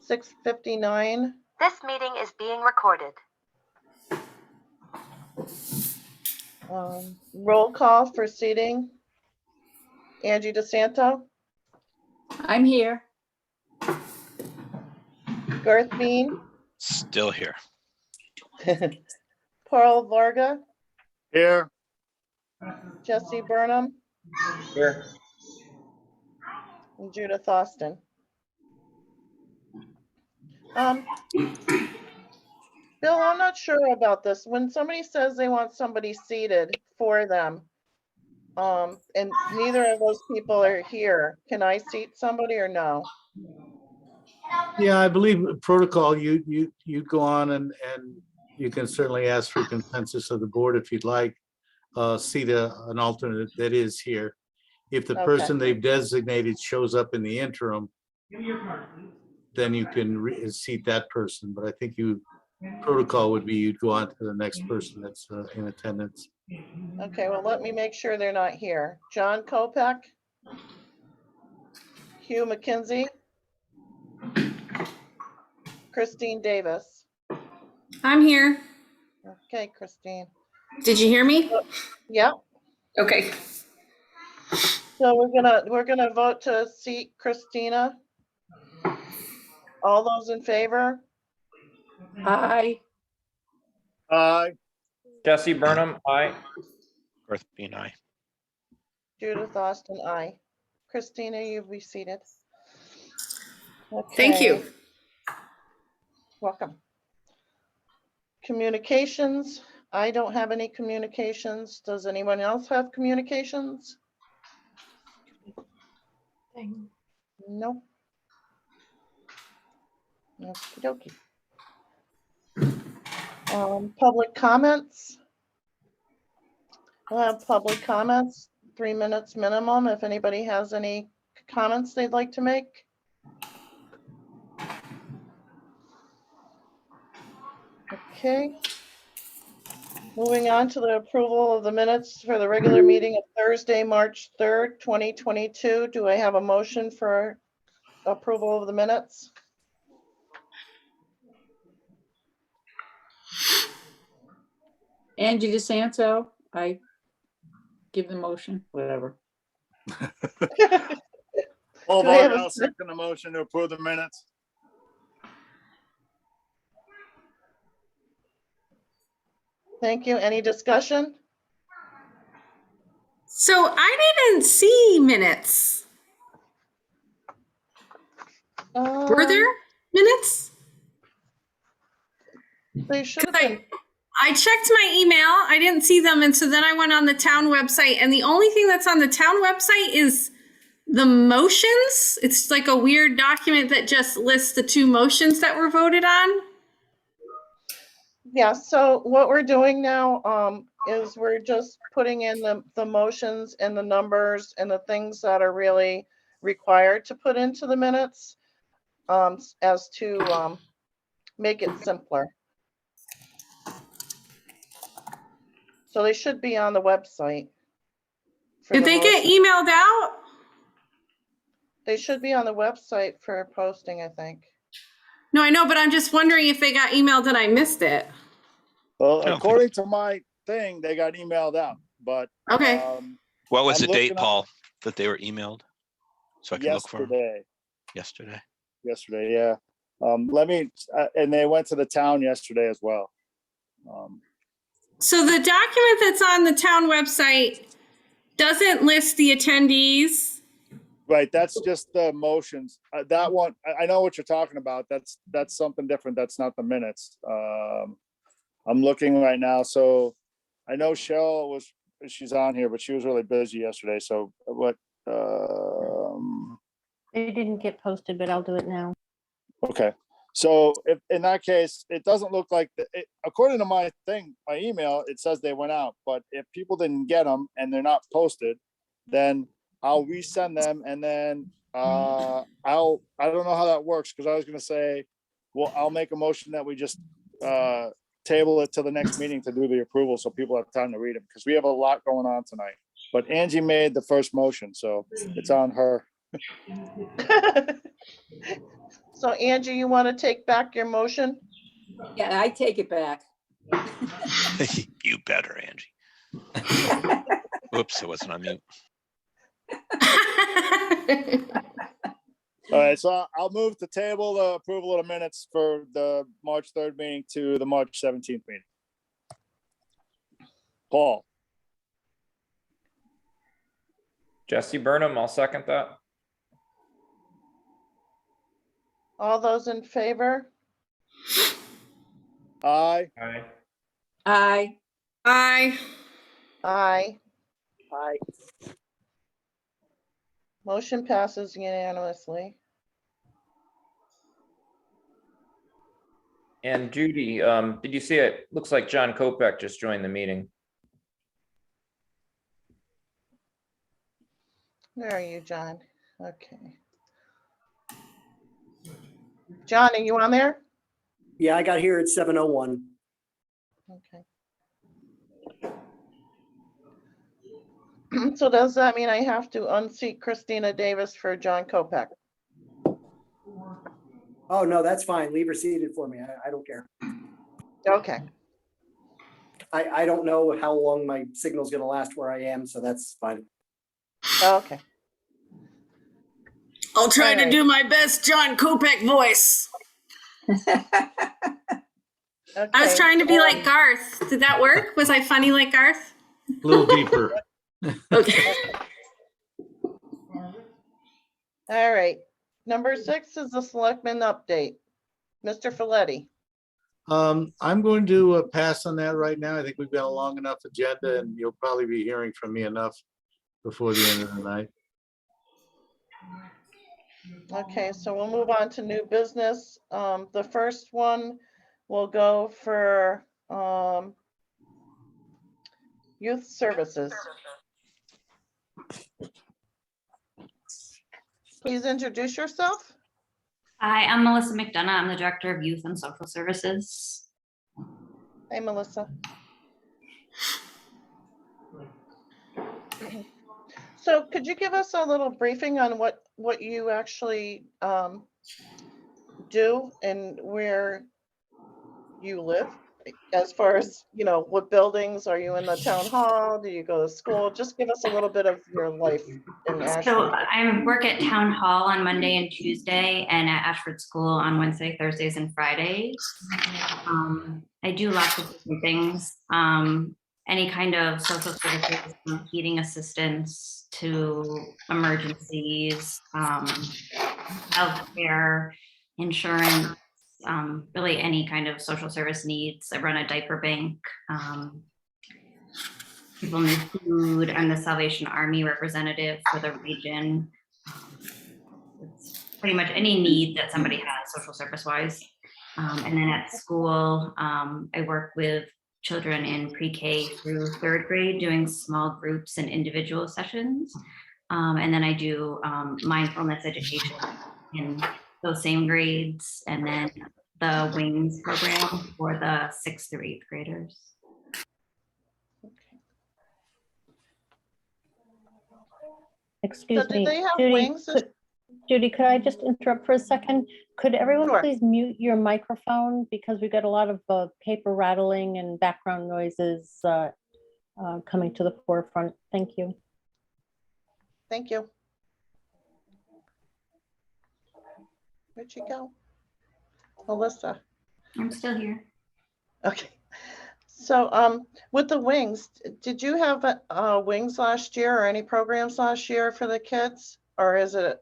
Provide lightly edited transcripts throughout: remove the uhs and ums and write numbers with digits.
6:59. This meeting is being recorded. Roll call for seating. Angie DeSanto, I'm here. Garth Bean, Still here. Paul Varga, Here. Jesse Burnham, Here. and Judith Austin. Bill, I'm not sure about this. When somebody says they want somebody seated for them, and neither of those people are here, can I seat somebody or no? Yeah, I believe protocol, you go on and you can certainly ask for consensus of the board if you'd like. Seat an alternate that is here. If the Okay. person they've designated shows up in the interim, then you can seat that person. But I think protocol would be you'd go on to the next person that's in attendance. Okay, well, let me make sure they're not here. John Kopak, Hugh McKenzie, Christine Davis. I'm here. Okay, Christine. Did you hear me? Yeah, Okay. so we're gonna vote to seat Christina. All those in favor? Aye. Aye. Jesse Burnham, aye. Garth Bean, aye. Judith Austin, aye. Christina, you'll be seated. Thank you. Okay, welcome. Communications. I don't have any communications. Does anyone else have communications? No. Okie dokie. Public comments. We'll have public comments, 3 minutes minimum. If anybody has any comments they'd like to make. Okay. Moving on to the approval of the minutes for the regular meeting of Thursday, March 3rd, 2022. Do I have a motion for approval of the minutes? Angie DeSanto, I give the motion, whatever. Paul Do I have Varga, a I'll second the motion to approve the minutes. Thank you. Any discussion? So I didn't see minutes. Were there minutes? They should have 'Cause been. I checked my email. I didn't see them. And so then I went on the town website, and the only thing that's on the town website is the motions. It's like a weird document that just lists the 2 motions that were voted on. Yeah, so what we're doing now is we're just putting in the motions and the numbers and the things that are really required to put into the minutes as to make it simpler. So they should be on the website. Did they get emailed out? They should be on the website for posting, I think. No, I know, but I'm just wondering if they got emailed and I missed it. Well, I don't according to my thing, they got emailed out, but. Okay. What was I'm the date, looking up- Paul, that they were emailed? So I can look for them. Yesterday, Yesterday. yeah. Let me, and they went to the town yesterday as well. So the document that's on the town website doesn't list the attendees. Right, that's just the motions. That one, I know what you're talking about. That's something different. That's not the minutes. I'm looking right now, so I know she's on here, but she was really busy yesterday, so what, They didn't get posted, but I'll do it now. okay. So if, in that case, it doesn't look like, according to my thing, my email, it says they went out, but if people didn't get them and they're not posted, then I'll resend them, and then I don't know how that works, because I was gonna say, well, I'll make a motion that we just table it to the next meeting to do the approval, so people have time to read them, because we have a lot going on tonight. But Angie made the first motion, so it's on her. So So Angie, you want to take back your motion? Yeah, I take it back. You better, Angie. Oops, I wasn't on mute. All right, so I'll move to table the approval of the minutes for the March 3rd meeting to the March 17th meeting. Paul, Jesse Burnham, I'll second that. All those in favor? aye. Aye. Aye. Aye. Aye. Aye. Motion passes unanimously. And Judy, did you see it? Looks like John Kopek just joined the meeting. Where are you, John? Okay. John, are you on there? Yeah, I got here at 7:01. Okay. So does that mean I have to unseat Christina Davis for John Kopek? Oh, no, that's fine. Leave her seated for me. I don't care. Okay. I don't know how long my signal's gonna last where I am, so that's fine. Okay. I'll try to Alright. do my best John Kopek voice. I was Okay. trying to be like Garth. Did that work? Was I funny like Garth? A little deeper. Okay. All right. Number 6 is the selectmen update. Mr. Folletti. I'm going to pass on that right now. I think we've got a long enough agenda and you'll probably be hearing from me enough before the end of the night. Okay, so we'll move on to new business. The first one will go for youth services. Please introduce yourself. Hi, I'm Melissa McDonough. I'm the Director of Youth and Social Services. Hey, Melissa. So could you give us a little briefing on what you actually do and where you live? As far as, what buildings, are you in the town hall? Do you go to school? Just give us a little bit of your life in So Ashford. I work at Town Hall on Monday and Tuesday and at Ashford School on Wednesday, Thursdays, and Fridays. I do lots of different things. Any kind of social services, from heating assistance to emergencies, healthcare, insurance, really any kind of social service needs. I run a diaper bank. People need food. I'm the Salvation Army representative for the region. It's pretty much any need that somebody has social service wise. And then at school, I work with children in pre-K through 3rd grade doing small groups and individual sessions. And then I do mindfulness education in those same grades, and then the WINGS program for the 6th through 8th graders. Excuse So do me, they have Judy, wings? Judy, could I just interrupt for a second? Could everyone Sure. please mute your microphone, because we've got a lot of paper rattling and background noises coming to the forefront. Thank you. Thank you. Where'd she go? Melissa. I'm still here. Okay. So with the wings, did you have wings last year or any programs last year for the kids? Or is it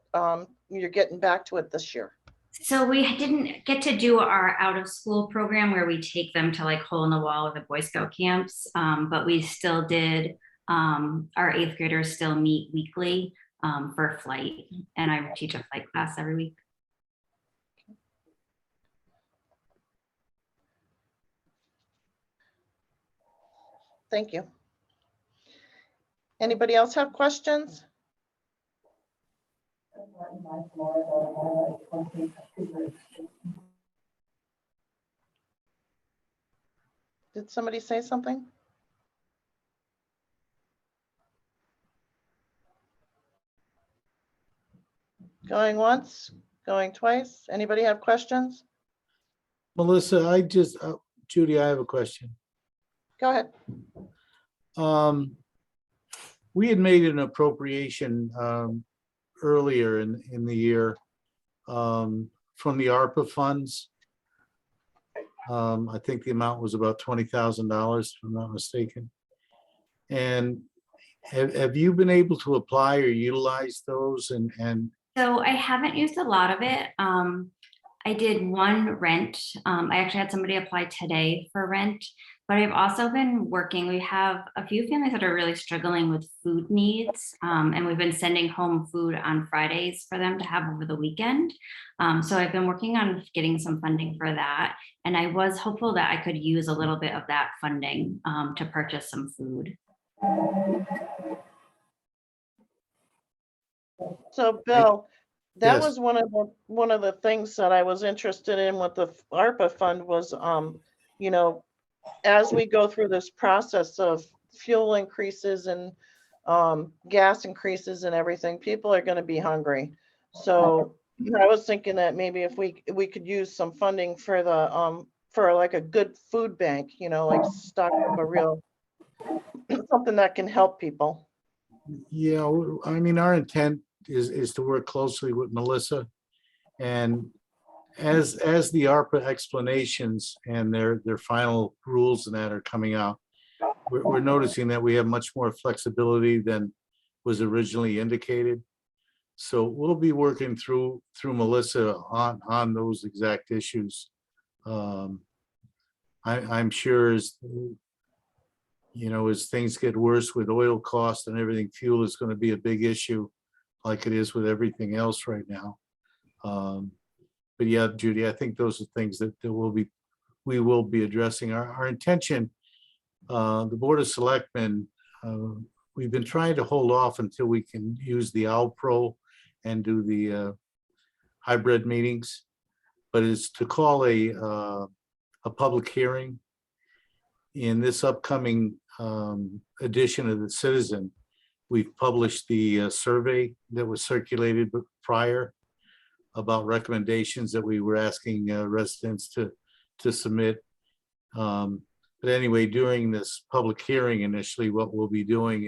you're getting back to it this year? So we didn't get to do our out of school program where we take them to like hole in the wall with the Boy Scout camps, but we still did. Our 8th graders still meet weekly for flight, and I teach a flight class every week. Thank you. Anybody else have questions? Did somebody say something? Going once, going twice. Anybody have questions? Melissa, Judy, I have a question. Go ahead. We had made an appropriation earlier in the year from the ARPA funds. I think the amount was about $20,000, if I'm not mistaken. And have you been able to apply or utilize those? And So I haven't used a lot of it. I did one rent. I actually had somebody apply today for rent, but I've also been working. We have a few families that are really struggling with food needs, and we've been sending home food on Fridays for them to have over the weekend. So I've been working on getting some funding for that, and I was hopeful that I could use a little bit of that funding to purchase some food. So Bill, that Yes. was one of the things that I was interested in with the ARPA fund was, you know, as we go through this process of fuel increases and gas increases and everything, people are going to be hungry. So I was thinking that maybe if we could use some funding for the for like a good food bank, you know, like stock up a real something that can help people. yeah, I mean, our intent is to work closely with Melissa. And as the ARPA explanations and their final rules and that are coming out, we're noticing that we have much more flexibility than was originally indicated. So we'll be working through Melissa on those exact issues. I'm sure as you know, as things get worse with oil costs and everything, fuel is going to be a big issue, like it is with everything else right now. But yeah, Judy, I think those are things that we will be addressing. Our intention, the Board of Selectmen, we've been trying to hold off until we can use the OWL Pro and do the hybrid meetings, but it's to call a public hearing in this upcoming edition of the Citizen. We've published the survey that was circulated prior about recommendations that we were asking residents to submit. But anyway, during this public hearing initially, what we'll be doing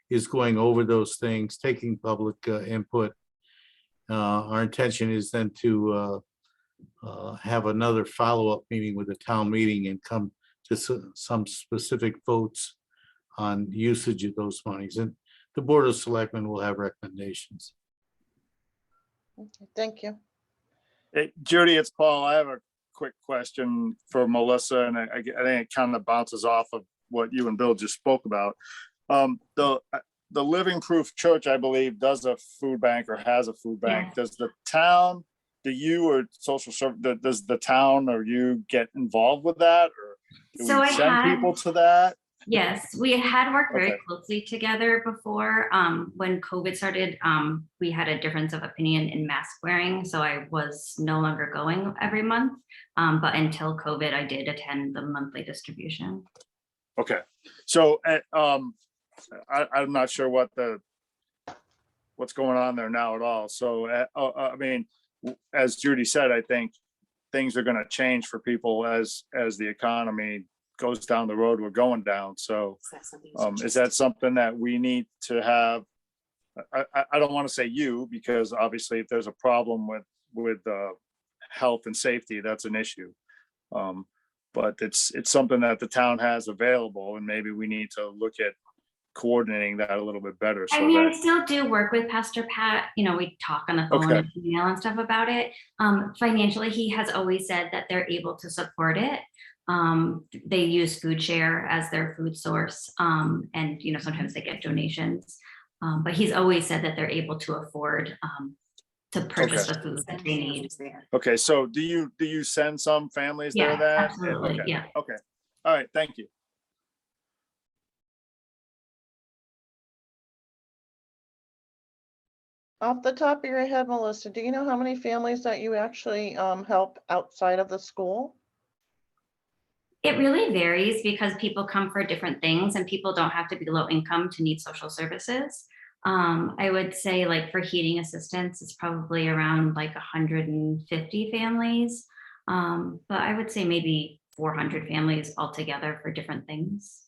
is going over those things, taking public input. Our intention is then to have another follow-up meeting with the town meeting and come to some specific votes on usage of those monies. And the Board of Selectmen will have recommendations. Okay, thank you. Hey, Judy, it's Paul. I have a quick question for Melissa, and I think it kind of bounces off of what you and Bill just spoke about. The Living Proof Church, I believe, does a food bank or has a food bank. Yeah. Does the town, do you or social service, does the town or you get involved with that, or do So we I send had- people to that? Yes, we had worked very Okay. closely together before. When COVID started, we had a difference of opinion in mask wearing, so I was no longer going every month. But until COVID, I did attend the monthly distribution. Okay, so I'm not sure what's going on there now at all. So I mean, as Judy said, I think things are going to change for people as the economy goes down the road we're going down. So is that something that we need to have? I don't want to say you, because obviously if there's a problem with health and safety, that's an issue. But it's something that the town has available, and maybe we need to look at coordinating that a little bit better. I mean, I still do work with Pastor Pat. You know, we talk on the phone and email and stuff about it. Financially, he has always said that they're able to support it. They use Food Share as their food source, and you know, sometimes they get donations. But he's always said that they're able to afford to purchase the food that they need. Okay, so do you send some families there Yeah, that? absolutely, Okay, yeah. okay, all right, thank you. Off the top of your head, Melissa, do you know how many families that you actually help outside of the school? It really varies because people come for different things, and people don't have to be low income to need social services. I would say like for heating assistance, it's probably around like 150 families. But I would say maybe 400 families altogether for different things.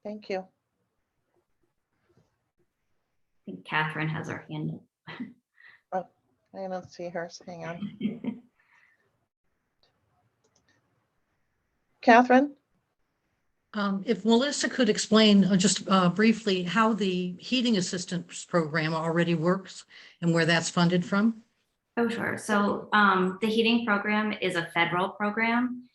Thank you. I think Catherine has her hand up. I don't see hers. Hang on. Catherine? If Melissa could explain just briefly how the heating assistance program already works and where that's funded from? Oh, sure. So the heating program is a federal program.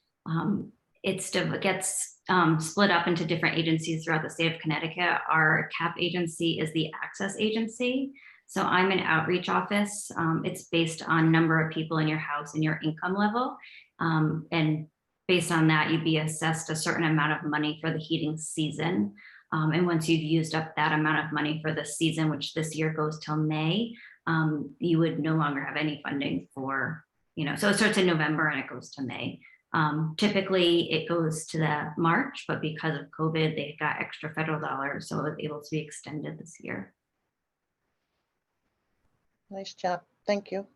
It gets split up into different agencies throughout the state of Connecticut. Our CAP agency is the access agency. So I'm an outreach office. It's based on number of people in your house and your income level. And based on that, you'd be assessed a certain amount of money for the heating season. And once you've used up that amount of money for the season, which this year goes till May, you would no longer have any funding for, so it starts in November and it goes to May. Typically it goes to the March, but because of COVID, they got extra federal dollars, so it was able to be extended this year. Nice job. Thank you.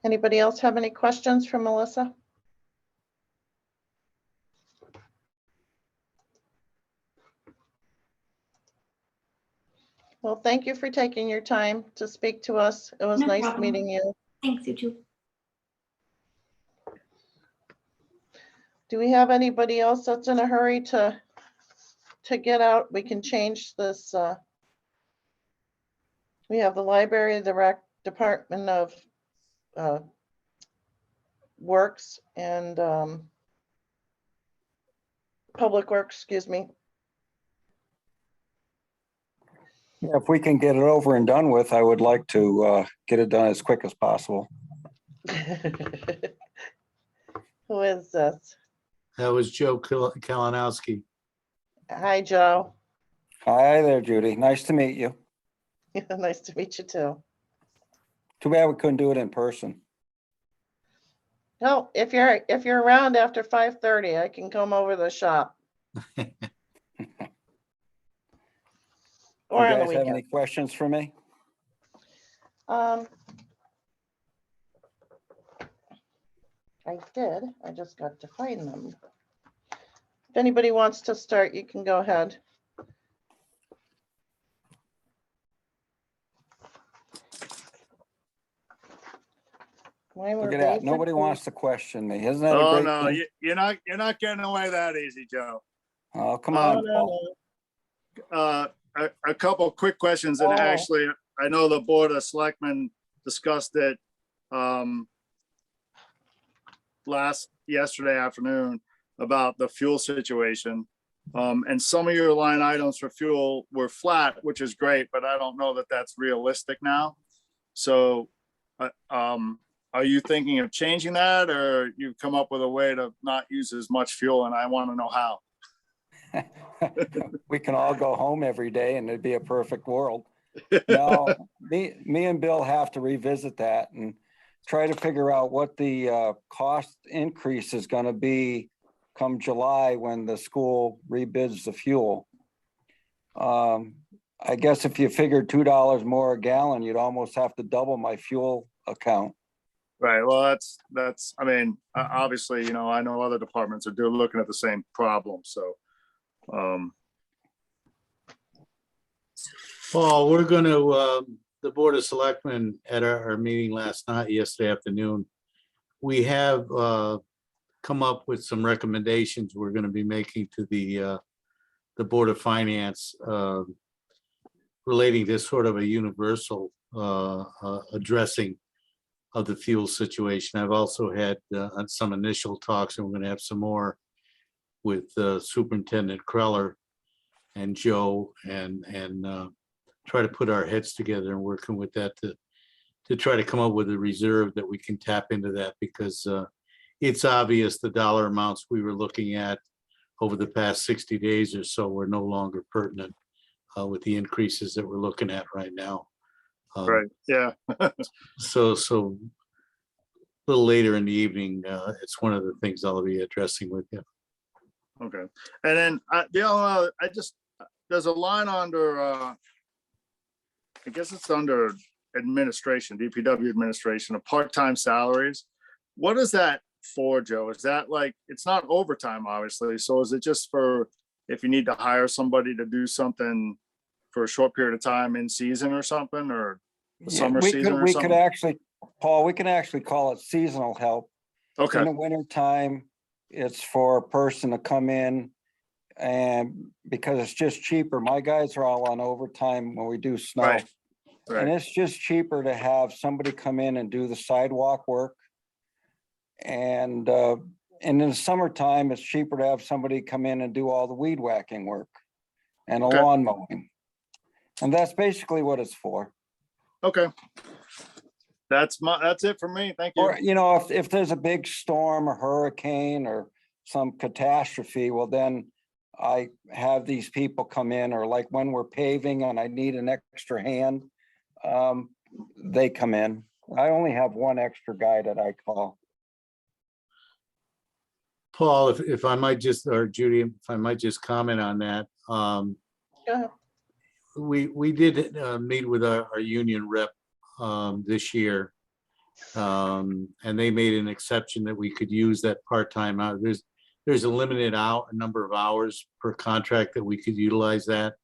Anybody else have any questions for Melissa? Well, thank you for taking your time to speak to us. It was No nice problem. meeting you. Thanks, you too. Do we have anybody else that's in a hurry to get out? We can change this. We have the library, the rec department of works and public works, excuse me. Yeah, if we can get it over and done with, I would like to get it done as quick as possible. Who is this? That was Joe Kalinowski. Hi, Joe. Hi there, Judy. Nice to meet you. Nice to meet you too. Too bad we couldn't do it in person. No, if you're around after 5:30, I can come over to the shop. Or You on the guys have weekend. any questions for me? I did. I just got to find them. If anybody wants to start, you can go ahead. Look at that. Nobody wants to question me. Isn't that a Oh, great no, thing? you're not getting away that easy, Joe. Oh, come on, Paul. A couple quick questions, and actually, I know the Board of Selectmen discussed it yesterday afternoon about the fuel situation. And some of your line items for fuel were flat, which is great, but I don't know that that's realistic now. So are you thinking of changing that, or you've come up with a way to not use as much fuel? And I want to know how. We can all go home every day and it'd be a perfect world. No, me and Bill have to revisit that and try to figure out what the cost increase is going to be come July when the school rebids the fuel. I guess if you figured $2 more a gallon, you'd almost have to double my fuel account. Right. Well, that's, I mean, obviously, I know other departments are looking at the same problem. So, Paul, we're going to, the Board of Selectmen at our meeting yesterday afternoon, we have come up with some recommendations we're going to be making to the Board of Finance relating to sort of a universal addressing of the fuel situation. I've also had some initial talks, and we're going to have some more with Superintendent Kreller and Joe, and try to put our heads together and working with that to try to come up with a reserve that we can tap into that, because it's obvious the dollar amounts we were looking at over the past 60 days or so were no longer pertinent with the increases that we're looking at right now. right. Yeah. So a little later in the evening, it's one of the things I'll be addressing with you. Okay. And then the other, there's a line under, I guess it's under administration, DPW administration, of part-time salaries. What is that for, Joe? Is that like, it's not overtime, obviously. So is it just for if you need to hire somebody to do something for a short period of time in season or something, or the summer season or We could something? actually, Paul, we can actually call it seasonal help. Okay. In the winter time, it's for a person to come in, and because it's just cheaper. My guys are all on overtime when we do snow. Right. And it's just cheaper to have somebody come in and do the sidewalk work. And in the summertime, it's cheaper to have somebody come in and do all the weed whacking work and the Okay. lawn mowing. And that's basically what it's for. Okay. That's it for me. Thank you. Or, you know, if there's a big storm or hurricane or some catastrophe, well, then I have these people come in, or like when we're paving and I need an extra hand, they come in. I only have one extra guy that I call. Paul, if I might just, or Judy, if I might just comment on that. Go ahead. We did meet with our union rep this year. And they made an exception that we could use that part-time out. There's a limited number of hours per contract that we could utilize that.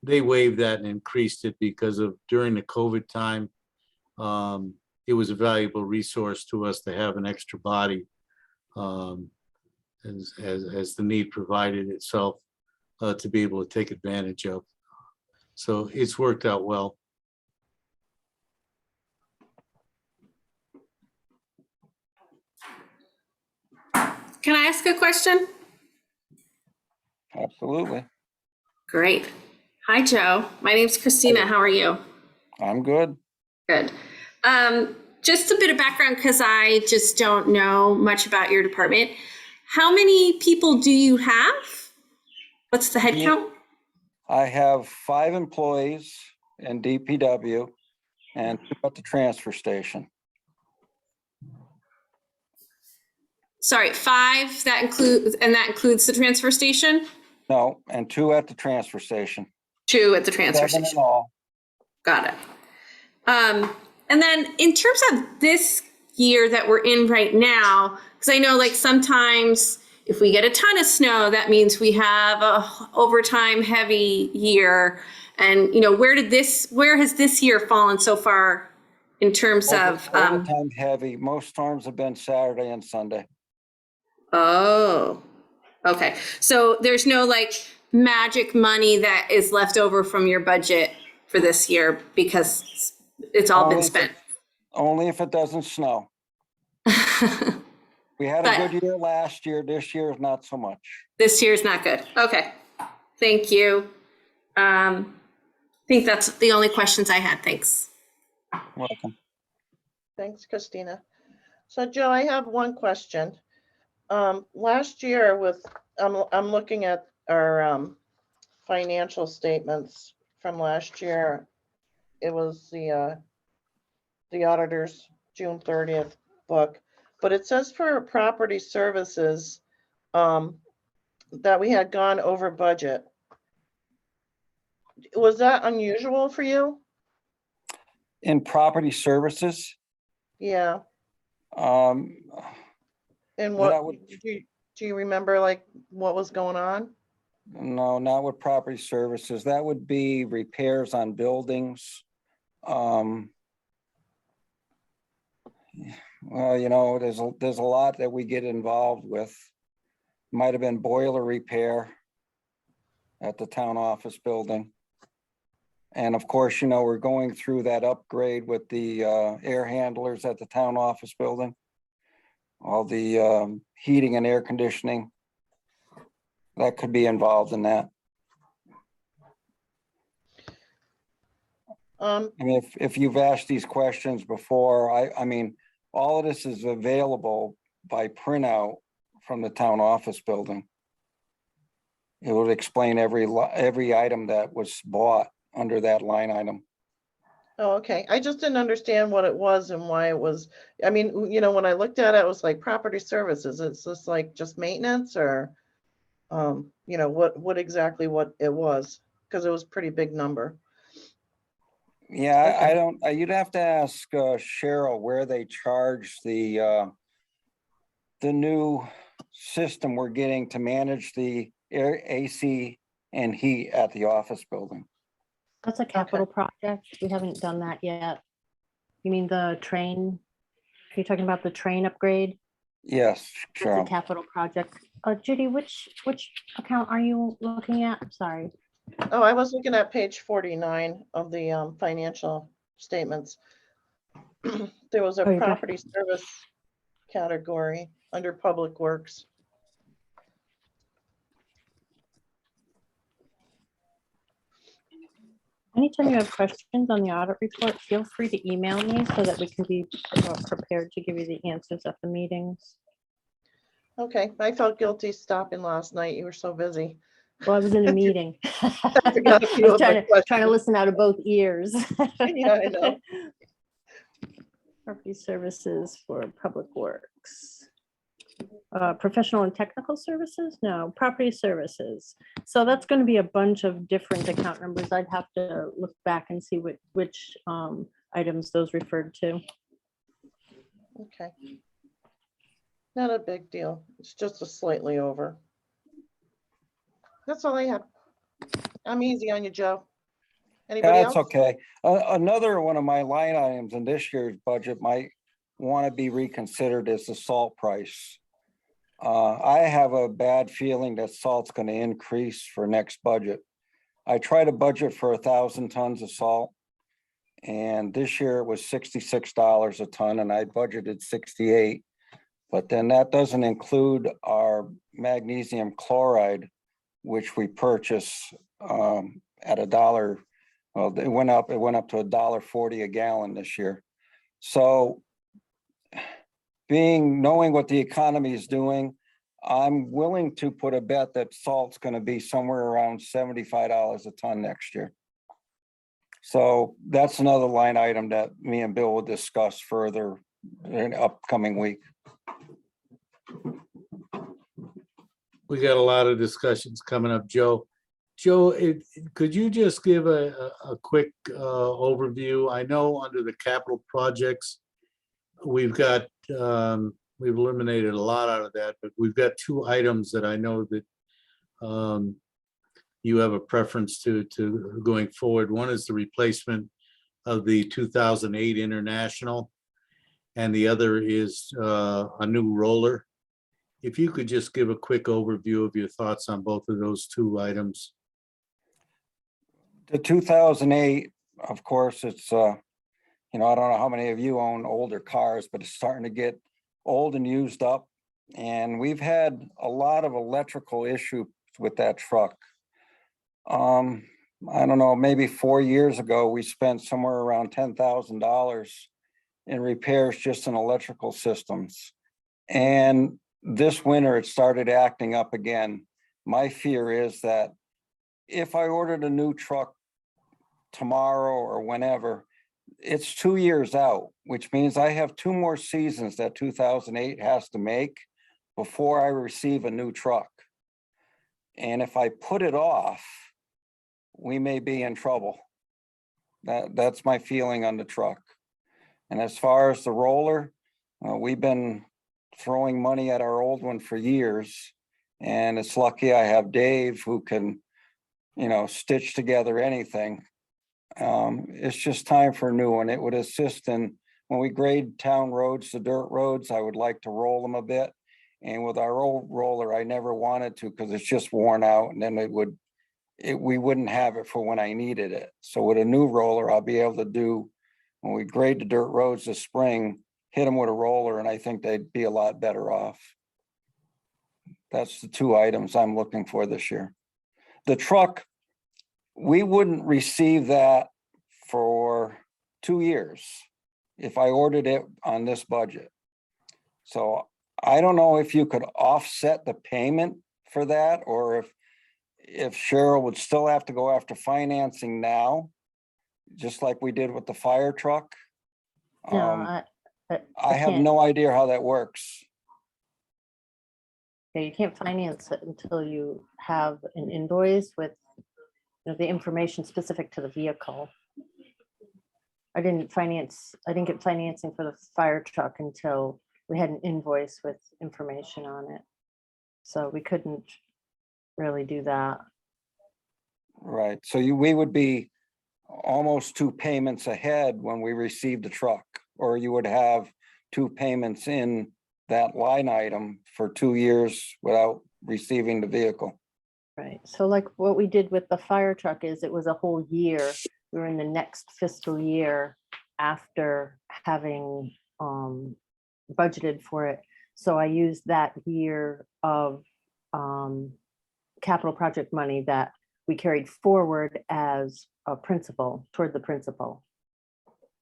They waived that and increased it because of during the COVID time, it was a valuable resource to us to have an extra body as the need provided itself to be able to take advantage of. So it's worked out well. Can I ask a question? Absolutely. Great. Hi, Joe. My name's Christina. How are you? I'm good. Good. Just a bit of background, because I just don't know much about your department. How many people do you have? What's the head count? I have 5 employees in DPW and 2 at the transfer station. Sorry, 5, that includes the transfer station? No, and 2 at the transfer station. 2 at the transfer 7 in station. all. Got it. And then in terms of this year that we're in right now, because I know like sometimes if we get a ton of snow, that means we have a overtime heavy year. And you know, where has this year fallen so far in terms of Overtime heavy. Most storms have been Saturday and Sunday. Oh, okay. So there's no like magic money that is left over from your budget for this year because it's all been spent. Only if it doesn't snow. We had a good year last year. This year is not so much. This year's not good. Okay. Thank you. I think that's the only questions I had. Thanks. Welcome. Thanks, Christina. So Joe, I have one question. Last year I'm looking at our financial statements from last year. It was the auditor's June 30th book, but it says for property services that we had gone over budget. Was that unusual for you? In property services? Yeah. Um, And what do you remember, like what was going on? No, not with property services. That would be repairs on buildings. Well, you know, there's a lot that we get involved with. Might have been boiler repair at the town office building. And of course, you know, we're going through that upgrade with the air handlers at the town office building. All the heating and air conditioning. That could be involved in that. I mean, if you've asked these questions before, I mean, all of this is available by printout from the town office building. It would explain every item that was bought under that line item. Oh, okay. I just didn't understand what it was and why it was. I mean, you know, when I looked at it, it was like property services. It's just like just maintenance or? you know, what exactly what it was, because it was a pretty big number. Yeah, I Okay. don't, you'd have to ask Cheryl where they charge the new system we're getting to manage the air AC and heat at the office building. That's a capital project. We haven't done that yet. You mean the train? Are you talking about the train upgrade? Yes, It's a Cheryl. capital project. Judy, which account are you looking at? I'm sorry. Oh, I was looking at page 49 of the financial statements. There was a Oh, you're back. property service category under Public Works. Anytime you have questions on the audit report, feel free to email me so that we can be prepared to give you the answers at the meetings. Okay, I felt guilty stopping last night. You were so busy. Well, I was in a meeting. I forgot a I few was of my trying to questions. listen out of both ears. Yeah, I know. Property services for Public Works. Professional and technical services? No, property services. So that's going to be a bunch of different account numbers. I'd have to look back and see which items those referred to. Okay. Not a big deal. It's just a slightly over. That's all I have. I'm easy on you, Joe. Anybody That's else? okay. Another one of my line items in this year's budget might want to be reconsidered is the salt price. I have a bad feeling that salt's going to increase for next budget. I try to budget for 1,000 tons of salt. And this year it was $66 a ton and I budgeted 68. But then that doesn't include our magnesium chloride, which we purchase at $1. Well, it went up to $1.40 a gallon this year. So knowing what the economy is doing, I'm willing to put a bet that salt's going to be somewhere around $75 a ton next year. So that's another line item that me and Bill will discuss further in upcoming week. We got a lot of discussions coming up, Joe. Joe, could you just give a quick overview? I know under the capital projects, we've got, we've eliminated a lot out of that, but we've got two items that I know that you have a preference to going forward. One is the replacement of the 2008 International, and the other is a new roller. If you could just give a quick overview of your thoughts on both of those two items. The 2008, of course, it's, I don't know how many of you own older cars, but it's starting to get old and used up. And we've had a lot of electrical issues with that truck. I don't know, maybe 4 years ago, we spent somewhere around $10,000 in repairs just in electrical systems. And this winter, it started acting up again. My fear is that if I ordered a new truck tomorrow or whenever, it's 2 years out, which means I have 2 more seasons that 2008 has to make before I receive a new truck. And if I put it off, we may be in trouble. That's my feeling on the truck. And as far as the roller, we've been throwing money at our old one for years. And it's lucky I have Dave who can, stitch together anything. It's just time for a new one. It would assist in when we grade town roads to dirt roads, I would like to roll them a bit. And with our old roller, I never wanted to because it's just worn out, and then we wouldn't have it for when I needed it. So with a new roller, I'll be able to do, when we grade the dirt roads this spring, hit them with a roller, and I think they'd be a lot better off. That's the 2 items I'm looking for this year. The truck, we wouldn't receive that for 2 years if I ordered it on this budget. So I don't know if you could offset the payment for that, or if Cheryl would still have to go after financing now, just like we did with the fire truck. No, I have can't. no idea how that works. Yeah, you can't finance it until you have an invoice with, you know, the information specific to the vehicle. I didn't get financing for the fire truck until we had an invoice with information on it. So we couldn't really do that. Right, so we would be almost 2 payments ahead when we received the truck, or you would have 2 payments in that line item for 2 years without receiving the vehicle. Right, so like what we did with the fire truck is it was a whole year. We were in the next fiscal year after having budgeted for it. So I used that year of capital project money that we carried forward as a principal toward the principal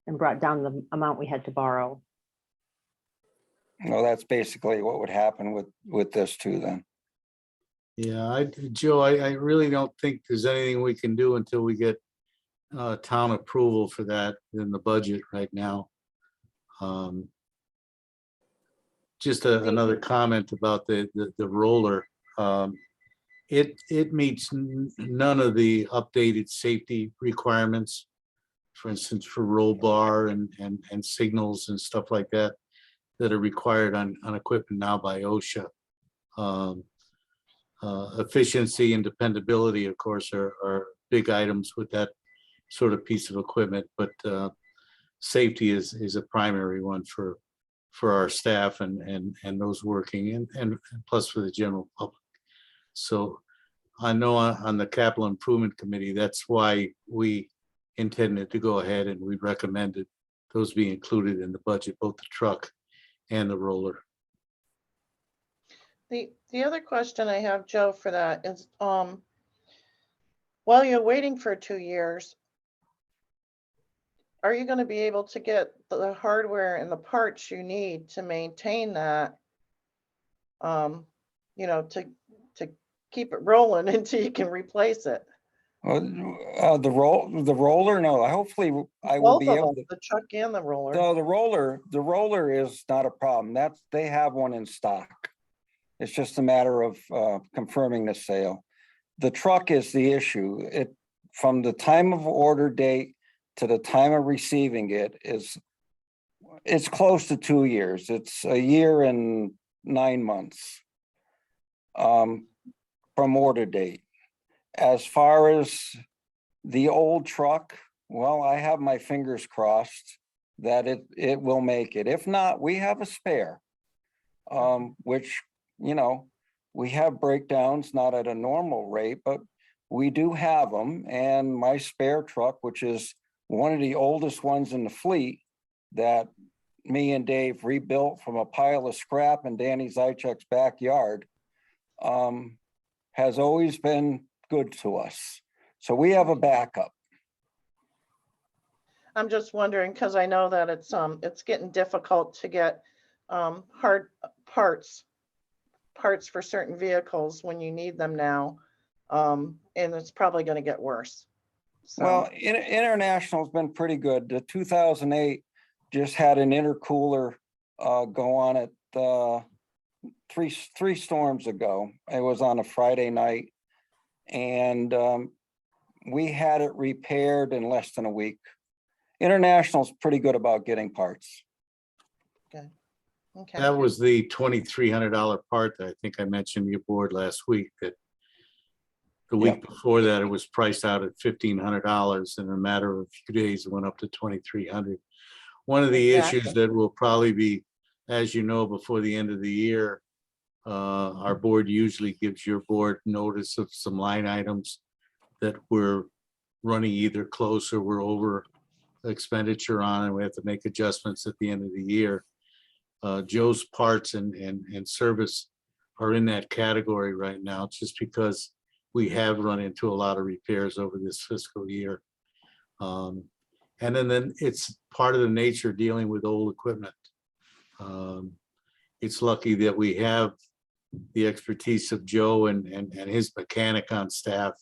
and brought down the amount we had to borrow. Well, that's basically what would happen with this too then. Yeah, Joe, I really don't think there's anything we can do until we get town approval for that in the budget right now. Just another comment about the roller. It meets none of the updated safety requirements. For instance, for roll bar and signals and stuff like that that are required on equipment now by OSHA. Efficiency and dependability, of course, are big items with that sort of piece of equipment, but safety is a primary one for our staff and those working and plus for the general public. So I know on the capital improvement committee, that's why we intended to go ahead and we recommended those be included in the budget, both the truck and the roller. The other question I have, Joe, for that is, while you're waiting for 2 years, are you going to be able to get the hardware and the parts you need to maintain that? You know, to keep it rolling until you can replace it. The roller, no, hopefully I will Both be of able them, to. the truck and the roller. No, the roller is not a problem. They have one in stock. It's just a matter of confirming the sale. The truck is the issue. From the time of order date to the time of receiving it's close to 2 years. It's a year and 9 months from order date. As far as the old truck, well, I have my fingers crossed that it will make it. If not, we have a spare, which, you know, we have breakdowns, not at a normal rate, but we do have them. And my spare truck, which is one of the oldest ones in the fleet that me and Dave rebuilt from a pile of scrap in Danny Zychek's backyard, has always been good to us. So we have a backup. I'm just wondering, because I know that it's getting difficult to get hard parts for certain vehicles when you need them now. And it's probably going to get worse. So. Well, International's been pretty good. The 2008 just had an intercooler go on it three storms ago. It was on a Friday night, and we had it repaired in less than a week. International's pretty good about getting parts. Okay. That was the $2,300 part that I think I mentioned to your board last week, that the week before that, it was priced out at $1,500. In a matter of a few days, it went up to $2,300. One of the issues that will probably be, as you know, before the end of the year, our board usually gives your board notice of some line items that we're running either close or we're over expenditure on, and we have to make adjustments at the end of the year. Joe's parts and service are in that category right now, just because we have run into a lot of repairs over this fiscal year. And then it's part of the nature dealing with old equipment. It's lucky that we have the expertise of Joe and his mechanic on staff.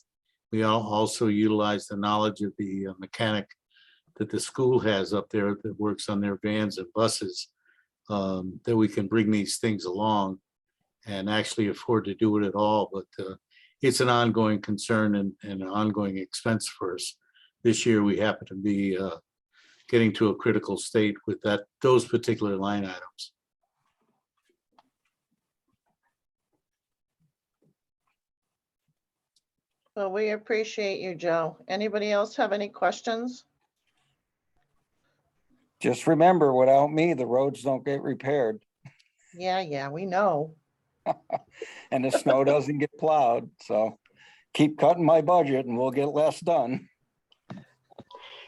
We also utilize the knowledge of the mechanic that the school has up there that works on their vans and buses, that we can bring these things along. and actually afford to do it at all, but it's an ongoing concern and an ongoing expense for us. This year, we happen to be getting to a critical state with those particular line items. Well, we appreciate you, Joe. Anybody else have any questions? Just remember, without me, the roads don't get repaired Yeah, we know. and the snow doesn't get plowed. So keep cutting my budget and we'll get less done.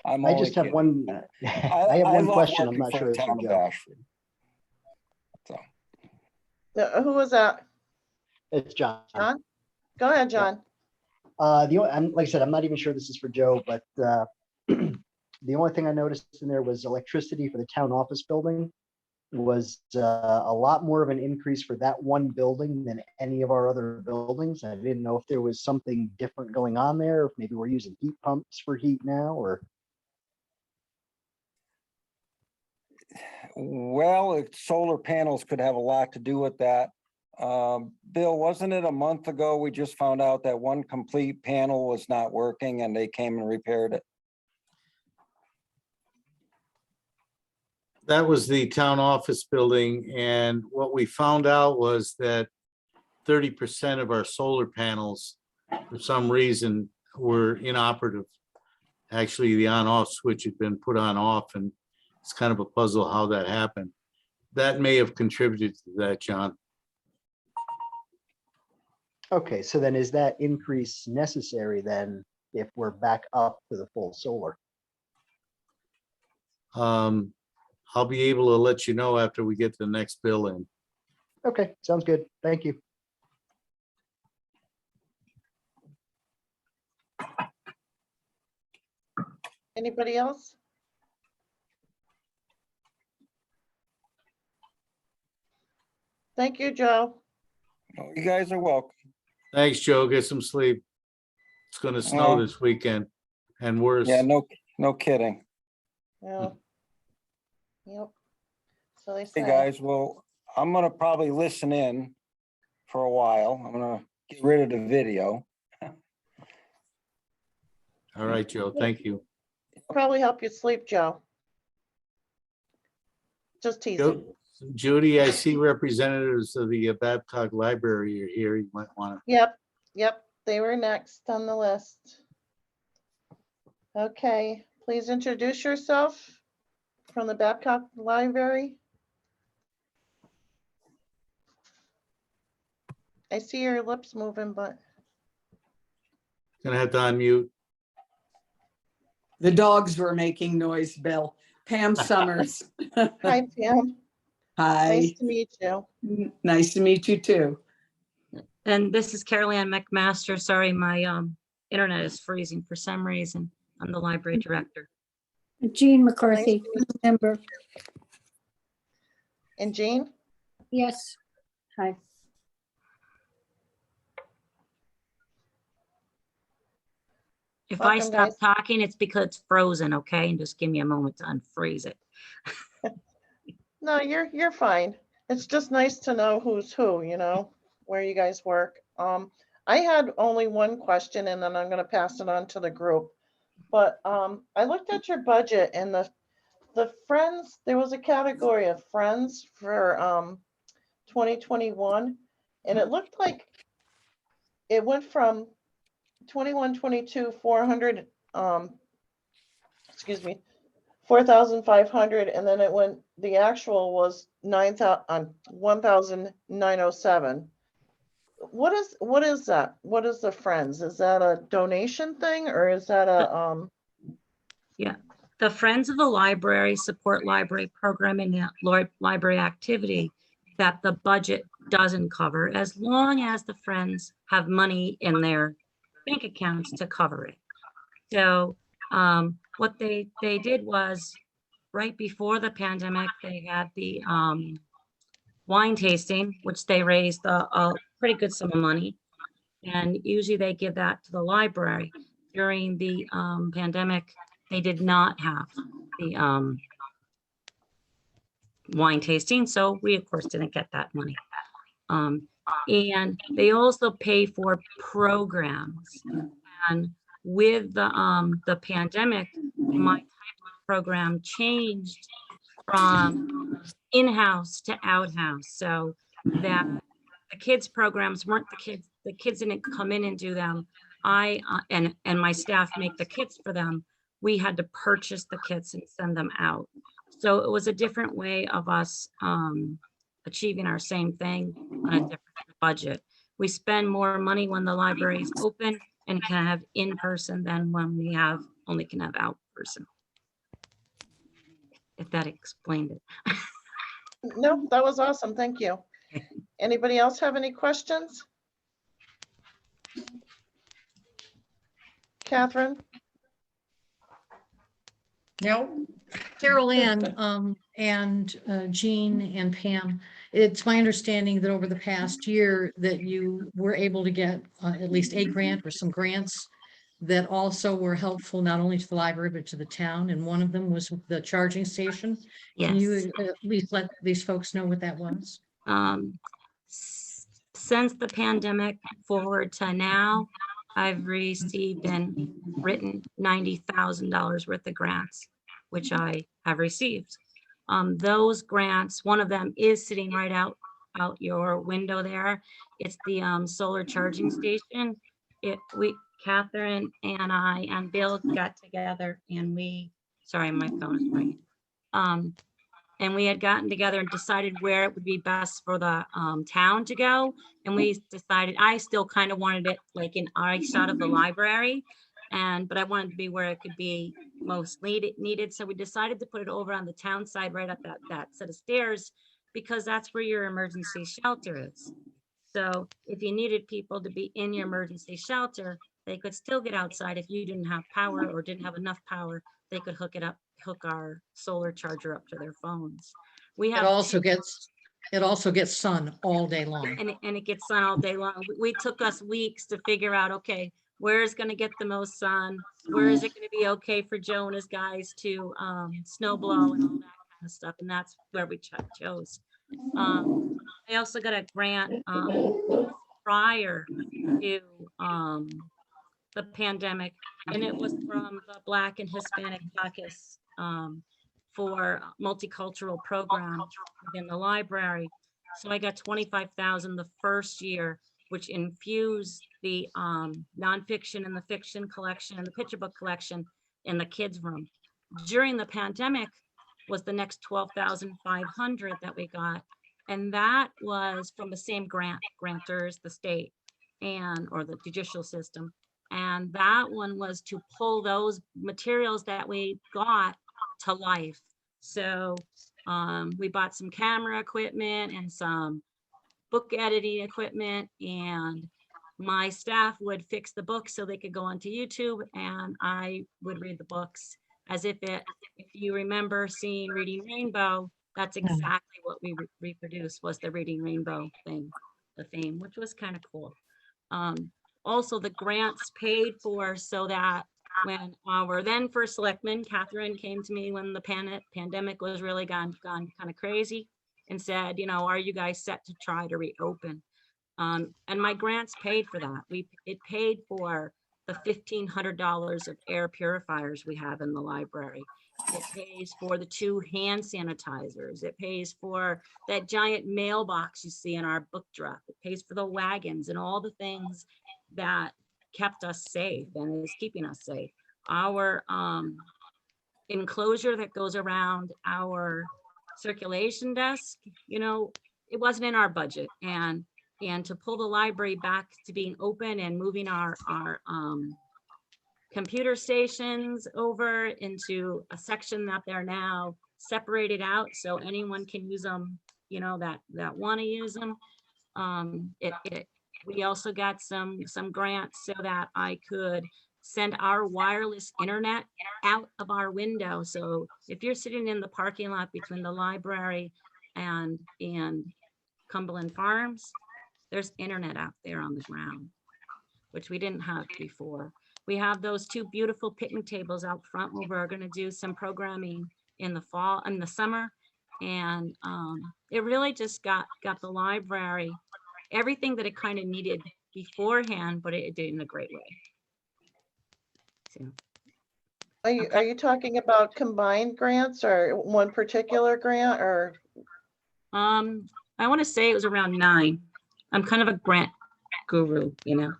I just have one, I have one question. I'm not sure it's for Joe. So Who was that? It's John. John? Go ahead, John. Like I said, I'm not even sure this is for Joe, but the only thing I noticed in there was electricity for the town office building was a lot more of an increase for that one building than any of our other buildings. I didn't know if there was something different going on there, if maybe we're using heat pumps for heat now, or. Well, solar panels could have a lot to do with that. Bill, wasn't it a month ago, we just found out that one complete panel was not working and they came and repaired it? That was the town office building, and what we found out was that 30% of our solar panels, for some reason, were inoperative. Actually, the on-off switch had been put on off, and it's kind of a puzzle how that happened. That may have contributed to that, John. Okay, so then is that increase necessary then if we're back up to the full solar? I'll be able to let you know after we get the next bill in. Okay, sounds good. Thank you. Anybody else? Thank you, Joe. Oh, you guys are welcome. Thanks, Joe. Get some sleep. It's gonna snow this weekend and worse. Yeah, no kidding. Yeah. Yep. So they say. Hey, guys, well, I'm gonna probably listen in for a while. I'm gonna get rid of the video. All right, Joe. Thank you. Probably help you sleep, Joe. Just teasing. Judy, I see representatives of the Babcock Library are here. You might want to. Yep, they were next on the list. Okay, please introduce yourself from the Babcock Library. I see your lips moving, but. Gonna have to unmute. The dogs were making noise, Bill. Pam Summers. Hi, Pam. Hi. Nice to meet you. Nice to meet you too. And this is Carol Ann McMaster. Sorry, my internet is freezing for some reason. I'm the library director. Jean McCarthy, member. And Jean? Yes. Hi. If Welcome, I stop guys. talking, it's because it's frozen, okay? And just give me a moment to unfreeze it. No, you're fine. It's just nice to know who's who, you know, where you guys work. I had only one question and then I'm gonna pass it on to the group. But I looked at your budget and the friends, there was a category of friends for 2021. And it looked like it went from 21, 22, 400, excuse me, 4,500, and then it went, the actual was 1,907. What is that? What is the Friends? Is that a donation thing or is that a, Yeah, the Friends of the Library support library programming and library activity that the budget doesn't cover, as long as the Friends have money in their bank accounts to cover it. So what they did was, right before the pandemic, they had the wine tasting, which they raised a pretty good sum of money. And usually they give that to the library. During the pandemic, they did not have the wine tasting. So we, of course, didn't get that money. And they also pay for programs. And with the pandemic, my type of program changed from in-house to out-house, so that the kids programs weren't the kids didn't come in and do them. I and my staff make the kits for them. We had to purchase the kits and send them out. So it was a different way of us achieving our same thing on a different budget. We spend more money when the library is open and can have in person than when we only can have out person. If that explained it. No, that was awesome. Thank you. Anybody else have any questions? Catherine? No. Carol Ann, and Jean and Pam, it's my understanding that over the past year that you were able to get at least a grant or some grants that also were helpful not only to the library, but to the town. And one of them was the charging station. Can Yes. you at least let these folks know what that was? Since the pandemic forward to now, I've received and written $90,000 worth of grants, which I have received. Those grants, one of them is sitting right out your window there. It's the solar charging station. Catherine and I and Bill got together and sorry, my phone is ringing. And we had gotten together and decided where it would be best for the town to go. And we decided, I still kind of wanted it like in eyeshot of the library, but I wanted to be where it could be most needed. So we decided to put it over on the town side, right up that set of stairs, because that's where your emergency shelter is. So if you needed people to be in your emergency shelter, they could still get outside. If you didn't have power or didn't have enough power, they could hook our solar charger up to their phones. We have it also gets sun all day long. And it gets sun all day long. We took us weeks to figure out, okay, where is going to get the most sun? Where is it going to be okay for Joe and his guys to snow blow and all that kind of stuff? And that's where we chose. I also got a grant prior to the pandemic, and it was from the Black and Hispanic Caucus for multicultural program within the library. So I got $25,000 the first year, which infused the nonfiction and the fiction collection and the picture book collection in the kids' room. During the pandemic was the next $12,500 that we got. And that was from the same grantors, the state or the judicial system. And that one was to pull those materials that we got to life. So we bought some camera equipment and some book editing equipment, and my staff would fix the books so they could go onto YouTube, and I would read the books as if you remember seeing Reading Rainbow, that's exactly what we reproduced was the Reading Rainbow the theme, which was kind of cool. Also, the grants paid for so that when our then first selectman, Catherine, came to me when the pandemic was really gone kind of crazy and said, are you guys set to try to reopen? And my grants paid for that. It paid for the $1,500 of air purifiers we have in the library. It pays for the 2 hand sanitizers. It pays for that giant mailbox you see in our book drop. It pays for the wagons and all the things that kept us safe and is keeping us safe. Our enclosure that goes around our circulation desk, it wasn't in our budget. And to pull the library back to being open and moving our computer stations over into a section that they're now separated out so anyone can use them, that want to use them. We also got some grants so that I could send our wireless internet out of our window. So if you're sitting in the parking lot between the library and Cumberland Farms, there's internet out there on the ground, which we didn't have before. We have those 2 beautiful picnic tables out front where we're going to do some programming in the fall and the summer. And it really just got the library everything that it kind of needed beforehand, but it did it in a great way. So, Are you talking about combined grants or one particular grant or? I want to say it was around 9. I'm kind of a grant guru, you know.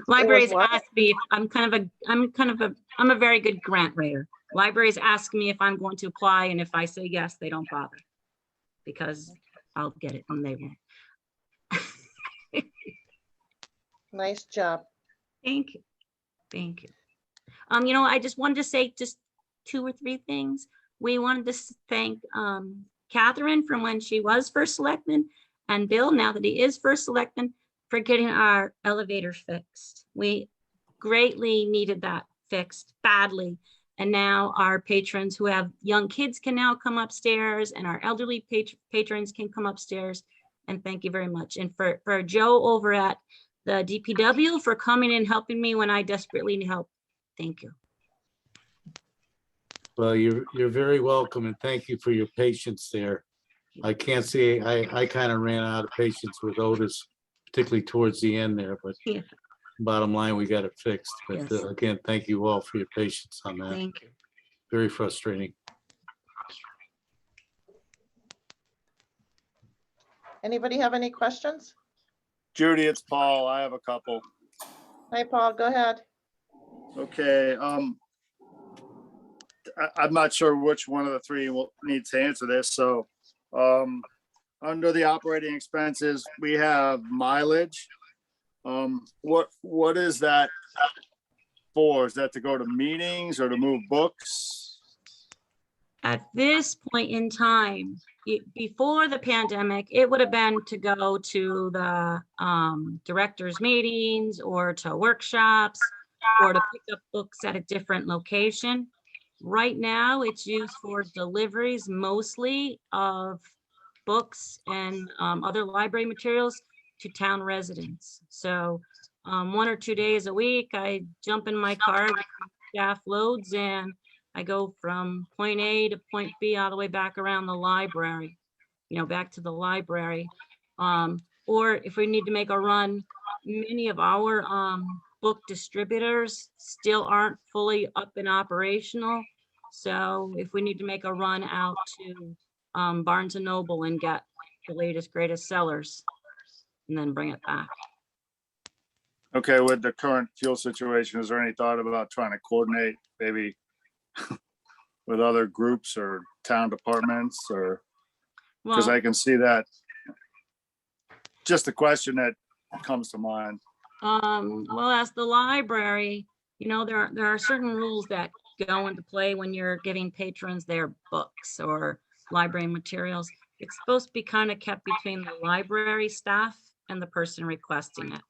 Libraries ask me if I'm a very good grant writer. Libraries ask me if I'm going to apply, and if I say yes, they don't bother because I'll get it and they won't. Nice job. Thank you. Thank you. You know, I just wanted to say just 2 or 3 things. We wanted to thank Catherine from when she was first selectman, and Bill, now that he is first selectman, for getting our elevator fixed. We greatly needed that fixed badly. And now our patrons who have young kids can now come upstairs, and our elderly patrons can come upstairs. And thank you very much. And for Joe over at the DPW for coming and helping me when I desperately need help. Thank you. Well, you're very welcome, and thank you for your patience there. I can't say, I kind of ran out of patience with Otis, particularly towards the end there, but yeah. Bottom line, we got it fixed. But Yes. again, thank you all for your patience on that. Thank you. Very frustrating. Anybody have any questions? Judy, it's Paul. I have a couple. Hi, Paul, go ahead. Okay, I'm not sure which one of the three will need to answer this. So, under the operating expenses, we have mileage. What is that for? Is that to go to meetings or to move books? At this point in time, before the pandemic, it would have been to go to the directors' meetings or to workshops or to pick up books at a different location. Right now, it's used for deliveries mostly of books and other library materials to town residents. So 1 or 2 days a week, I jump in my car with staff loads and I go from point A to point B all the way back around the library, you know, back to the library. Or if we need to make a run, many of our book distributors still aren't fully up and operational. So if we need to make a run out to Barnes and Noble and get the latest, greatest sellers and then bring it back. Okay, with the current fuel situation, is there any thought about trying to coordinate maybe with other groups or town departments, or because I can see that? Just a question that comes to mind. Well, as the library, you know, there are certain rules that go into play when you're giving patrons their books or library materials. It's supposed to be kind of kept between the library staff and the person requesting it.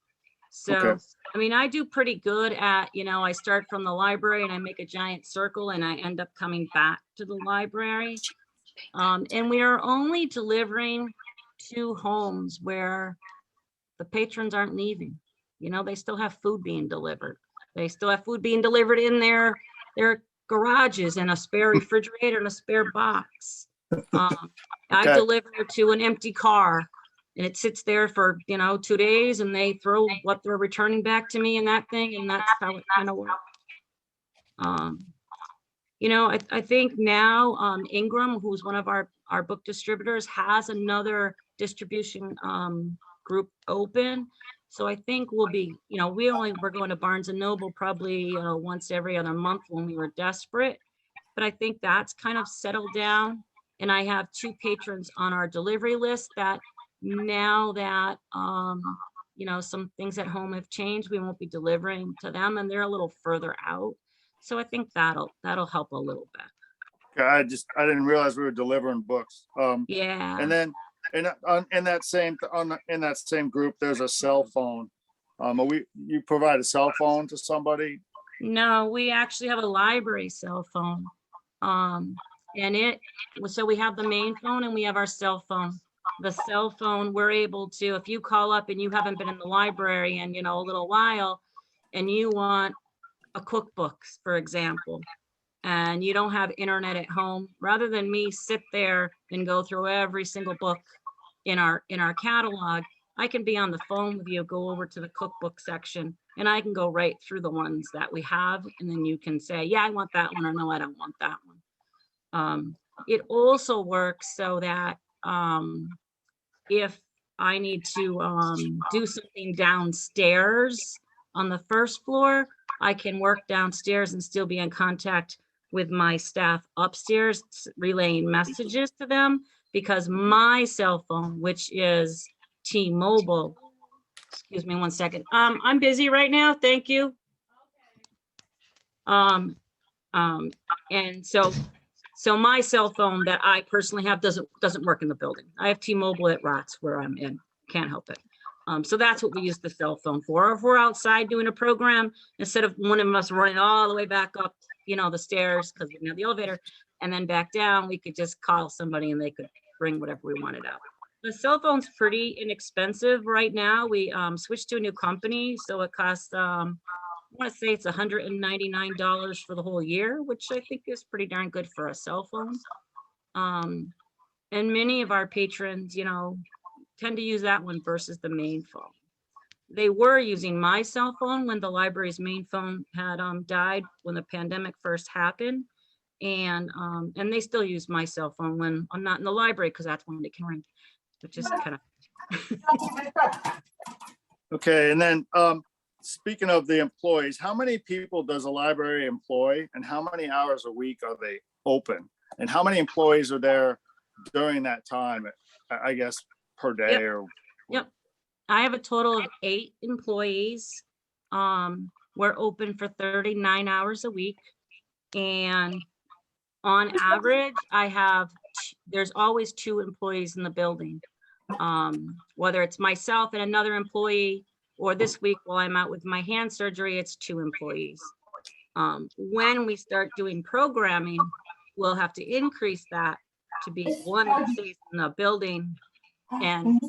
So, Okay. I mean, I do pretty good at, you know, I start from the library and I make a giant circle and I end up coming back to the library. And we are only delivering to homes where the patrons aren't leaving. You know, they still have food being delivered. They still have food being delivered in their garages and a spare refrigerator and a spare box. I Okay. deliver to an empty car and it sits there for, you know, 2 days and they throw what they're returning back to me in that thing. And that's how it kind of works. You know, I think now Ingram, who's one of our book distributors, has another distribution group open. So I think we'll be, you know, we're going to Barnes and Noble probably once every other month when we were desperate. But I think that's kind of settled down. And I have 2 patrons on our delivery list that now that, you know, some things at home have changed, we won't be delivering to them and they're a little further out. So I think that'll help a little bit. Okay, I didn't realize we were delivering books. Yeah. And then in that same group, there's a cell phone. You provide a cell phone to somebody? No, we actually have a library cell phone. So we have the main phone and we have our cell phone. The cell phone, we're able to, if you call up and you haven't been in the library in, you know, a little while, and you want a cookbook, for example, and you don't have internet at home, rather than me sit there and go through every single book in our catalog, I can be on the phone with you, go over to the cookbook section, and I can go right through the ones that we have. And then you can say, yeah, I want that one, or no, I don't want that one. It also works so that if I need to do something downstairs on the first floor, I can work downstairs and still be in contact with my staff upstairs, relaying messages to them, because my cell phone, which is T-Mobile, excuse me one second. I'm busy right now. Thank you. And so my cell phone that I personally have doesn't work in the building. I have T-Mobile at Rots where I'm in. Can't help it. So that's what we use the cell phone for. Or if we're outside doing a program, instead of one of us running all the way back up, the stairs, because we didn't have the elevator, and then back down, we could just call somebody and they could bring whatever we wanted out. The cell phone's pretty inexpensive right now. We switched to a new company, so it costs, I want to say it's $199 for the whole year, which I think is pretty darn good for a cell phone. And many of our patrons, tend to use that one versus the main phone. They were using my cell phone when the library's main phone had died when the pandemic first happened. And they still use my cell phone when I'm not in the library, because that's when it can ring, which is kind of. Okay, and then speaking of the employees, how many people does a library employ, and how many hours a week are they open? And how many employees are there during that time, I guess, per day? Yep. Or Yep. I have a total of 8 employees. We're open for 39 hours a week. And on average, there's always 2 employees in the building. Whether it's myself and another employee, or this week while I'm out with my hand surgery, it's 2 employees. When we start doing programming, we'll have to increase that to be 1 that stays in the building and 1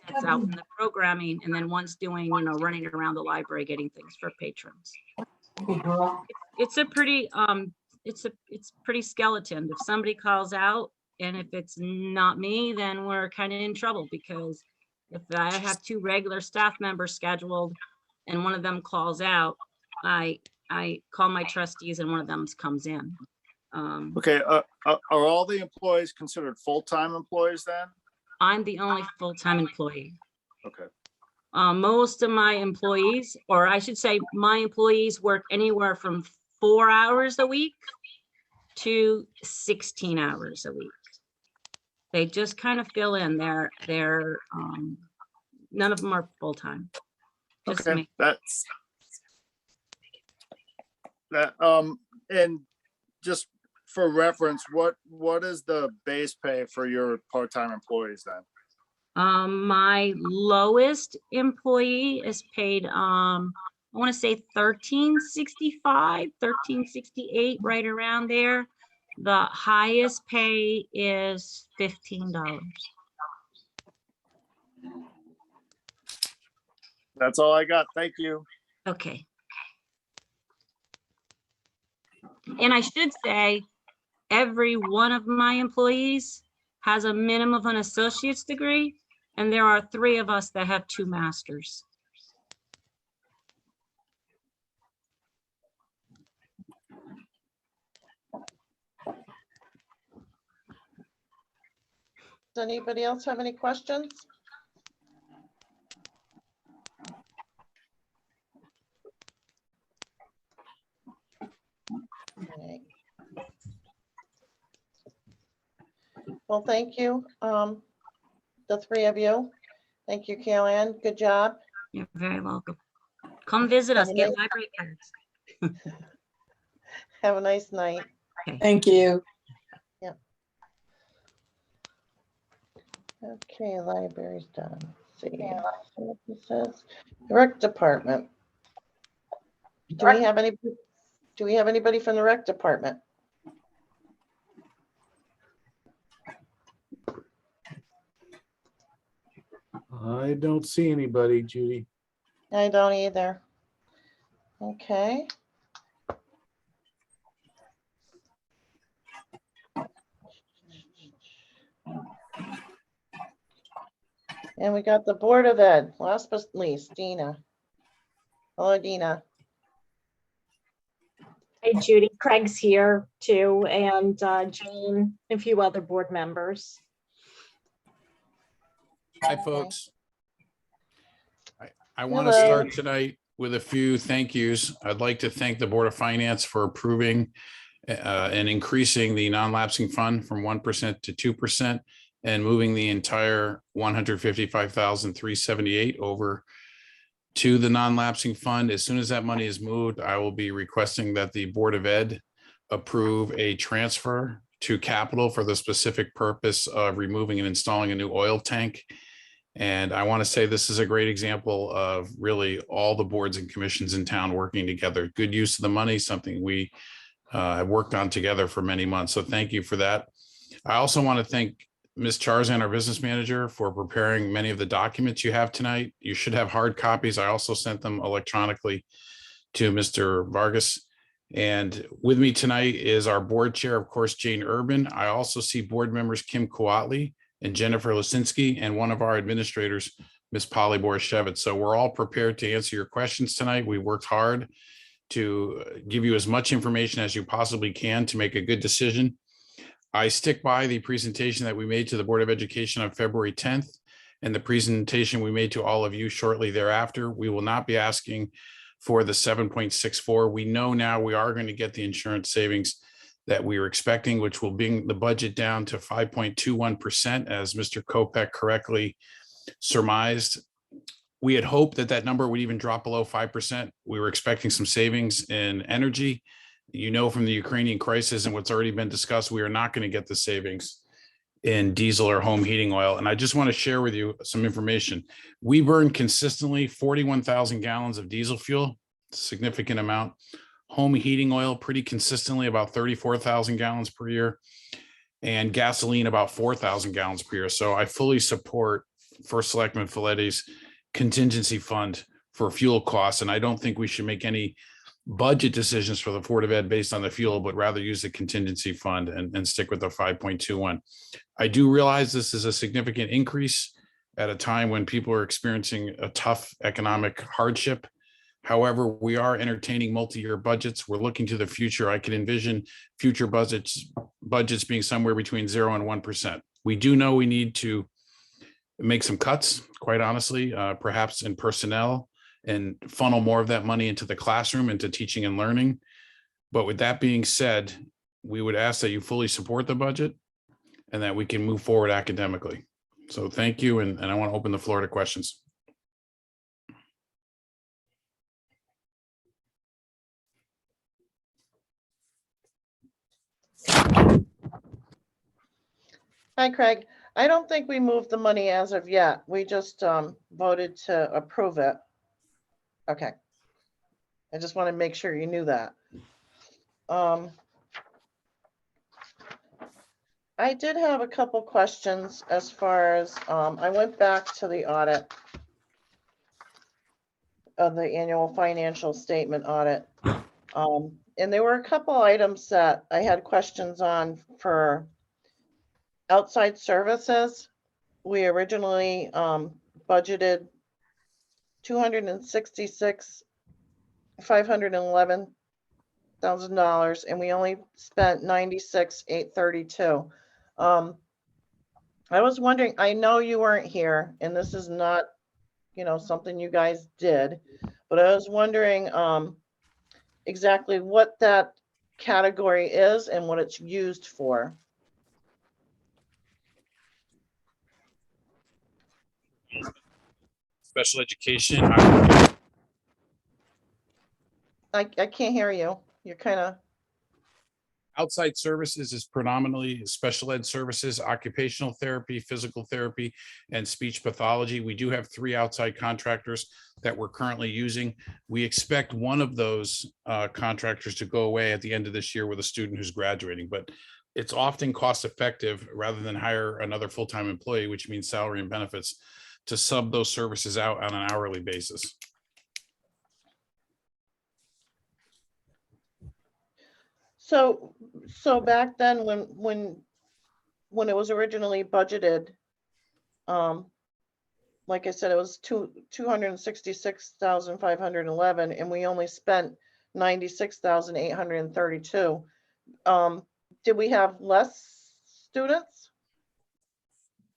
that's out in the programming, and then 1's doing, running around the library getting things for patrons. It's a pretty it's pretty skeleton. If somebody calls out, and if it's not me, then we're kind of in trouble, because if I have 2 regular staff members scheduled and one of them calls out, I call my trustees and one of them comes in. okay, are all the employees considered full-time employees then? I'm the only full-time employee. Okay. Most of my employees, or I should say my employees, work anywhere from 4 hours a week to 16 hours a week. They just kind of fill in. They're none of them are full-time. Just Okay, me. that's that. And just for reference, what is the base pay for your part-time employees then? My lowest employee is paid, I want to say $13.65, $13.68, right around there. The highest pay is $15. That's all I got. Thank you. Okay. And I should say, every one of my employees has a minimum of an associate's degree, and there are 3 of us that have 2 masters. Does anybody else have any questions? Okay. Well, thank you, the 3 of you. Thank you, Kayla. Good job. You're very welcome. Come visit us, Have a get nice- library cards. Have a nice night. Thank you. Yep. Okay, library's done. Let's see what this says. Rec department. Do we have anybody from the rec department? I don't see anybody, Judy. I don't either. Okay. And we got the Board of Ed, last but not least, Dina. Hello, Dina. Hey, Judy, Craig's here too, and Jane, and a few other board members. Hi, folks. I want to Hello. start tonight with a few thank yous. I'd like to thank the Board of Finance for approving and increasing the non-lapsing fund from 1% to 2% and moving the entire 155,378 over to the non-lapsing fund. As soon as that money is moved, I will be requesting that the Board of Ed approve a transfer to capital for the specific purpose of removing and installing a new oil tank. And I want to say this is a great example of really all the boards and commissions in town working together. Good use of the money, something we have worked on together for many months. So thank you for that. I also want to thank Ms. Charzan, our business manager, for preparing many of the documents you have tonight. You should have hard copies. I also sent them electronically to Mr. Vargas. And with me tonight is our board chair, of course, Jane Urban. I also see board members Kim Kowatli and Jennifer Lisinski, and one of our administrators, Ms. Polly Borishevitz. So we're all prepared to answer your questions tonight. We worked hard to give you as much information as you possibly can to make a good decision. I stick by the presentation that we made to the Board of Education on February 10th and the presentation we made to all of you shortly thereafter. We will not be asking for the 7.64. We know now we are going to get the insurance savings that we were expecting, which will bring the budget down to 5.21%, as Mr. Kopech correctly surmised. We had hoped that that number would even drop below 5%. We were expecting some savings in energy. You know, from the Ukrainian crisis and what's already been discussed, we are not going to get the savings in diesel or home heating oil. And I just want to share with you some information. We burn consistently 41,000 gallons of diesel fuel, significant amount. Home heating oil pretty consistently about 34,000 gallons per year, and gasoline about 4,000 gallons per year. So I fully support First Selectman Folletti's contingency fund for fuel costs. And I don't think we should make any budget decisions for the Board of Ed based on the fuel, but rather use the contingency fund and stick with the 5.21. I do realize this is a significant increase at a time when people are experiencing a tough economic hardship. However, we are entertaining multi-year budgets. We're looking to the future. I can envision future budgets being somewhere between 0 and 1%. We do know we need to make some cuts, quite honestly, perhaps in personnel, and funnel more of that money into the classroom, into teaching and learning. But with that being said, we would ask that you fully support the budget and that we can move forward academically. So thank you. And I want to open the floor to questions. Hi, Craig. I don't think we moved the money as of yet. We just voted to approve it. Okay. I just want to make sure you knew that. I did have a couple questions as far as, I went back to the audit of the annual financial statement audit. And there were a couple items that I had questions on for outside services. We originally budgeted $511,000 and we only spent $96,832. I was wondering, I know you weren't here and this is not, you know, something you guys did, but I was wondering exactly what that category is and what it's used for. Special education. I can't hear you. You're kind of. Outside services is predominantly special ed services, occupational therapy, physical therapy, and speech pathology. We do have 3 outside contractors that we're currently using. We expect one of those contractors to go away at the end of this year with a student who's graduating, but it's often cost effective rather than hire another full-time employee, which means salary and benefits, to sub those services out on an hourly basis. So back then when it was originally budgeted, like I said, it was 266,511, and we only spent 96,832. Did we have less students?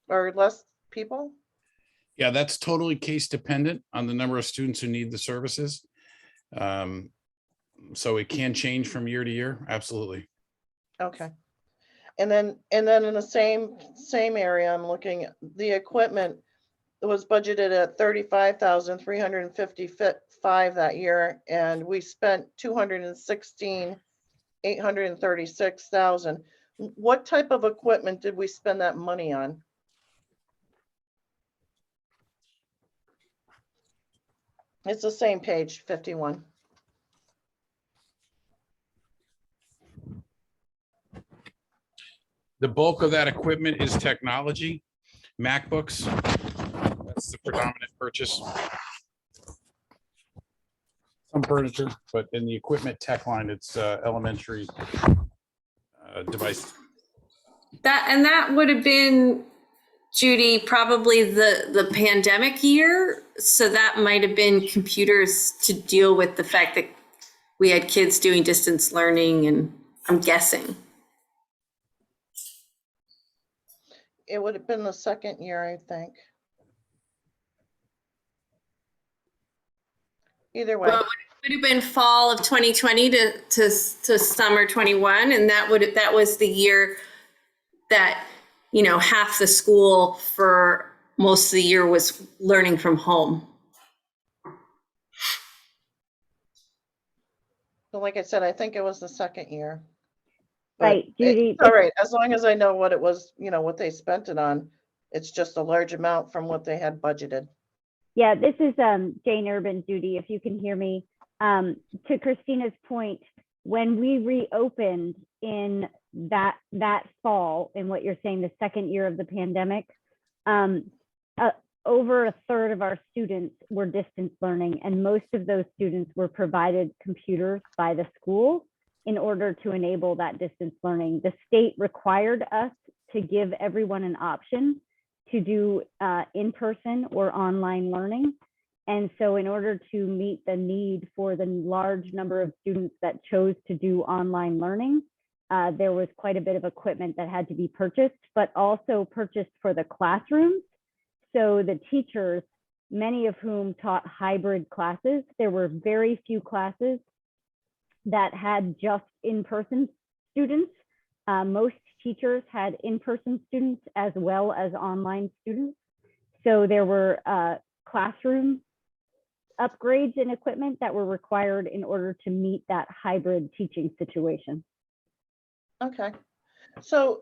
Or less people? Yeah, that's totally case dependent on the number of students who need the services. So it can change from year to year. Absolutely. Okay. And then in the same area, I'm looking at the equipment. It was budgeted at 35,355 that year, and we spent 216,836,000. What type of equipment did we spend that money on? It's the same page, 51. The bulk of that equipment is technology, MacBooks. That's the predominant purchase. Some furniture, but in the equipment tech line, it's elementary device. That would have been, Judy, probably the pandemic year. So that might have been computers to deal with the fact that we had kids doing distance learning, and I'm guessing. It would have been the second year, I think. Either way. Well, it would have been fall of 2020 to summer 21, and that was the year that, you know, half the school for most of the year was learning from home. So like I said, I think it was the second year. But Right, Judy. All right, as long as I know what it was, you know, what they spent it on, it's just a large amount from what they had budgeted. Yeah, this is Jane Urban, Judy, if you can hear me. To Christina's point, when we reopened in that fall, in what you're saying, the second year of the pandemic, over a third of our students were distance learning, and most of those students were provided computers by the school in order to enable that distance learning. The state required us to give everyone an option to do in-person or online learning. And so in order to meet the need for the large number of students that chose to do online learning, there was quite a bit of equipment that had to be purchased, but also purchased for the classrooms. So the teachers, many of whom taught hybrid classes, there were very few classes that had just in-person students. Most teachers had in-person students as well as online students. So there were classroom upgrades in equipment that were required in order to meet that hybrid teaching situation. Okay. So,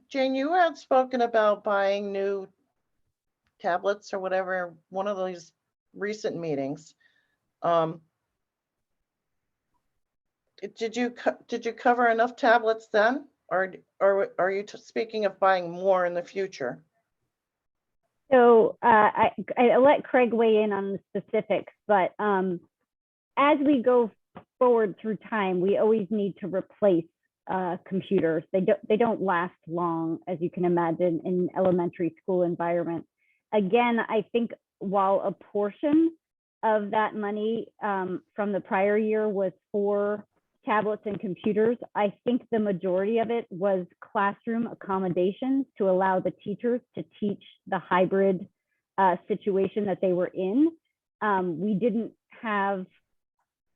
Jane, you had spoken about buying new tablets or whatever, one of these recent meetings. Did you cover enough tablets then, or are you speaking of buying more in the future? So I let Craig weigh in on the specifics, but as we go forward through time, we always need to replace computers. They don't last long, as you can imagine, in elementary school environment. Again, I think while a portion of that money from the prior year was for tablets and computers, I think the majority of it was classroom accommodations to allow the teachers to teach the hybrid situation that they were in. We didn't have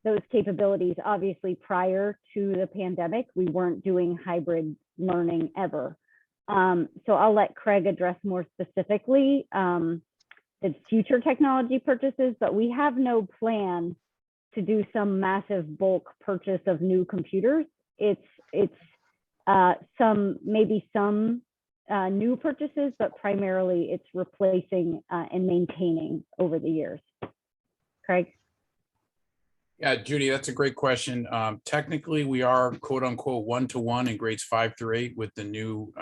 those capabilities, obviously, prior to the pandemic. We weren't doing hybrid learning ever. So I'll let Craig address more specifically the future technology purchases, but we have no plan to do some massive bulk purchase of new computers. It's maybe some new purchases, but primarily it's replacing and maintaining over the years. Craig? Yeah, Judy, that's a great question. Technically, we are quote unquote one-to-one in grades 5 through 8 with the new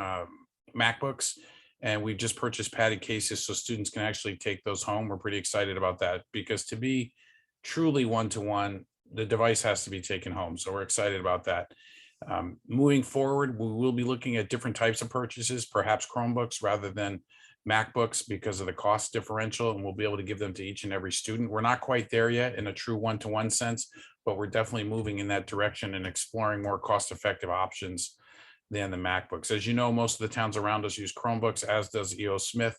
MacBooks. And we've just purchased padded cases so students can actually take those home. We're pretty excited about that, because to be truly one-to-one, the device has to be taken home. So we're excited about that. Moving forward, we will be looking at different types of purchases, perhaps Chromebooks rather than MacBooks because of the cost differential, and we'll be able to give them to each and every student. We're not quite there yet in a true one-to-one sense, but we're definitely moving in that direction and exploring more cost-effective options than the MacBooks. As you know, most of the towns around us use Chromebooks, as does EO Smith.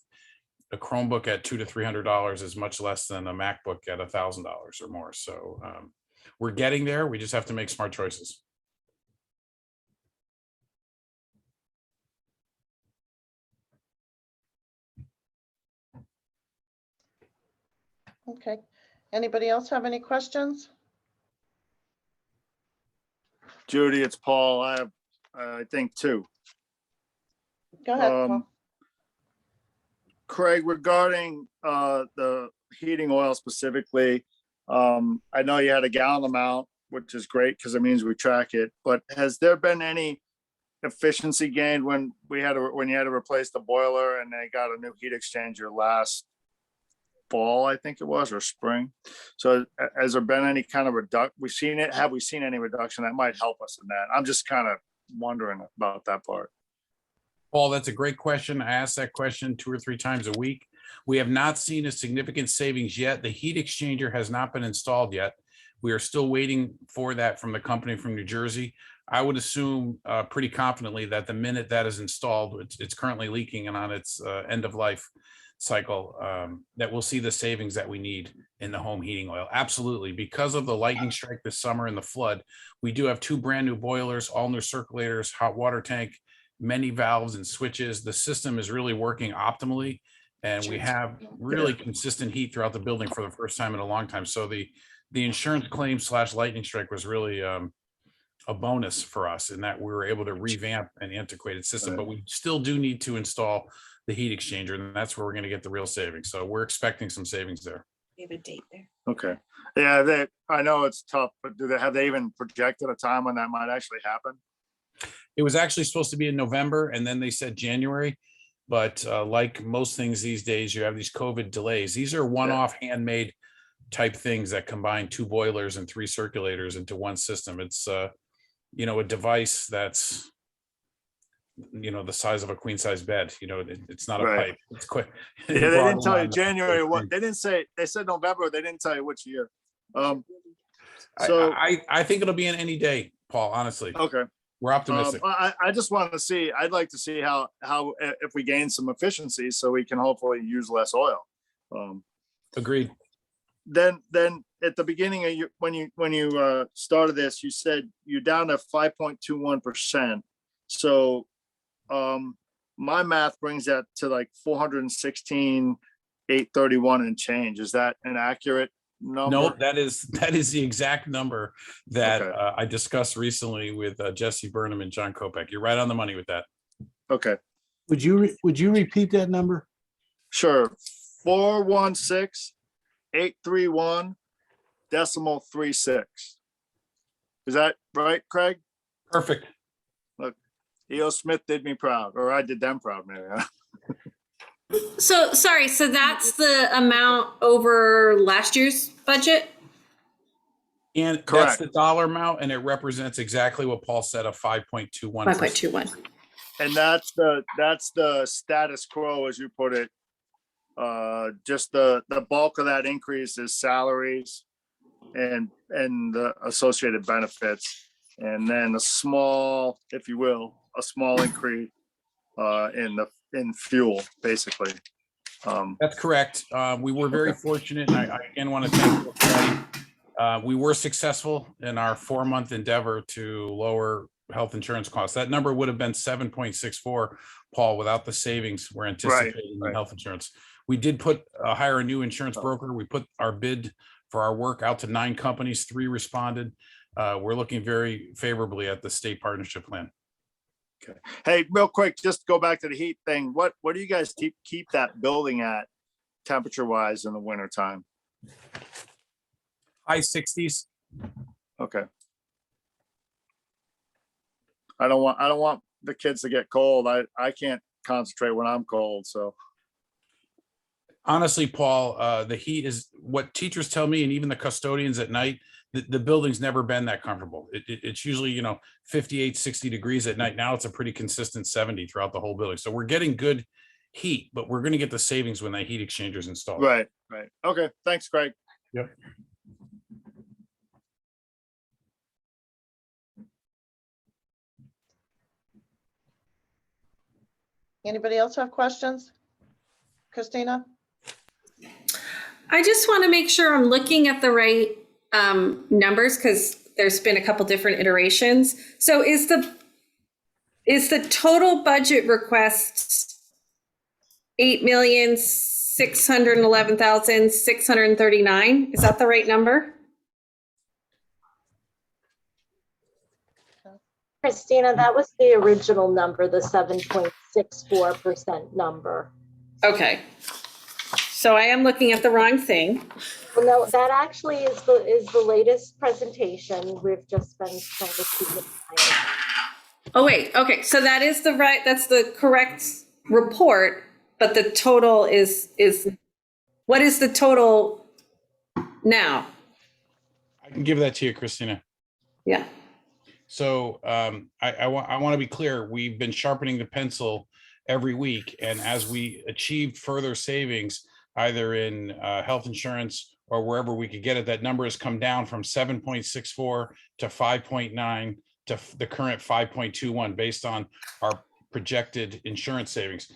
A Chromebook at $200 to $300 is much less than a MacBook at $1,000 or more. So we're getting there. We just have to make smart choices. Okay. Anybody else have any questions? Judy, it's Paul. I have, I think, two. Go ahead, Paul. Craig, regarding the heating oil specifically, I know you had a gallon amount, which is great because it means we track it. But has there been any efficiency gained when you had to replace the boiler and they got a new heat exchanger last fall, I think it was, or spring? So has there been any kind of reduction? Have we seen any reduction that might help us in that? I'm just kind of wondering about that part. Paul, that's a great question. I ask that question 2 or 3 times a week. We have not seen a significant savings yet. The heat exchanger has not been installed yet. We are still waiting for that from the company from New Jersey. I would assume pretty confidently that the minute that is installed, it's currently leaking and on its end of life cycle, that we'll see the savings that we need in the home heating oil. Absolutely. Because of the lightning strike this summer and the flood, we do have 2 brand new boilers, all new circulators, hot water tank, many valves and switches. The system is really working optimally, and we have really consistent heat throughout the building for the first time in a long time. So the insurance claim / lightning strike was really a bonus for us in that we were able to revamp an antiquated system, but we still do need to install the heat exchanger, and that's where we're going to get the real savings. So we're expecting some savings there. We have a date there. Okay. Yeah, I know it's tough, but have they even projected a time when that might actually happen? It was actually supposed to be in November, and then they said January. But like most things these days, you have these COVID delays. These are one-off handmade type things that combine 2 boilers and 3 circulators into one system. It's a device that's the size of a queen size bed. It's not a pipe. It's quick. Yeah, they didn't tell you January. What they didn't say. They said November. They didn't tell you which year. So I think it'll be in any day, Paul. Honestly. Okay. We're optimistic. I just want to see. I'd like to see how if we gain some efficiencies, so we can hopefully use less oil. Agreed. Then at the beginning of when you started this, you said you're down to 5.21%. So my math brings that to like 416,831 and change. Is that an accurate number? No, that is the exact number that I discussed recently with Jesse Burnham and John Kopeck. You're right on the money with that. Okay. Would you repeat that number? Sure. 416,831.36. Is that right, Craig? Perfect. Look, E.O. Smith did me proud, or I did them proud, maybe. So sorry, so that's the amount over last year's budget? And Correct. that's the dollar amount, and it represents exactly what Paul said, a 5.21. 5.21. And that's the status quo, as you put it. Just the bulk of that increase is salaries and the associated benefits, and then a small, if you will, increase in fuel, basically. That's correct. We were very fortunate, and I again want to thank everybody. We were successful in our 4-month endeavor to lower health insurance costs. That number would have been 7.64, Paul, without the savings we're anticipating in health insurance. We did hire a new insurance broker. We put our bid for our work out to 9 companies. 3 responded. We're looking very favorably at the state partnership plan. Okay. Hey, real quick, just go back to the heat thing. What do you guys keep that building at temperature wise in the winter time? High 60s. Okay. I don't want the kids to get cold. I can't concentrate when I'm cold. So honestly, Paul, the heat is what teachers tell me, and even the custodians at night, the building's never been that comfortable. It's usually, 58, 60 degrees at night. Now it's a pretty consistent 70 throughout the whole building. So we're getting good heat, but we're going to get the savings when that heat exchanger is installed. Right. Okay, thanks, Craig. Yep. Anybody else have questions? Christina? I just want to make sure I'm looking at the right numbers because there's been a couple different iterations. So is the total budget request 8,611,639? Is that the right number? Christina, that was the original number, the 7.64% number. Okay. So I am looking at the wrong thing. Well, no, that actually is the latest presentation. We've just been trying to keep it higher. Oh, wait. Okay. So that's the correct report, but the total is what is the total now? I can give that to you, Christina. Yeah. So I want to be clear. We've been sharpening the pencil every week. And as we achieved further savings, either in health insurance or wherever we could get it, that number has come down from 7.64 to 5.9 to the current 5.21 based on our projected insurance savings.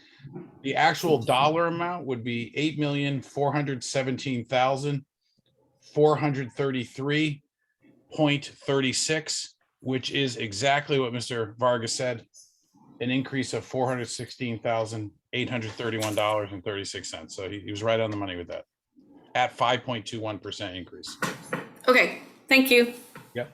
The actual dollar amount would be 8,417,433.36, which is exactly what Mr. Vargas said, an increase of $416,831.36. So he was right on the money with that at 5.21% increase. Okay. Thank you. Yep.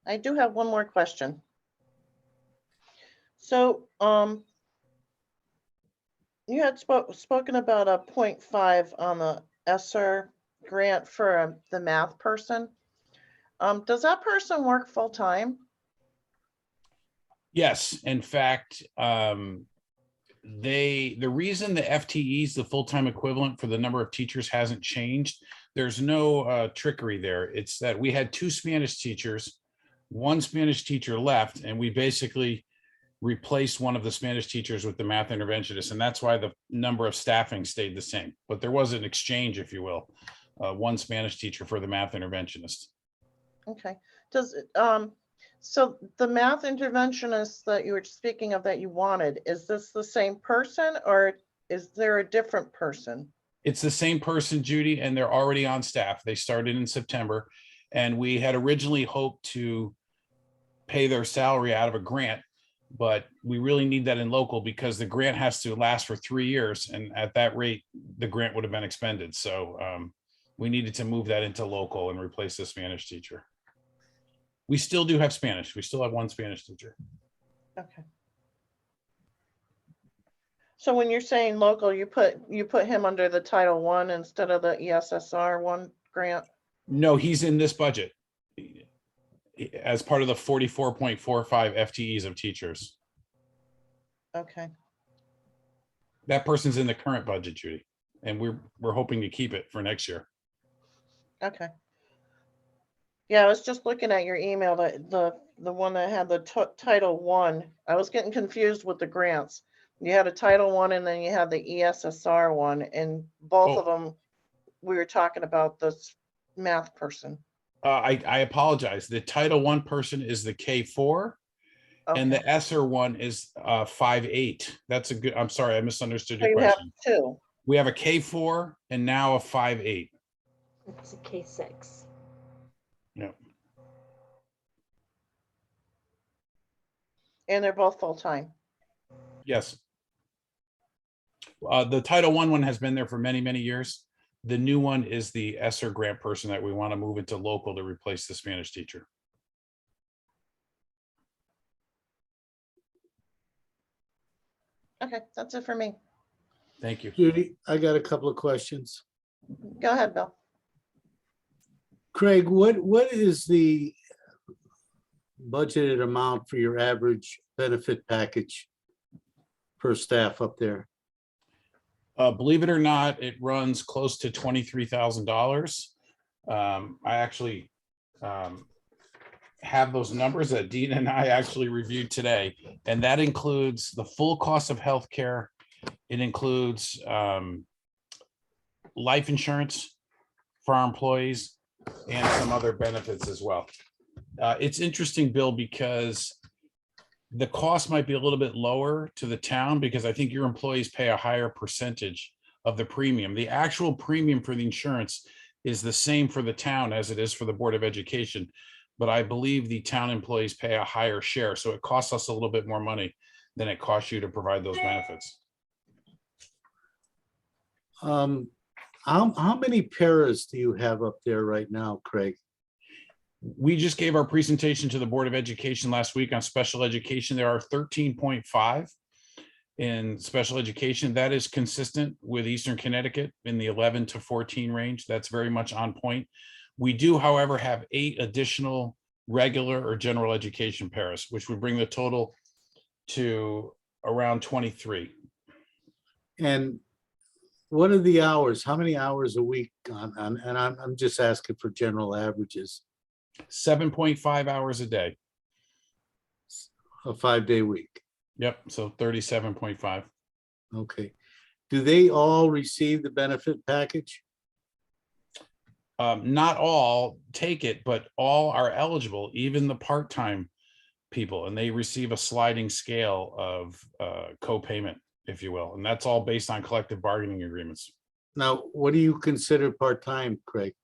I do have one more question. So, you had spoken about a 0.5 on the ESSER grant for the math person. Does that person work full-time? Yes, in fact, the reason the FTEs, the full-time equivalent for the number of teachers, hasn't changed, there's no trickery there. It's that we had 2 Spanish teachers, 1 Spanish teacher left, and we basically replaced one of the Spanish teachers with the math interventionist, and that's why the number of staffing stayed the same. But there was an exchange, if you will, 1 Spanish teacher for the math interventionist. Okay. Does so the math interventionist that you were speaking of that you wanted, is this the same person or is there a different person? It's the same person, Judy, and they're already on staff. They started in September, and we had originally hoped to pay their salary out of a grant, but we really need that in local because the grant has to last for 3 years, and at that rate, the grant would have been expended. So we needed to move that into local and replace the Spanish teacher. We still do have Spanish. We still have 1 Spanish teacher. Okay. So when you're saying local, you put him under the Title I instead of the ESSR 1 grant? No, he's in this budget as part of the 44.45 FTEs of teachers. Okay. That person's in the current budget, Judy, and we're hoping to keep it for next year. Okay. Yeah, I was just looking at your email, the one that had the Title I. I was getting confused with the grants. You had a Title I and then you had the ESSR one, and both of them, we were talking about this math person. I apologize. The Title I person is the K4, and the ESSER one is 5.8. That's a good. I'm sorry, I misunderstood your question. Have 2. We have a K4 and now a 5.8. It's a K6. Yep. And they're both full-time. Yes. The Title I one has been there for many, many years. The new one is the ESSER grant person that we want to move into local to replace the Spanish teacher. Okay, that's it for me. Thank you. Judy, I got a couple of questions. Go ahead, Bill. Craig, what is the budgeted amount for your average benefit package per staff up there? Believe it or not, it runs close to $23,000. I actually have those numbers that Dean and I actually reviewed today, and that includes the full cost of healthcare. It includes life insurance for our employees and some other benefits as well. It's interesting, Bill, because the cost might be a little bit lower to the town because I think your employees pay a higher percentage of the premium. The actual premium for the insurance is the same for the town as it is for the Board of Education, but I believe the town employees pay a higher share. So it costs us a little bit more money than it costs you to provide those benefits. How many paras do you have up there right now, Craig? We just gave our presentation to the Board of Education last week on special education. There are 13.5 in special education. That is consistent with Eastern Connecticut in the 11 to 14 range. That's very much on point. We do, however, have 8 additional regular or general education paras, which would bring the total to around 23. And what are the hours? How many hours a week on and I'm just asking for general averages. 7.5 hours a day. A 5-day week. Yep, so 37.5. Okay. Do they all receive the benefit package? Not all take it, but all are eligible, even the part-time people, and they receive a sliding scale of co-payment, if you will, and that's all based on collective bargaining agreements. Now, what do you consider part-time, Craig?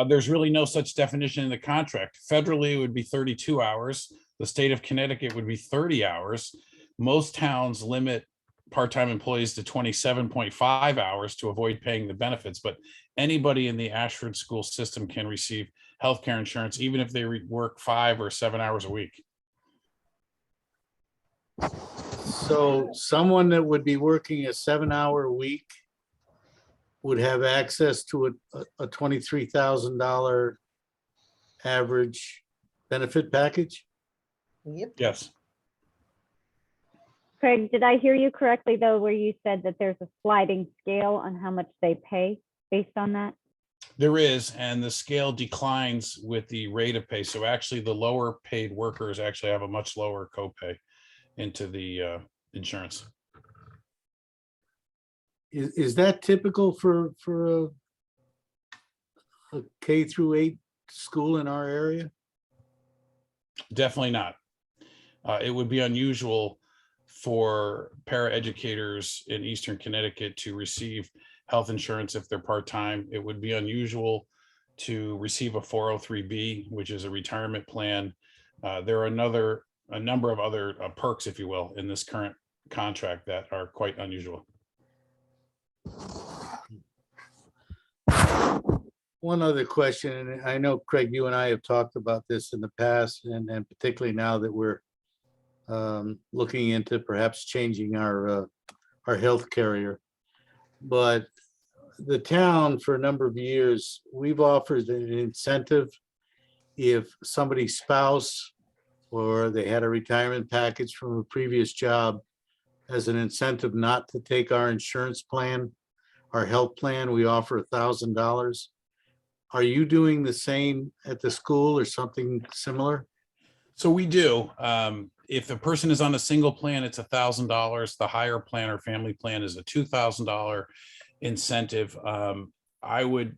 There's really no such definition in the contract. Federally, it would be 32 hours. The state of Connecticut would be 30 hours. Most towns limit part-time employees to 27.5 hours to avoid paying the benefits, but anybody in the Ashford school system can receive healthcare insurance, even if they work 5 or 7 hours a week. So someone that would be working a 7-hour week would have access to a $23,000 average benefit package? Yep. Yes. Craig, did I hear you correctly though, where you said that there's a sliding scale on how much they pay based on that? There is, and the scale declines with the rate of pay. So actually the lower paid workers actually have a much lower copay into the insurance. Is that typical for a K-8 school in our area? Definitely not. It would be unusual for paraeducators in Eastern Connecticut to receive health insurance if they're part-time. It would be unusual to receive a 403B, which is a retirement plan. There are a number of other perks, if you will, in this current contract that are quite unusual. One other question, and I know, Craig, you and I have talked about this in the past, and particularly now that we're looking into perhaps changing our health carrier. But the town, for a number of years, we've offered an incentive if somebody's spouse or they had a retirement package from a previous job as an incentive not to take our insurance plan, our health plan, we offer $1,000. Are you doing the same at the school or something similar? So we do. If the person is on a single plan, it's $1,000. The higher plan or family plan is a $2,000 incentive. I would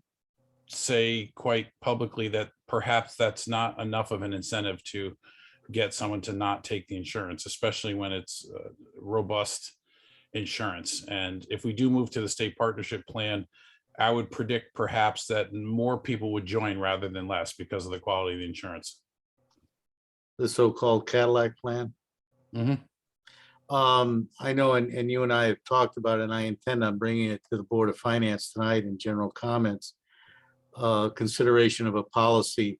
say quite publicly that perhaps that's not enough of an incentive to get someone to not take the insurance, especially when it's robust insurance. And if we do move to the state partnership plan, I would predict perhaps that more people would join rather than less because of the quality of the insurance. The so-called Cadillac plan? I know, and you and I have talked about it, and I intend on bringing it to the Board of Finance tonight in general comments. Consideration of a policy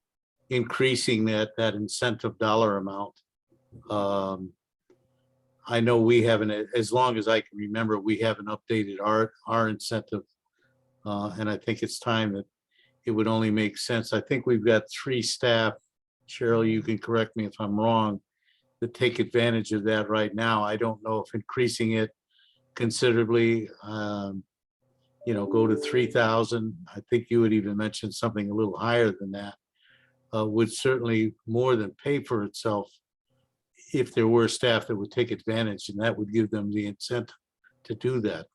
increasing that incentive dollar amount. I know we haven't, as long as I can remember, we haven't updated our incentive. And I think it's time that it would only make sense. I think we've got 3 staff. Cheryl, you can correct me if I'm wrong, that take advantage of that right now. I don't know if increasing it considerably, go to 3,000. I think you would even mention something a little higher than that, would certainly more than pay for itself if there were staff that would take advantage, and that would give them the incentive to do that.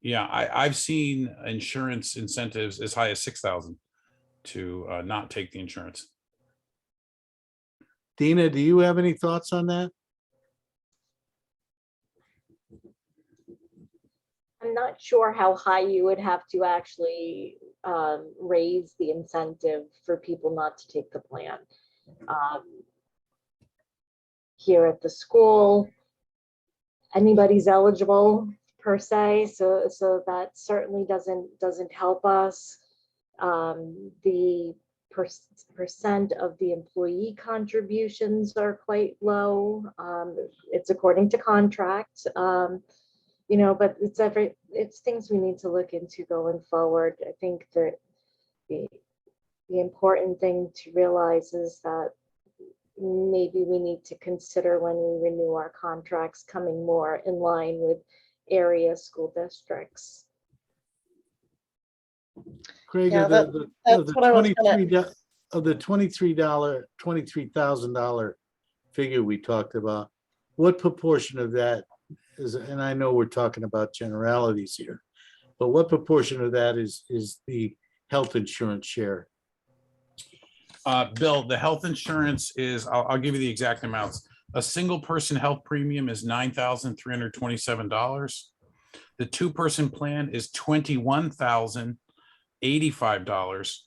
Yeah, I've seen insurance incentives as high as 6,000 to not take the insurance. Dina, do you have any thoughts on that? I'm not sure how high you would have to actually raise the incentive for people not to take the plan. Here at the school, anybody's eligible per se, so that certainly doesn't help us. The percent of the employee contributions are quite low. It's according to contract. But it's things we need to look into going forward. I think that the important thing to realize is that maybe we need to consider when we renew our contracts coming more in line with area school districts. Craig, Yeah, of the that's what I was gonna. $23,000 figure we talked about, what proportion of that is, and I know we're talking about generalities here, but what proportion of that is the health insurance share? Bill, the health insurance is, I'll give you the exact amounts. A single person health premium is $9,327. The 2-person plan is $21,085.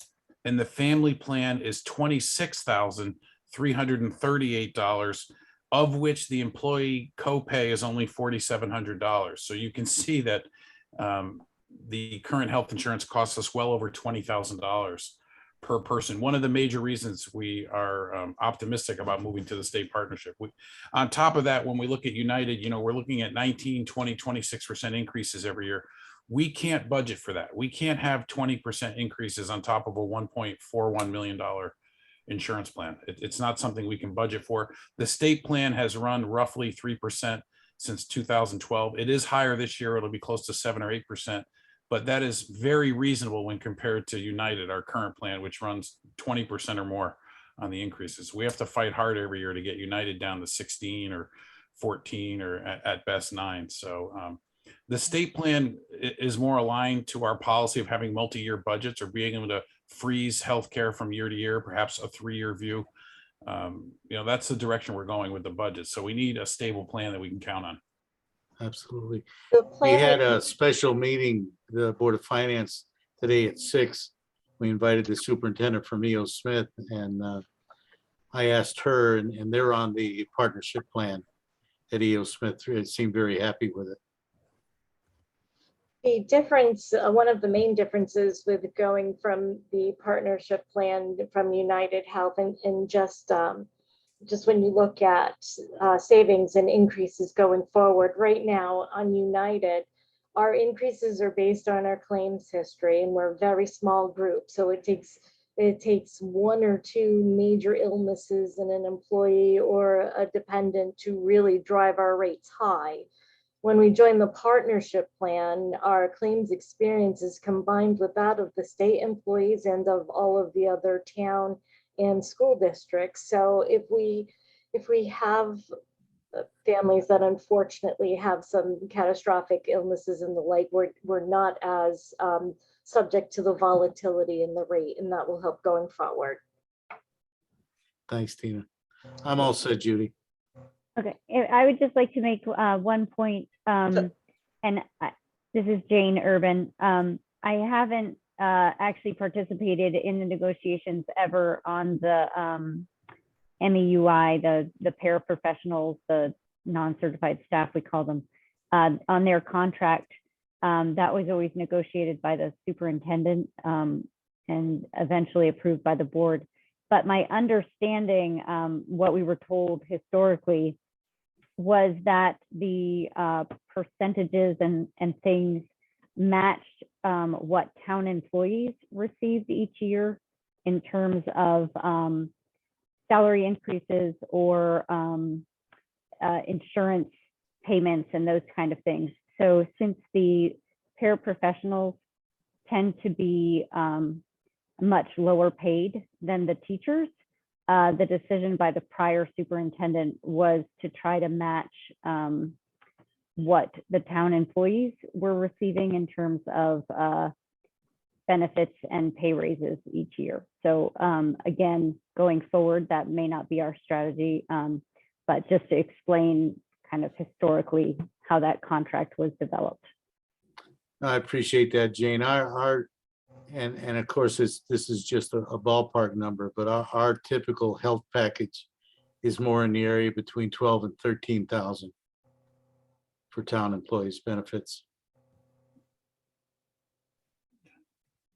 And the family plan is $26,338, of which the employee copay is only $4,700. So you can see that the current health insurance costs us well over $20,000 per person. One of the major reasons we are optimistic about moving to the state partnership. On top of that, when we look at United, we're looking at 19, 20, 26% increases every year. We can't budget for that. We can't have 20% increases on top of a $1.41 million insurance plan. It's not something we can budget for. The state plan has run roughly 3% since 2012. It is higher this year. It'll be close to 7 or 8%, but that is very reasonable when compared to United, our current plan, which runs 20% or more on the increases. We have to fight hard every year to get United down to 16 or 14 or at best 9. So the state plan is more aligned to our policy of having multi-year budgets or being able to freeze healthcare from year to year, perhaps a 3-year view. That's the direction we're going with the budget. So we need a stable plan that we can count on. Absolutely. The We plan had a special meeting, the Board of Finance, today at 6. We invited the superintendent from E.O. Smith, and I asked her, and they're on the partnership plan at E.O. Smith. It seemed very happy with it. The difference, one of the main differences with going from the partnership plan from United Health and just when you look at savings and increases going forward, right now on United, our increases are based on our claims history, and we're a very small group. So it takes 1 or 2 major illnesses in an employee or a dependent to really drive our rates high. When we join the partnership plan, our claims experience is combined with that of the state employees and of all of the other town and school districts. So if we have families that unfortunately have some catastrophic illnesses and the like, we're not as subject to the volatility in the rate, and that will help going forward. Thanks, Tina. I'm all set, Judy. Okay, I would just like to make one point, and this is Jane Urban. I haven't actually participated in the negotiations ever on the MEUI, the paraprofessionals, the non-certified staff, we call them, on their contract. That was always negotiated by the superintendent and eventually approved by the board. But my understanding, what we were told historically, was that the percentages and things matched what town employees received each year in terms of salary increases or insurance payments and those kind of things. So since the paraprofessionals tend to be much lower paid than the teachers, the decision by the prior superintendent was to try to match what the town employees were receiving in terms of benefits and pay raises each year. So again, going forward, that may not be our strategy, but just to explain kind of historically how that contract was developed. I appreciate that, Jane. And of course, this is just a ballpark number, but our typical health package is more in the area between 12 and 13,000 for town employees' benefits.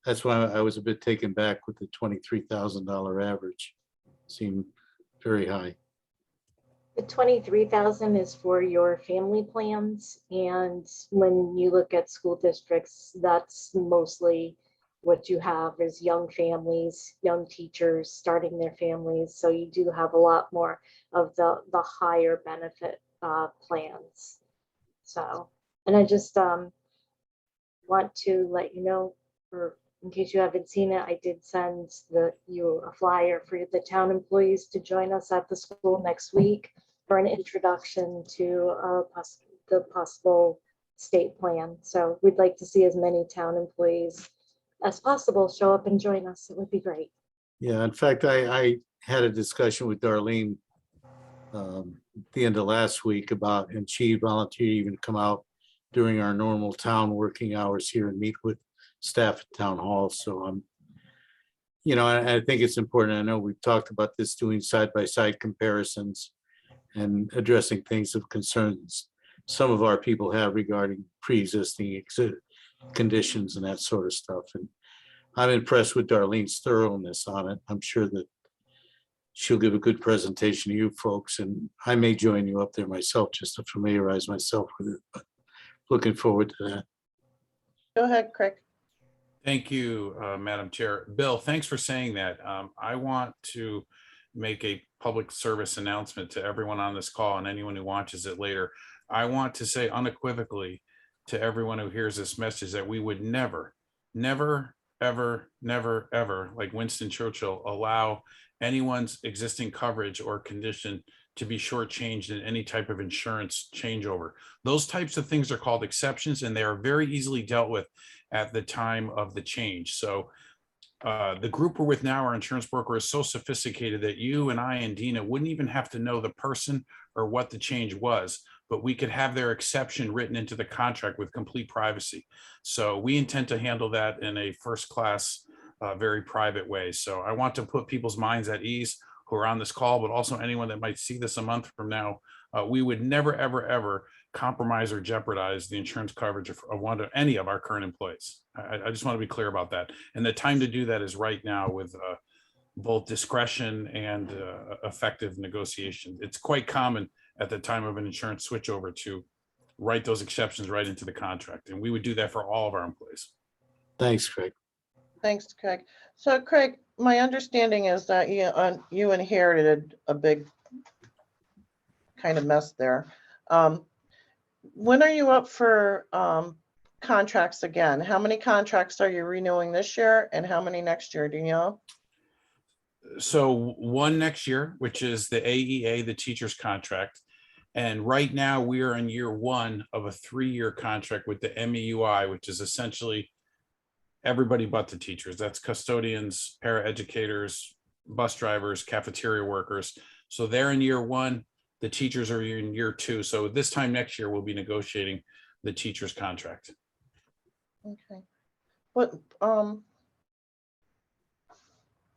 That's why I was a bit taken back with the $23,000 average. Seemed very high. The 23,000 is for your family plans. And when you look at school districts, that's mostly what you have is young families, young teachers starting their families. So you do have a lot more of the higher benefit plans. So, and I just want to let you know, or in case you haven't seen it, I did send you a flyer for the town employees to join us at the school next week for an introduction to the possible state plan. So we'd like to see as many town employees as possible show up and join us. It would be great. Yeah, in fact, I had a discussion with Darlene at the end of last week about, and she volunteered even to come out during our normal town working hours here and meet with staff at town hall. So you know, I think it's important. I know we've talked about this, doing side-by-side comparisons and addressing things of concerns some of our people have regarding pre-existing conditions and that sort of stuff. And I'm impressed with Darlene's thoroughness on it. I'm sure that she'll give a good presentation to you folks, and I may join you up there myself just to familiarize myself with it, but looking forward to that. Go ahead, Craig. Thank you, Madam Chair. Bill, thanks for saying that. I want to make a public service announcement to everyone on this call and anyone who watches it later. I want to say unequivocally to everyone who hears this message that we would never, ever, like Winston Churchill, allow anyone's existing coverage or condition to be shortchanged in any type of insurance changeover. Those types of things are called exceptions, and they are very easily dealt with at the time of the change. So the group we're with now, our insurance broker, is so sophisticated that you and I and Dina wouldn't even have to know the person or what the change was, but we could have their exception written into the contract with complete privacy. So we intend to handle that in a first-class, very private way. So I want to put people's minds at ease who are on this call, but also anyone that might see this a month from now. We would never, ever compromise or jeopardize the insurance coverage of any of our current employees. I just want to be clear about that. And the time to do that is right now with both discretion and effective negotiation. It's quite common at the time of an insurance switchover to write those exceptions right into the contract. And we would do that for all of our employees. Thanks, Craig. Thanks, Craig. So Craig, my understanding is that you inherited a big kind of mess there. When are you up for contracts again? How many contracts are you renewing this year and how many next year? Do you know? So one next year, which is the AEA, the teacher's contract. And right now we are in year one of a 3-year contract with the MEUI, which is essentially everybody but the teachers. That's custodians, paraeducators, bus drivers, cafeteria workers. So they're in year one. The teachers are in year 2. So this time next year, we'll be negotiating the teacher's contract. Okay. But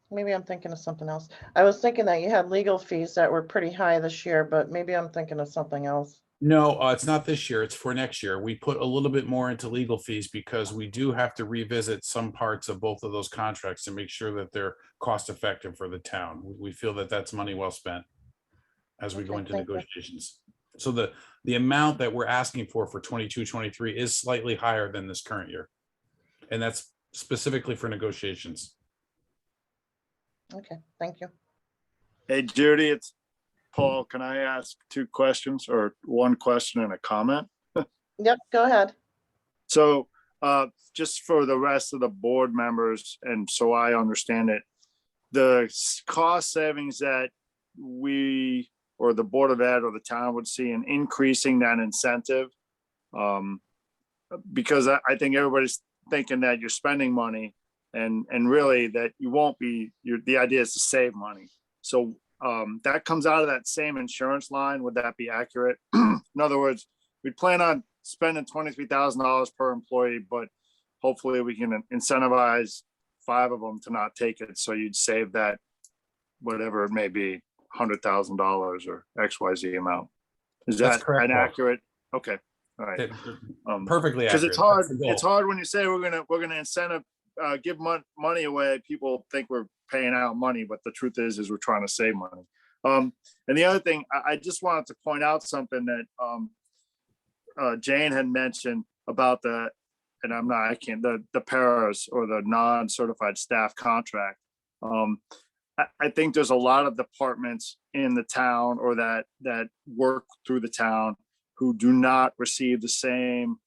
maybe I'm thinking of something else. I was thinking that you had legal fees that were pretty high this year, but maybe I'm thinking of something else. No, it's not this year. It's for next year. We put a little bit more into legal fees because we do have to revisit some parts of both of those contracts to make sure that they're cost effective for the town. We feel that that's money well spent as we go into negotiations. So the amount that we're asking for 22-23 is slightly higher than this current year. And that's specifically for negotiations. Okay, thank you. Hey, Judy, it's Paul. Can I ask 2 questions or 1 question and a comment? Yep, go ahead. So just for the rest of the board members, and so I understand it, the cost savings that we or the Board of Ed or the town would see in increasing that incentive, because I think everybody's thinking that you're spending money and really that you won't be, the idea is to save money. So that comes out of that same insurance line. Would that be accurate? In other words, we plan on spending $23,000 per employee, but hopefully we can incentivize 5 of them to not take it. So you'd save that, whatever it may be, $100,000 or XYZ amount. Is That's that correct, an Paul. accurate? Okay. All right. Perfectly Because accurate. it's hard. That's the goal. It's hard when you say we're gonna incentive, give money away. People think we're paying out money, but the truth is we're trying to save money. And the other thing, I just wanted to point out something that Jane had mentioned about the paras or the non-certified staff contract. I think there's a lot of departments in the town or that work through the town who do not receive the same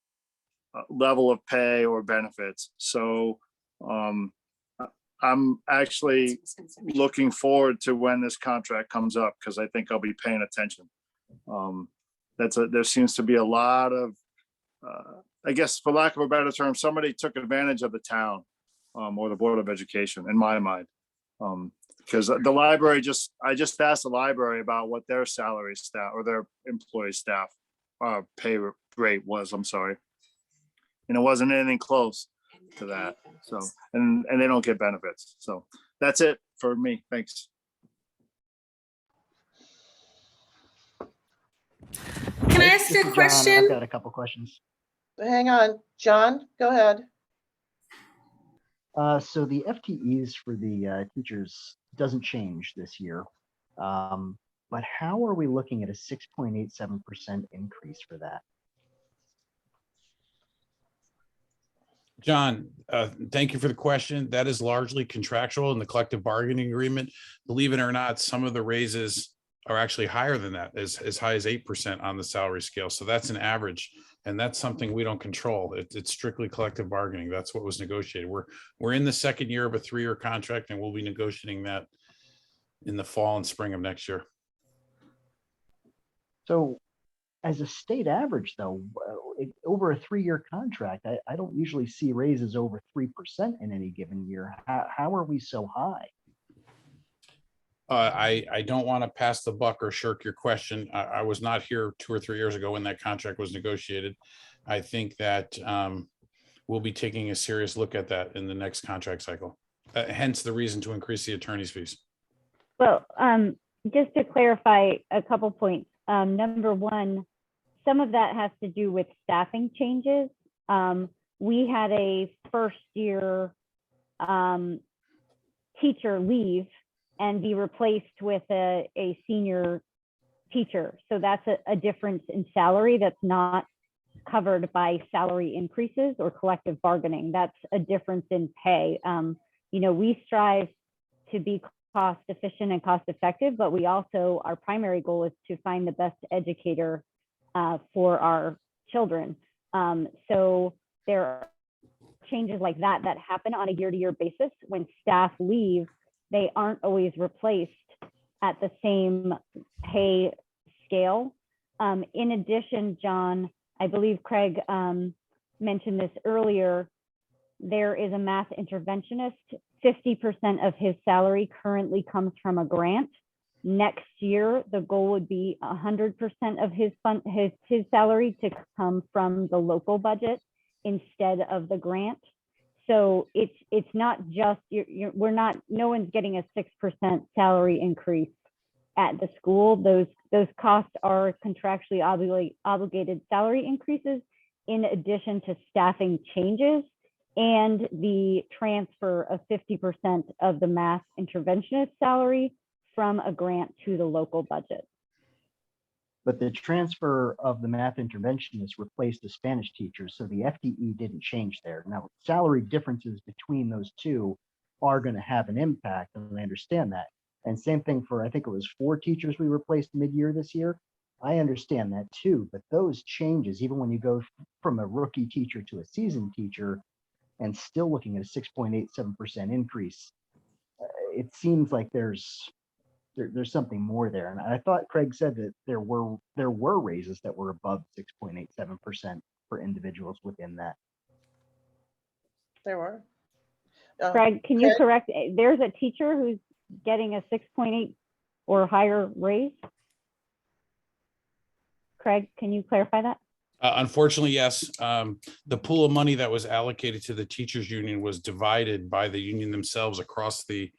level of pay or benefits. So I'm actually looking forward to when this contract comes up, because I think I'll be paying attention. There seems to be a lot of, I guess, for lack of a better term, somebody took advantage of the town or the Board of Education, in my mind. Because the library I just asked the library about what their salary staff or their employee staff pay rate was, I'm sorry. And it wasn't anything close to that. So, and they don't get benefits. So that's it for me. Thanks. Can I ask This is a John. question? I've got a couple questions. Hang on, John, go ahead. So the FTEs for the teachers doesn't change this year. But how are we looking at a 6.87% increase for that? John, thank you for the question. That is largely contractual in the collective bargaining agreement. Believe it or not, some of the raises are actually higher than that, as high as 8% on the salary scale. So that's an average, and that's something we don't control. It's strictly collective bargaining. That's what was negotiated. We're in the second year of a 3-year contract, and we'll be negotiating that in the fall and spring of next year. So as a state average, though, over a 3-year contract, I don't usually see raises over 3% in any given year. How are we so high? I don't want to pass the buck or shirk your question. I was not here 2 or 3 years ago when that contract was negotiated. I think that we'll be taking a serious look at that in the next contract cycle. Hence the reason to increase the attorney's fees. Well, just to clarify a couple points. Number one, some of that has to do with staffing changes. We had a first-year teacher leave and be replaced with a senior teacher. So that's a difference in salary that's not covered by salary increases or collective bargaining. That's a difference in pay. We strive to be cost efficient and cost effective, but we also, our primary goal is to find the best educator for our children. So there are changes like that happen on a year-to-year basis. When staff leave, they aren't always replaced at the same pay scale. In addition, John, I believe Craig mentioned this earlier, there is a math interventionist. 50% of his salary currently comes from a grant. Next year, the goal would be 100% of his salary to come from the local budget instead of the grant. So it's not just, no one's getting a 6% salary increase at the school. Those costs are contractually obligated salary increases in addition to staffing changes and the transfer of 50% of the math interventionist salary from a grant to the local budget. but the transfer of the math interventionist replaced the Spanish teachers, so the FTE didn't change there. Now, salary differences between those two are going to have an impact, and I understand that. And same thing for, I think it was 4 teachers we replaced mid-year this year. I understand that too, but those changes, even when you go from a rookie teacher to a seasoned teacher and still looking at a 6.87% increase, it seems like there's something more there. And I thought Craig said that there were raises that were above 6.87% for individuals within that. There were. Craig, can you Craig? correct? There's a teacher who's getting a 6.8 or higher raise. Craig, can you clarify that? Unfortunately, yes. The pool of money that was allocated to the teachers union was divided by the union themselves across the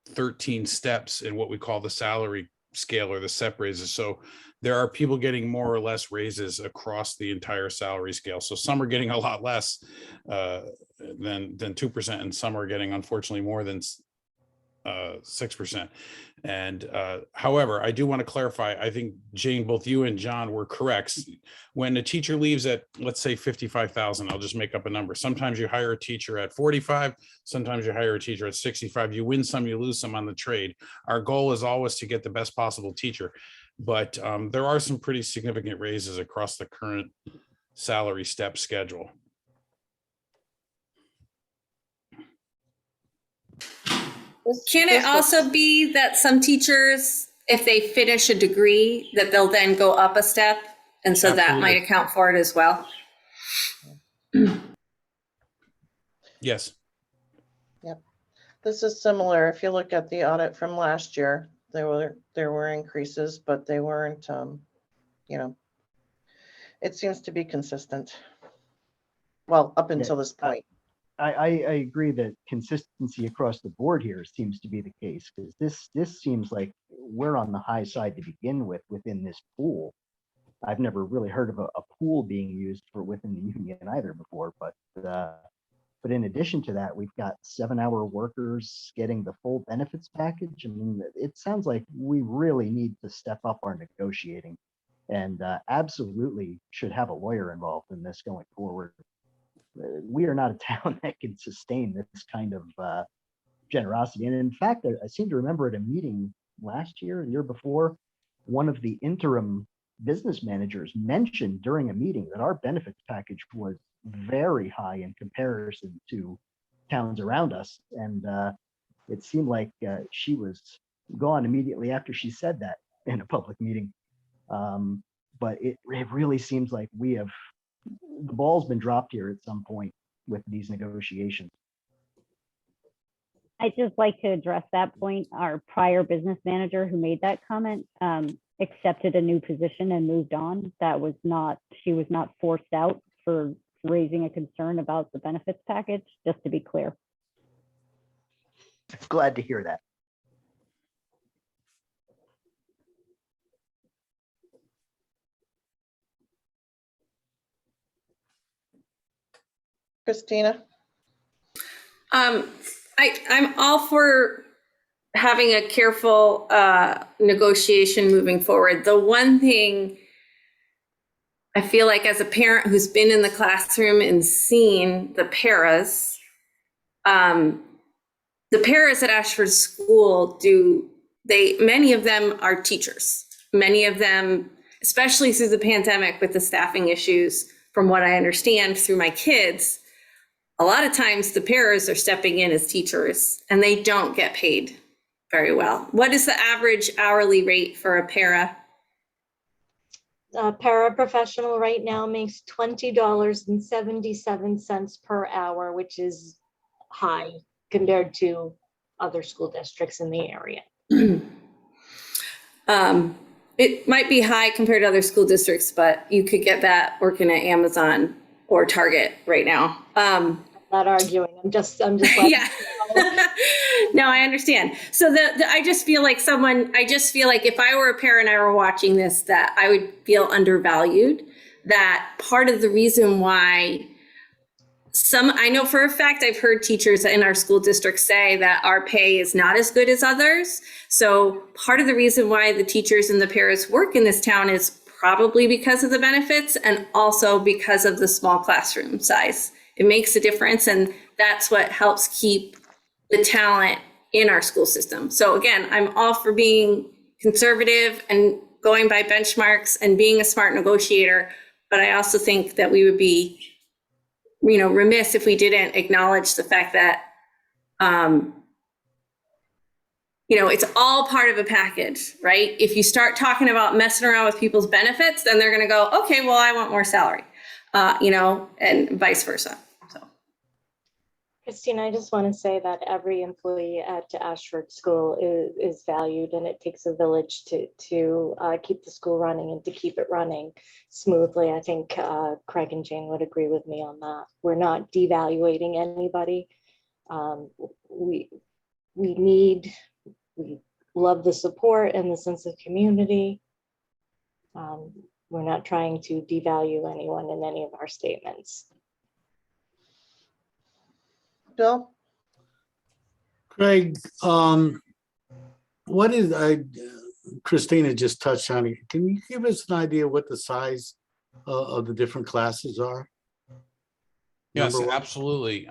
13 steps in what we call the salary scale or the SEP raises. So there are people getting more or less raises across the entire salary scale. So some are getting a lot less than 2%, and some are getting, unfortunately, more than 6%. And however, I do want to clarify, I think Jane, both you and John were correct. When a teacher leaves at, let's say 55,000, I'll just make up a number. Sometimes you hire a teacher at 45, sometimes you hire a teacher at 65. You win some, you lose some on the trade. Our goal is always to get the best possible teacher, but there are some pretty significant raises across the current salary step schedule. Can it also be that some teachers, if they finish a degree, that they'll then go up a step? And so that might account for it as well? Yes. Yep. This is similar. If you look at the audit from last year, there were increases, but they weren't, it seems to be consistent. Well, up until this point. I agree that consistency across the board here seems to be the case, because this seems like we're on the high side to begin with within this pool. I've never really heard of a pool being used for within the union either before, but in addition to that, we've got 7-hour workers getting the full benefits package. I mean, it sounds like we really need to step up our negotiating, and absolutely should have a lawyer involved in this going forward. We are not a town that can sustain this kind of generosity. And in fact, I seem to remember at a meeting last year, the year before, one of the interim business managers mentioned during a meeting that our benefits package was very high in comparison to towns around us. And it seemed like she was gone immediately after she said that in a public meeting. But it really seems like the ball's been dropped here at some point with these negotiations. I'd just like to address that point. Our prior business manager who made that comment accepted a new position and moved on. She was not forced out for raising a concern about the benefits package, just to be clear. Glad to hear that. Christina? I'm all for having a careful negotiation moving forward. The one thing I feel like, as a parent who's been in the classroom and seen the paras at Ashford School many of them are teachers. Many of them, especially through the pandemic with the staffing issues, from what I understand through my kids, a lot of times the paras are stepping in as teachers and they don't get paid very well. What is the average hourly rate for a para? Paraprofessional right now makes $20.77 per hour, which is high compared to other school districts in the area. It might be high compared to other school districts, but you could get that working at Amazon or Target right now. Not arguing. I'm just yeah. No, I understand. So I just feel like if I were a parent and I were watching this, that I would feel undervalued. That part of the reason why I know for a fact, I've heard teachers in our school district say that our pay is not as good as others. So part of the reason why the teachers and the paras work in this town is probably because of the benefits and also because of the small classroom size. It makes a difference, and that's what helps keep the talent in our school system. So again, I'm all for being conservative and going by benchmarks and being a smart negotiator, but I also think that we would be, remiss if we didn't acknowledge the fact that, it's all part of a package, right? If you start talking about messing around with people's benefits, then they're going to go, okay, well, I want more salary, and vice versa. Christine, I just want to say that every employee at Ashford School is valued, and it takes a village to keep the school running and to keep it running smoothly. I think Craig and Jane would agree with me on that. We're not devaluating anybody. We love the support and the sense of community. We're not trying to devalue anyone in any of our statements. Bill? Craig, Christina just touched on it. Can you give us an idea what the size of the different classes are? Yes, Number one? absolutely.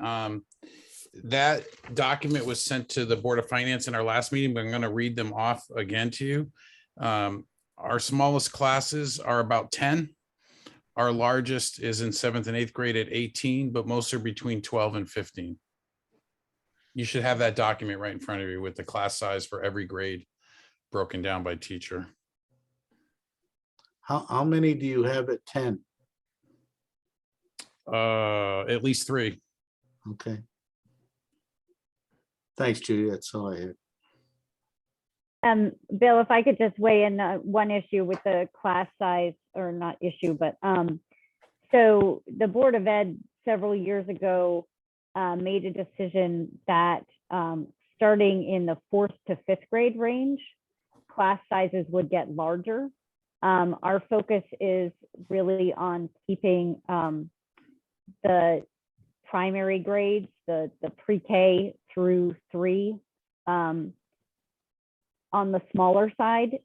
That document was sent to the Board of Finance in our last meeting, but I'm going to read them off again to you. Our smallest classes are about 10. Our largest is in 7th and 8th grade at 18, but most are between 12 and 15. You should have that document right in front of you with the class size for every grade broken down by teacher. How many do you have at 10? At least 3. Okay. Thanks, Judy. That's all I had. Bill, if I could just weigh in one issue with the class size, or not issue, but so the Board of Ed several years ago made a decision that starting in the 4th to 5th grade range, class sizes would get larger. Our focus is really on keeping the primary grades, the pre-K through 3, on the smaller side.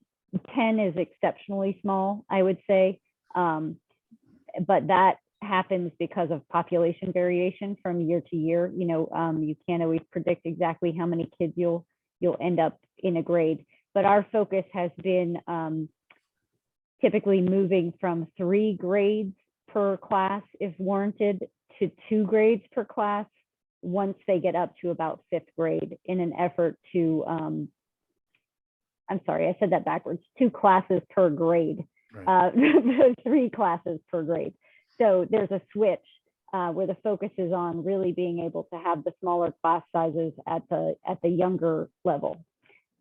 10 is exceptionally small, I would say, but that happens because of population variation from year to year. You can't always predict exactly how many kids you'll end up in a grade, but our focus has been typically moving from 3 grades per class if warranted to 2 grades per class once they get up to about 5th grade, in an effort to I'm sorry, I said that backwards, 2 classes per grade, Right. 3 classes per grade. So there's a switch where the focus is on really being able to have the smaller class sizes at the younger level.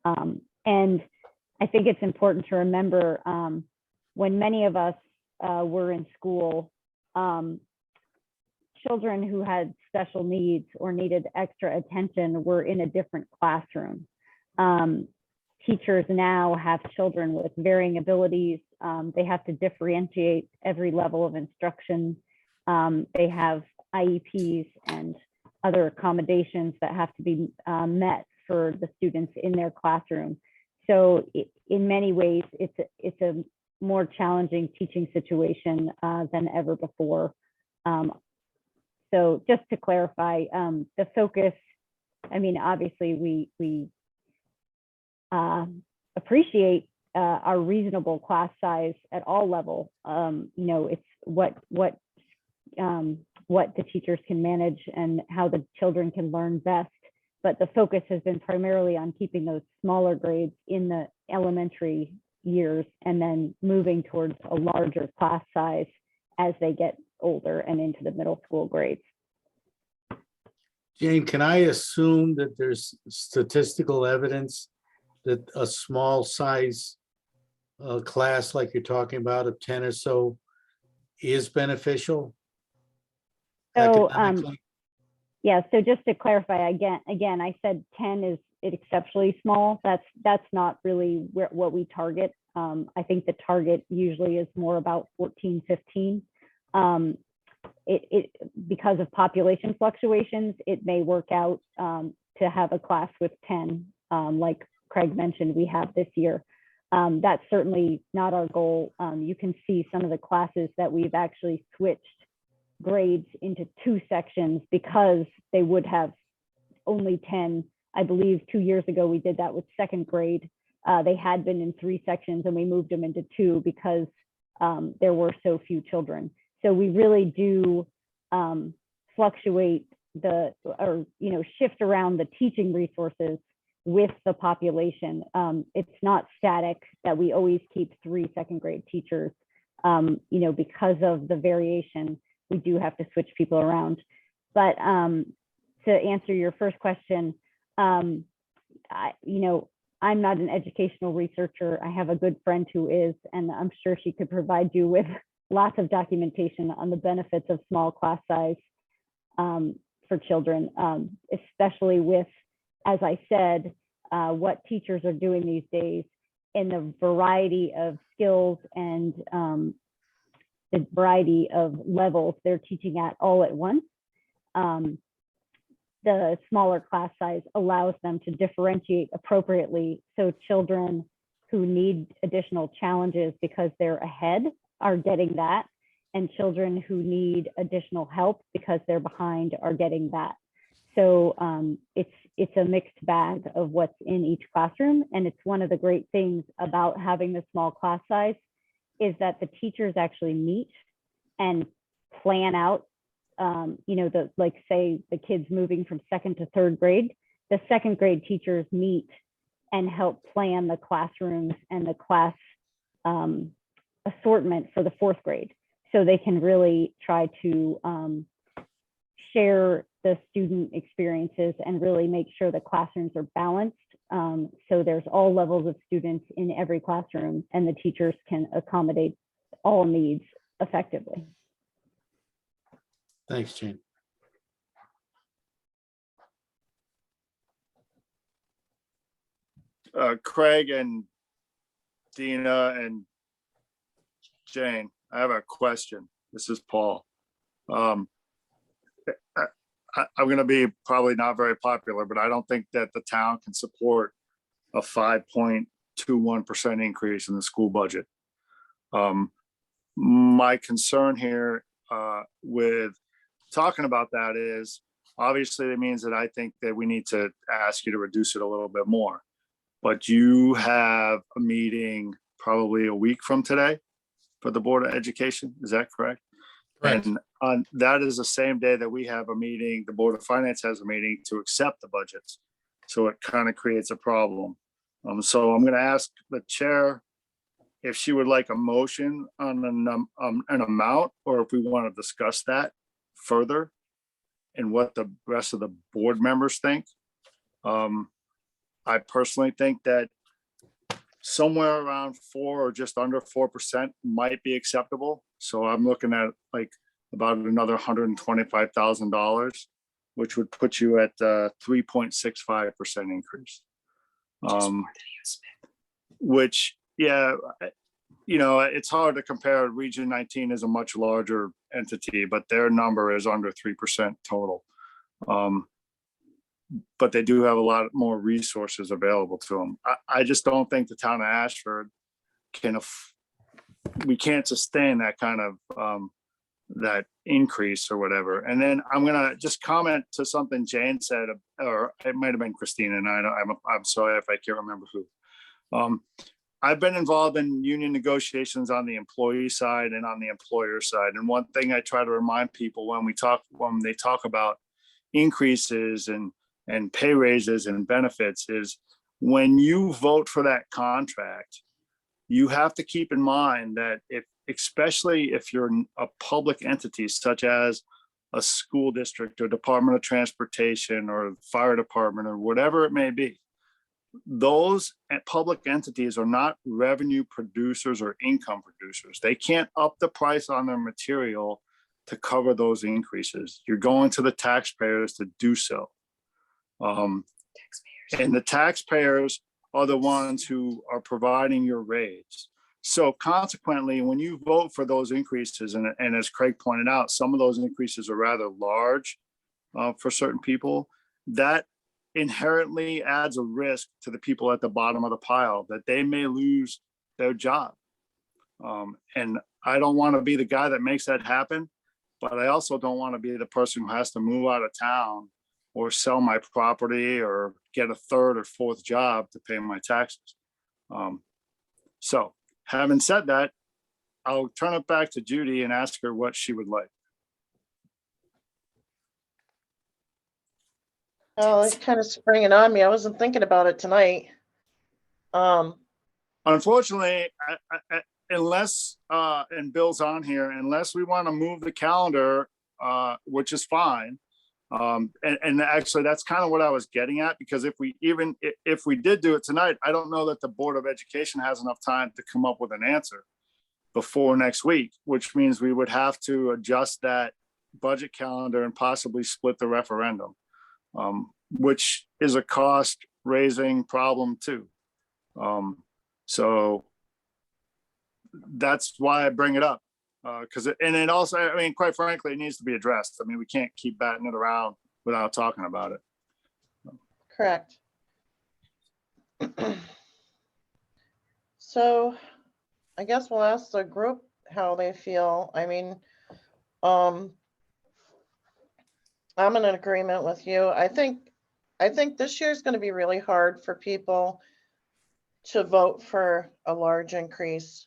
And I think it's important to remember when many of us were in school, children who had special needs or needed extra attention were in a different classroom. Teachers now have children with varying abilities. They have to differentiate every level of instruction. They have IEPs and other accommodations that have to be met for the students in their classroom. So in many ways, it's a more challenging teaching situation than ever before. So just to clarify, the focus, obviously we appreciate our reasonable class size at all levels. It's what the teachers can manage and how the children can learn best. But the focus has been primarily on keeping those smaller grades in the elementary years and then moving towards a larger class size as they get older and into the middle school grades. Jane, can I assume that there's statistical evidence that a small size class like you're talking about of 10 or so is beneficial? So academically? yeah, so just to clarify again, I said 10 is exceptionally small. That's not really what we target. I think the target usually is more about 14, 15. because of population fluctuations, it may work out to have a class with 10, like Craig mentioned, we have this year. That's certainly not our goal. You can see some of the classes that we've actually switched grades into 2 sections because they would have only 10. I believe 2 years ago we did that with 2nd grade. They had been in 3 sections and we moved them into 2 because there were so few children. So we really do fluctuate shift around the teaching resources with the population. It's not static that we always keep 3 2nd grade teachers. Because of the variation, we do have to switch people around. But to answer your first question, I'm not an educational researcher. I have a good friend who is, and I'm sure she could provide you with lots of documentation on the benefits of small class size for children, especially with, as I said, what teachers are doing these days in the variety of skills and the variety of levels they're teaching at all at once. The smaller class size allows them to differentiate appropriately. So children who need additional challenges because they're ahead are getting that, and children who need additional help because they're behind are getting that. So it's a mixed bag of what's in each classroom. And it's one of the great things about having the small class size is that the teachers actually meet and plan out, say the kids moving from 2nd to 3rd grade, the 2nd grade teachers meet and help plan the classrooms and the class assortment for the 4th grade. So they can really try to share the student experiences and really make sure the classrooms are balanced. So there's all levels of students in every classroom and the teachers can accommodate all needs effectively. Thanks, Jane. Craig and Dina and Jane, I have a question. This is Paul. I'm going to be probably not very popular, but I don't think that the town can support a 5.21% increase in the school budget. My concern here with talking about that is obviously it means that I think that we need to ask you to reduce it a little bit more. But you have a meeting probably a week from today for the Board of Education. Is that correct? Correct. And that is the same day that we have a meeting, the Board of Finance has a meeting to accept the budgets. So it kind of creates a problem. So I'm going to ask the chair if she would like a motion on an amount, or if we want to discuss that further and what the rest of the board members think. I personally think that somewhere around 4 or just under 4% might be acceptable. So I'm looking at like about another $125,000, which would put you at 3.65% increase. Which, yeah, it's hard to compare. Region 19 is a much larger entity, but their number is under 3% total. But they do have a lot more resources available to them. I just don't think the town of Ashford we can't sustain that kind of that increase or whatever. And then I'm gonna just comment to something Jane said, or it might have been Christina, and I'm sorry if I can't remember who. I've been involved in union negotiations on the employee side and on the employer side. And one thing I try to remind people when they talk about increases and pay raises and benefits is when you vote for that contract, you have to keep in mind that especially if you're a public entity such as a school district or Department of Transportation or fire department or whatever it may be, those public entities are not revenue producers or income producers. They can't up the price on their material to cover those increases. You're going to the taxpayers to do so. And the taxpayers are the ones who are providing your raise. So consequently, when you vote for those increases, and as Craig pointed out, some of those increases are rather large for certain people, that inherently adds a risk to the people at the bottom of the pile that they may lose their job. And I don't want to be the guy that makes that happen, but I also don't want to be the person who has to move out of town or sell my property or get a third or fourth job to pay my taxes. So having said that, I'll turn it back to Judy and ask her what she would like. Oh, it's kind of springing on me. I wasn't thinking about it tonight. Unfortunately, unless, and Bill's on here, unless we want to move the calendar, which is fine. And actually, that's kind of what I was getting at, because if we did do it tonight, I don't know that the Board of Education has enough time to come up with an answer before next week, which means we would have to adjust that budget calendar and possibly split the referendum, which is a cost raising problem too. So that's why I bring it up. And it also, I mean, quite frankly, it needs to be addressed. I mean, we can't keep batting it around without talking about it. Correct. So I guess we'll ask the group how they feel. I mean, I'm in agreement with you. I think this year is going to be really hard for people to vote for a large increase,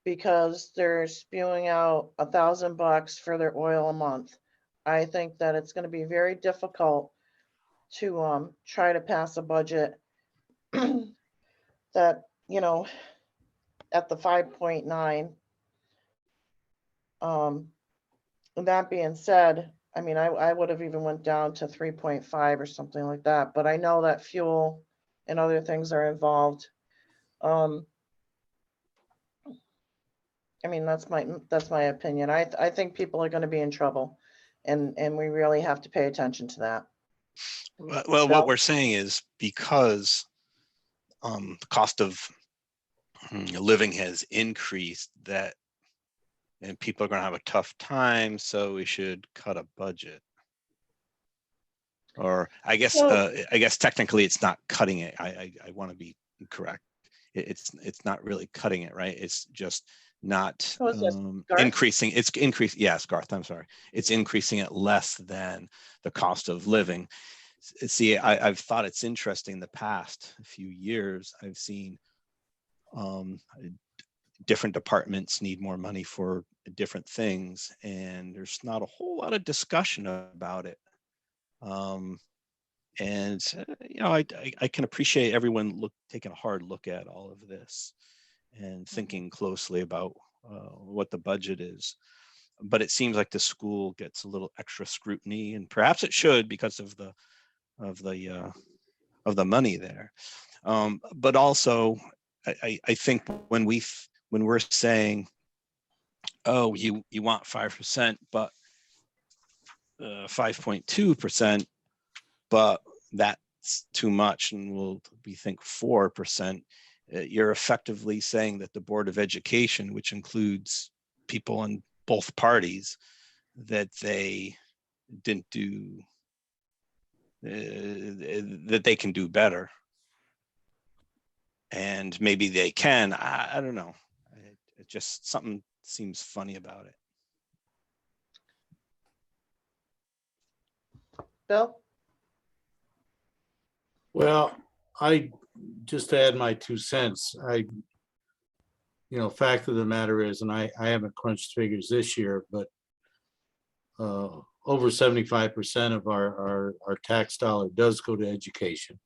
because they're spewing out $1,000 for their oil a month. I think that it's going to be very difficult to try to pass a budget that, you know, at the 5.9. That being said, I mean, I would have even went down to 3.5 or something like that, but I know that fuel and other things are involved. I mean, that's my opinion. I think people are going to be in trouble, and we really have to pay attention to that. Well, what we're saying is, because the cost of living has increased, and people are going to have a tough time, so we should cut a budget. Or I guess technically it's not cutting it. I want to be correct. It's not really cutting it, right? It's just not increasing. It's increased. Yes, Garth, I'm sorry. It's increasing it less than the cost of living. See, I've thought it's interesting. In the past few years, I've seen different departments need more money for different things, and there's not a whole lot of discussion about it. And you know, I can appreciate everyone taking a hard look at all of this and thinking closely about what the budget is. But it seems like the school gets a little extra scrutiny, and perhaps it should, because of the money there. But also, I think when we're saying, oh, you want 5%, but 5.2%, but that's too much, and we think 4%. You're effectively saying that the Board of Education, which includes people on both parties, that they didn't do, that they can do better. And maybe they can. I don't know. It just, something seems funny about it. Bill? Well, I just to add my 2 cents. Fact of the matter is, and I haven't crunched figures this year, but over 75% of our tax dollar does go to education.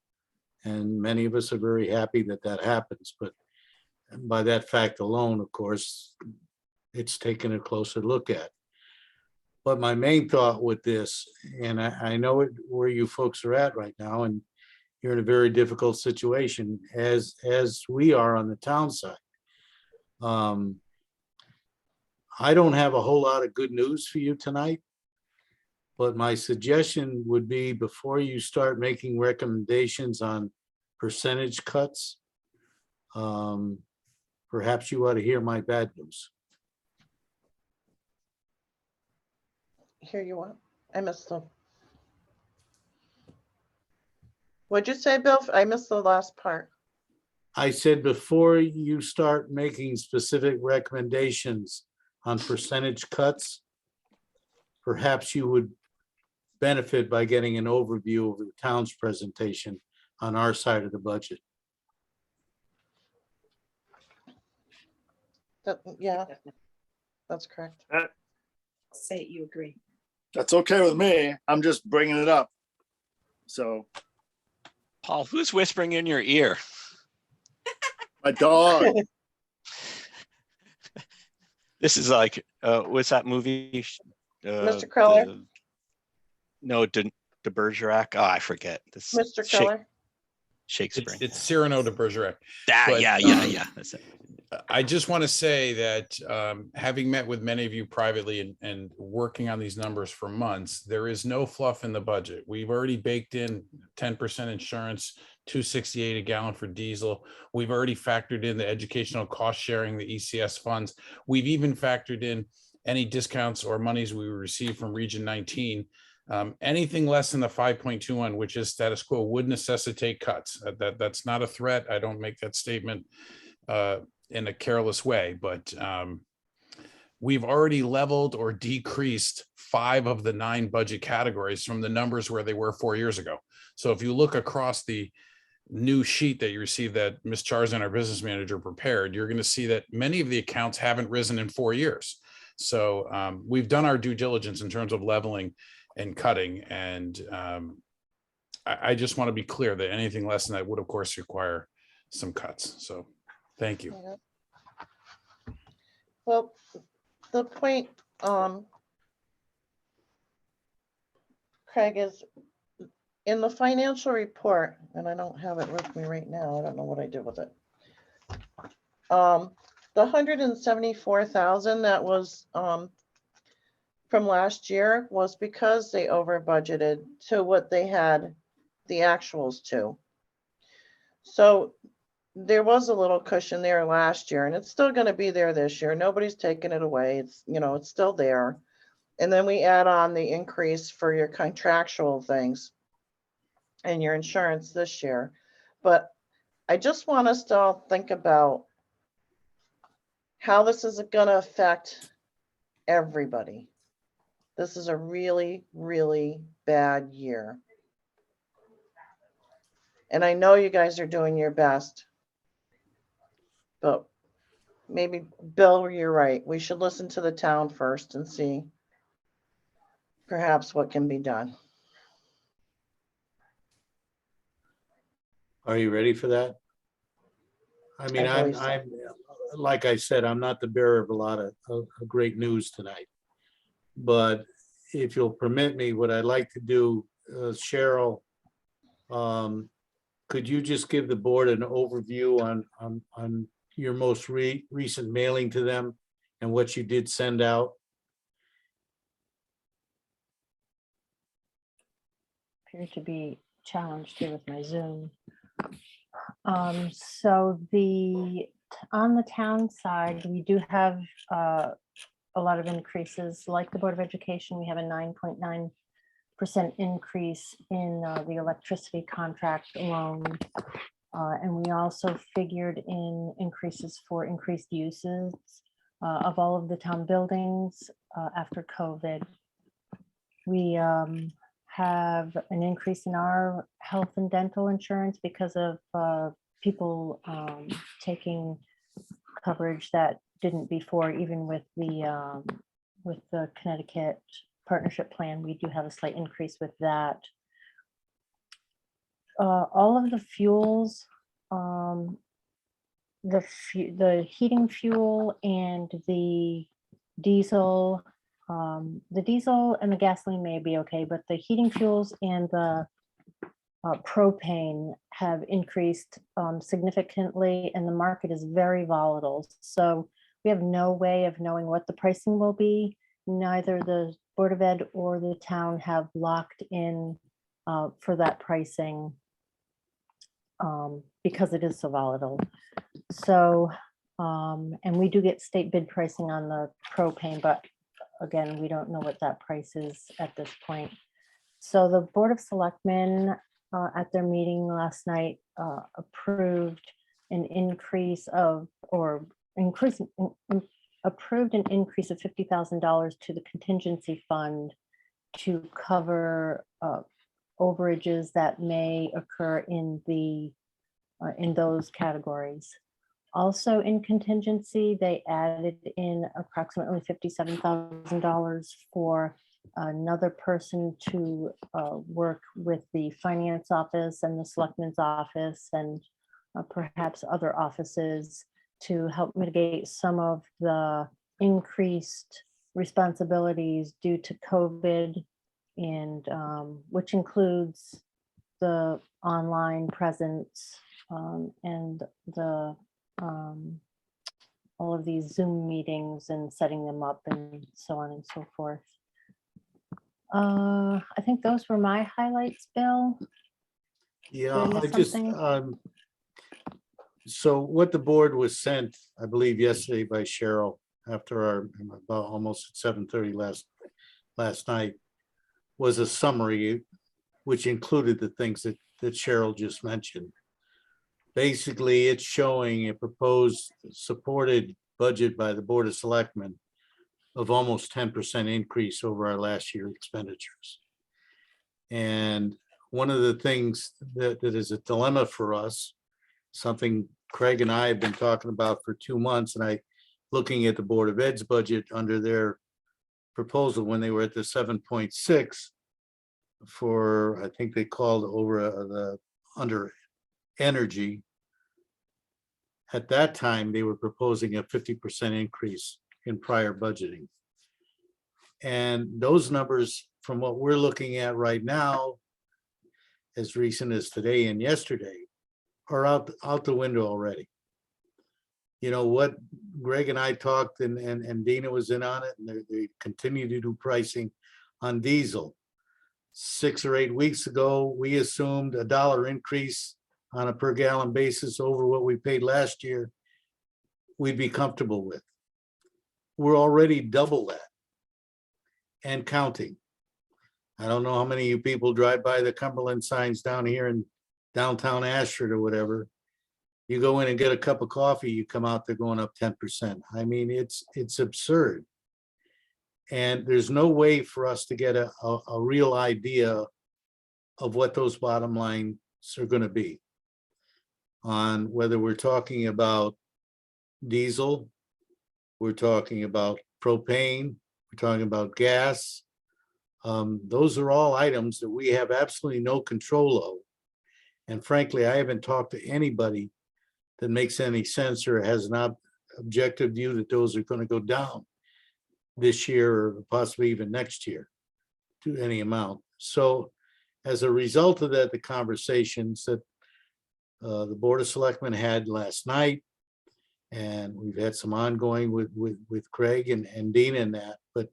And many of us are very happy that happens. But by that fact alone, of course, it's taken a closer look at. But my main thought with this, and I know where you folks are at right now, and you're in a very difficult situation, as we are on the town side. I don't have a whole lot of good news for you tonight, but my suggestion would be, before you start making recommendations on percentage cuts, perhaps you ought to hear my bad news. Here you are. I missed them. What'd you say, Bill? I missed the last part. I said, before you start making specific recommendations on percentage cuts, perhaps you would benefit by getting an overview of the town's presentation on our side of the budget. Yeah, that's correct. Say you agree. That's okay with me. I'm just bringing it up. So Paul, who's whispering in your ear? my dog. This is like, what's that movie? Mr. Keller? No, de Bergerac. Oh, I forget. This Mr. Keller? Shakespeare. It's Cyrano de Bergerac. Yeah. That's it. I just want to say that having met with many of you privately and working on these numbers for months, there is no fluff in the budget. We've already baked in 10% insurance, $2.68 a gallon for diesel. We've already factored in the educational cost sharing, the ECS funds. We've even factored in any discounts or monies we receive from Region 19. Anything less than the 5.21, which is status quo, would necessitate cuts. That's not a threat. I don't make that statement in a careless way, but we've already leveled or decreased 5 of the 9 budget categories from the numbers where they were 4 years ago. So if you look across the new sheet that you received that Ms. Charzan, our business manager, prepared, you're going to see that many of the accounts haven't risen in 4 years. So we've done our due diligence in terms of leveling and cutting. And I just want to be clear that anything less than that would, of course, require some cuts. So thank you. Yeah. Well, the point, Craig, is in the financial report, and I don't have it with me right now. I don't know what I did with it. The 174,000 that was from last year was because they over budgeted to what they had the actuals to. So there was a little cushion there last year, and it's still going to be there this year. Nobody's taking it away. It's, you know, it's still there. And then we add on the increase for your contractual things and your insurance this year. But I just want us to all think about how this is going to affect everybody. This is a really, really bad year. And I know you guys are doing your best, but maybe, Bill, you're right. We should listen to the town first and see perhaps what can be done. Are you ready for that? I mean, I'm like I said, I'm not the bearer of a lot of great news tonight. But if you'll permit me, what I'd like to do, Cheryl, could you just give the board an overview on your most recent mailing to them and what you did send out? Appear to be challenged here with my Zoom. So on the town side, we do have a lot of increases. Like the Board of Education, we have a 9.9% increase in the electricity contract alone. And we also figured in increases for increased uses of all of the town buildings after COVID. We have an increase in our health and dental insurance because of people taking coverage that didn't before, even with the Connecticut partnership plan. We do have a slight increase with that. All of the fuels, the heating fuel and the diesel and the gasoline may be okay, but the heating fuels and the propane have increased significantly, and the market is very volatile. So we have no way of knowing what the pricing will be. Neither the Board of Ed or the town have locked in for that pricing because it is so volatile. So And we do get state bid pricing on the propane, but again, we don't know what that price is at this point. So the Board of Selectmen at their meeting last night approved an increase of, approved an increase of $50,000 to the contingency fund to cover overages that may occur in those categories. Also in contingency, they added in approximately $57,000 for another person to work with the finance office and the selectman's office and perhaps other offices to help mitigate some of the increased responsibilities due to COVID, and which includes the online presence and the all of these Zoom meetings and setting them up and so on and so forth. I think those were my highlights, Bill. Yeah, Did I I miss just, something? so what the board was sent, I believe yesterday by Cheryl after our, about almost at 7:30 last night, was a summary, which included the things that Cheryl just mentioned. Basically, it's showing a proposed supported budget by the Board of Selectmen of almost 10% increase over our last year expenditures. And one of the things that is a dilemma for us, something Craig and I have been talking about for 2 months, and looking at the Board of Ed's budget under their proposal when they were at the 7.6 for, I think they called over under energy. At that time, they were proposing a 50% increase in prior budgeting. And those numbers, from what we're looking at right now, as recent as today and yesterday, are out the window already. You know what, Greg and I talked, and Dina was in on it, and they continue to do pricing on diesel. 6 or 8 weeks ago, we assumed a $1 increase on a per gallon basis over what we paid last year, we'd be comfortable with. We're already double that and counting. I don't know how many of you people drive by the Cumberland signs down here in downtown Ashford or whatever. You go in and get a cup of coffee, you come out, they're going up 10%. I mean, it's absurd. And there's no way for us to get a real idea of what those bottom lines are going to be on whether we're talking about diesel, we're talking about propane, we're talking about gas. Those are all items that we have absolutely no control of. And frankly, I haven't talked to anybody that makes any sense or has an objective view that those are going to go down this year or possibly even next year to any amount. So as a result of that, the conversations that the Board of Selectmen had last night, and we've had some ongoing with Craig and Dina in that, but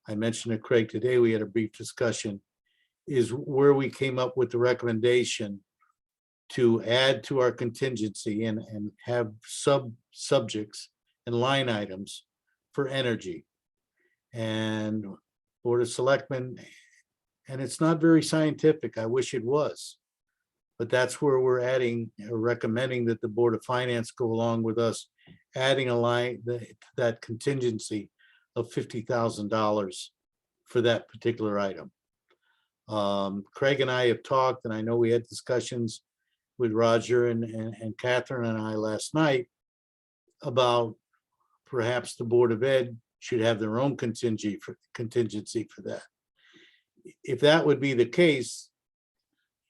I mentioned to Craig today, we had a brief discussion, is where we came up with the recommendation to add to our contingency and have subjects and line items for energy. And Board of Selectmen, and it's not very scientific, I wish it was, but that's where we're adding, recommending that the Board of Finance go along with us, adding a line, that contingency of $50,000 for that particular item. Craig and I have talked, and I know we had discussions with Roger and Catherine and I last night about perhaps the Board of Ed should have their own contingency for that. If that would be the case,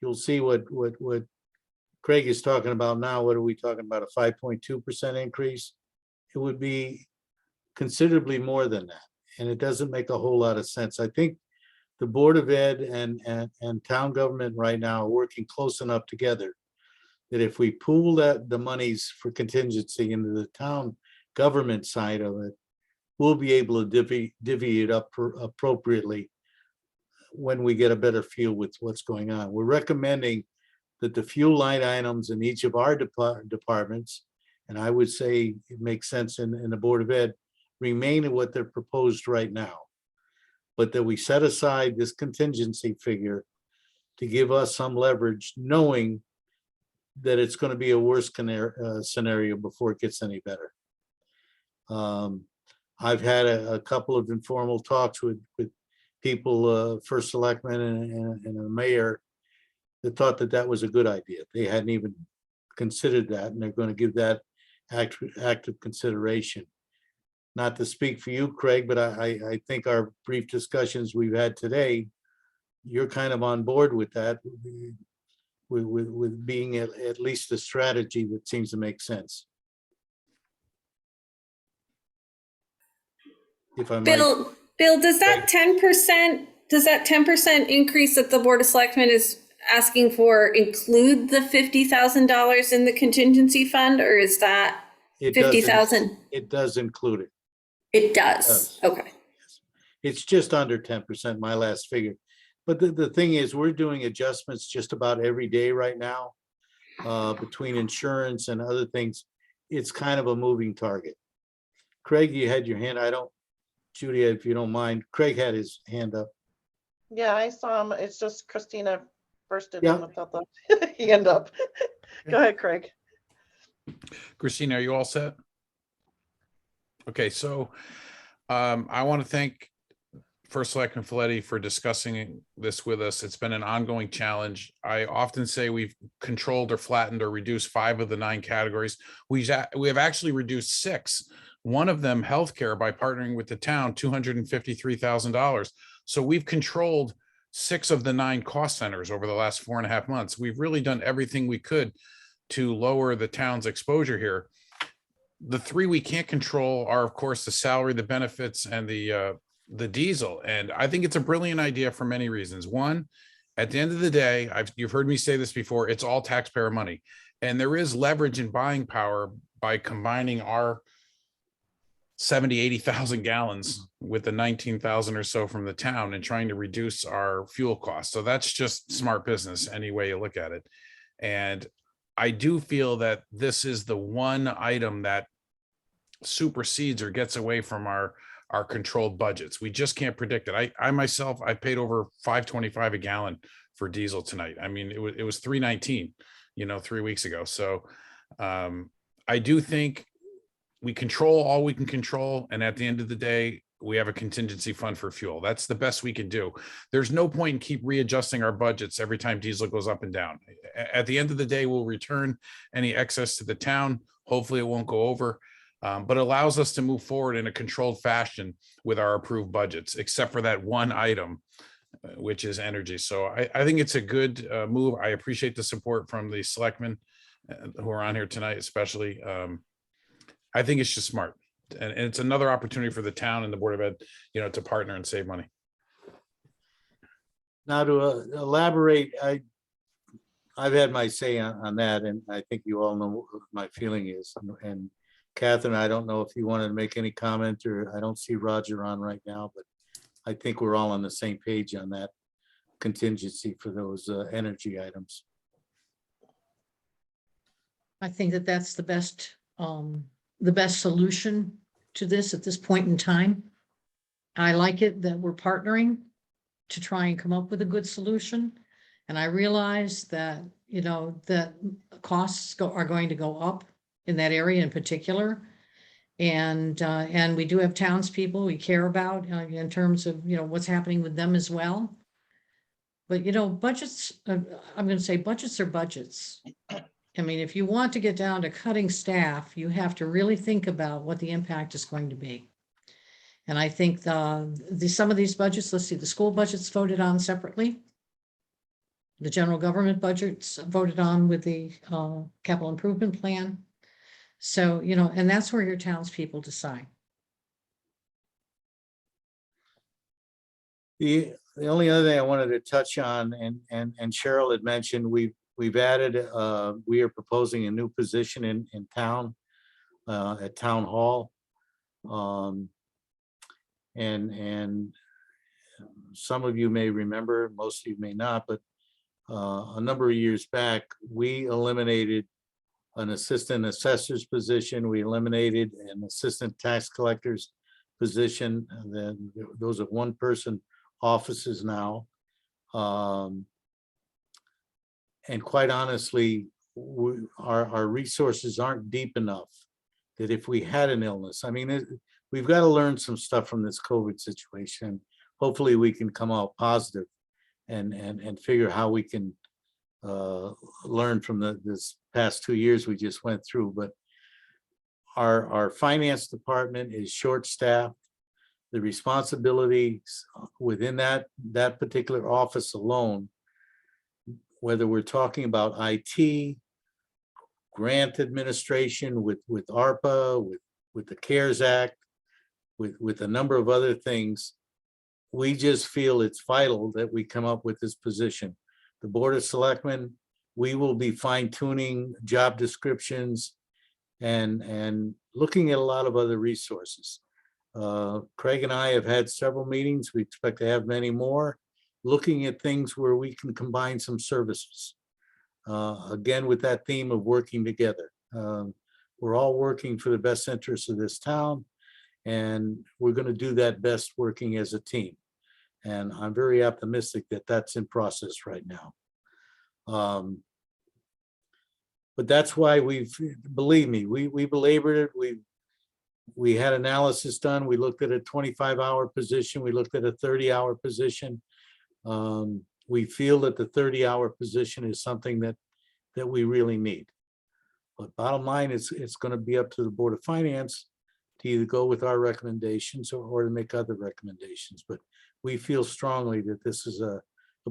you'll see what Craig is talking about now. What are we talking about? A 5.2% increase? It would be considerably more than that. And it doesn't make a whole lot of sense. I think the Board of Ed and town government right now are working close enough together that if we pool the monies for contingency into the town government side of it, we'll be able to divvy it up appropriately when we get a better feel with what's going on. We're recommending that the fuel line items in each of our departments And I would say it makes sense in the Board of Ed, remain at what they're proposed right now. But that we set aside this contingency figure to give us some leverage, knowing that it's going to be a worse scenario before it gets any better. I've had a couple of informal talks with people, first selectman and a mayor, that thought that that was a good idea. They hadn't even considered that, and they're going to give that active consideration. Not to speak for you, Craig, but I think our brief discussions we've had today, you're kind of on board with that, with being at least a strategy that seems to make sense. If I might. Bill, does that 10% increase that the Board of Selectmen is asking for include the $50,000 in the contingency fund, or is that 50,000? It does include it. It does. Okay. It's just under 10%, my last figure. But the thing is, we're doing adjustments just about every day right now, between insurance and other things. It's kind of a moving target. Craig, you had your hand. Judy, if you don't mind, Craig had his hand up. Yeah, I saw him. It's just Christina bursted Yeah. in without the hand up. Go ahead, Craig. Christina, are you all set? Okay, so I want to thank First Selectman Folletti for discussing this with us. It's been an ongoing challenge. I often say we've controlled or flattened or reduced 5 of the 9 categories. We have actually reduced 6. One of them, healthcare, by partnering with the town, $253,000. So we've controlled 6 of the 9 cost centers over the last 4.5 months. We've really done everything we could to lower the town's exposure here. The 3 we can't control are, of course, the salary, the benefits, and the diesel. And I think it's a brilliant idea for many reasons. One, at the end of the day, you've heard me say this before, it's all taxpayer money. And there is leverage in buying power by combining our 70, 80,000 gallons with the 19,000 or so from the town and trying to reduce our fuel costs. So that's just smart business any way you look at it. And I do feel that this is the one item that supersedes or gets away from our controlled budgets. We just can't predict it. I myself, I paid over $5.25 a gallon for diesel tonight. I mean, it was $3.19, 3 weeks ago. So I do think we control all we can control. And at the end of the day, we have a contingency fund for fuel. That's the best we can do. There's no point in keep readjusting our budgets every time diesel goes up and down. At the end of the day, we'll return any excess to the town. Hopefully it won't go over, but it allows us to move forward in a controlled fashion with our approved budgets, except for that one item, which is energy. So I think it's a good move. I appreciate the support from the selectmen who are on here tonight, especially. I think it's just smart. And it's another opportunity for the town and the Board of Ed, to partner and save money. Now to elaborate, I've had my say on that, and I think you all know what my feeling is. And Catherine, I don't know if you wanted to make any comment, or I don't see Roger on right now, but I think we're all on the same page on that contingency for those energy items. I think that that's the best solution to this at this point in time. I like it that we're partnering to try and come up with a good solution. And I realize that, that costs are going to go up in that area in particular. And we do have townspeople we care about in terms of, what's happening with them as well. But, budgets, I'm going to say budgets are budgets. I mean, if you want to get down to cutting staff, you have to really think about what the impact is going to be. And I think some of these budgets, let's see, the school budgets voted on separately. The general government budgets voted on with the capital improvement plan. So, and that's where your townspeople decide. The only other thing I wanted to touch on, and Cheryl had mentioned, we've added, we are proposing a new position in town, at town hall. And some of you may remember, most of you may not, but a number of years back, we eliminated an assistant assessor's position. We eliminated an assistant tax collector's position. And then those are one-person offices now. And quite honestly, our resources aren't deep enough that if we had an illness, I mean, we've got to learn some stuff from this COVID situation. Hopefully we can come out positive and figure how we can learn from this past 2 years we just went through. But our finance department is short-staffed. The responsibilities within that particular office alone, whether we're talking about IT, grant administration with ARPA, with the CARES Act, with a number of other things, we just feel it's vital that we come up with this position. The Board of Selectmen, we will be fine-tuning job descriptions and looking at a lot of other resources. Craig and I have had several meetings. We expect to have many more, looking at things where we can combine some services. Again, with that theme of working together. We're all working for the best interests of this town, and we're going to do that best working as a team. And I'm very optimistic that that's in process right now. But that's why believe me, we belabored it. We had analysis done. We looked at a 25-hour position. We looked at a 30-hour position. We feel that the 30-hour position is something that we really need. But bottom line is it's going to be up to the Board of Finance to either go with our recommendations or to make other recommendations. But we feel strongly that this is a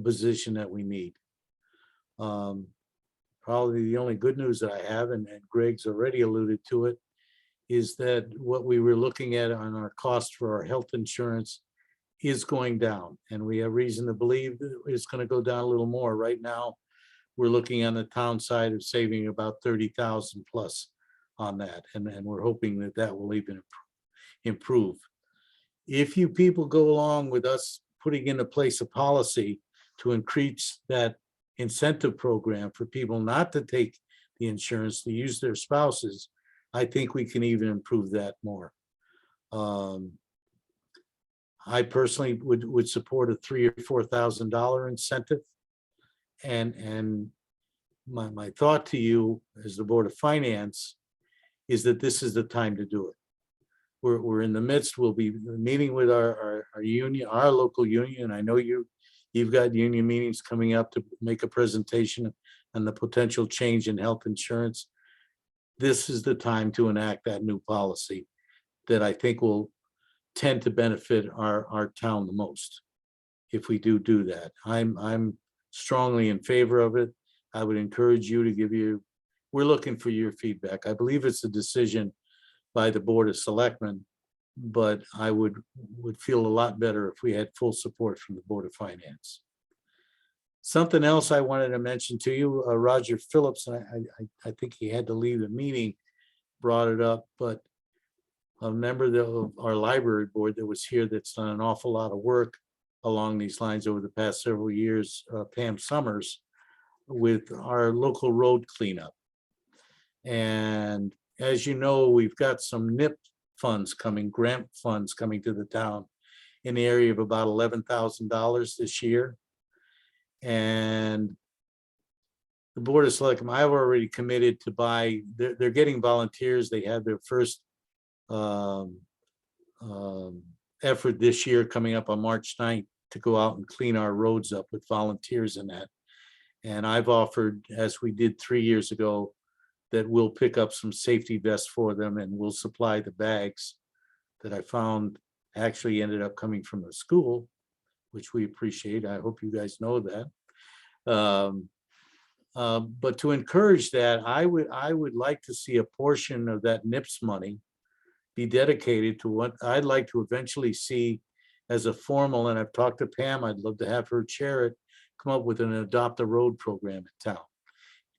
position that we need. Probably the only good news that I have, and Greg's already alluded to it, is that what we were looking at on our cost for our health insurance is going down. And we have reason to believe that it's going to go down a little more. Right now, we're looking on the town side of saving about 30,000 plus on that. And we're hoping that that will even improve. If you people go along with us putting into place a policy to increase that incentive program for people not to take the insurance, to use their spouses, I think we can even improve that more. I personally would support a $3,000 or $4,000 incentive. And my thought to you as the Board of Finance is that this is the time to do it. We're in the midst, we'll be meeting with our union, our local union. I know you've got union meetings coming up to make a presentation on the potential change in health insurance. This is the time to enact that new policy that I think will tend to benefit our town the most if we do that. I'm strongly in favor of it. I would encourage you to we're looking for your feedback. I believe it's a decision by the Board of Selectmen, but I would feel a lot better if we had full support from the Board of Finance. Something else I wanted to mention to you, Roger Phillips, I think he had to leave the meeting, brought it up, but a member of our library board that was here that's done an awful lot of work along these lines over the past several years, Pam Summers, with our local road cleanup. And as you know, we've got some NIP funds coming, grant funds coming to the town in the area of about $11,000 this year. And the Board of Selectmen, I've already committed to buy, they're getting volunteers. They had their first effort this year coming up on March 9th to go out and clean our roads up with volunteers in that. And I've offered, as we did 3 years ago, that we'll pick up some safety vests for them and we'll supply the bags that I found actually ended up coming from the school, which we appreciate. I hope you guys know that. But to encourage that, I would like to see a portion of that NIPS money be dedicated to what I'd like to eventually see as a formal, and I've talked to Pam, I'd love to have her chair it, come up with an Adopt a Road program in town.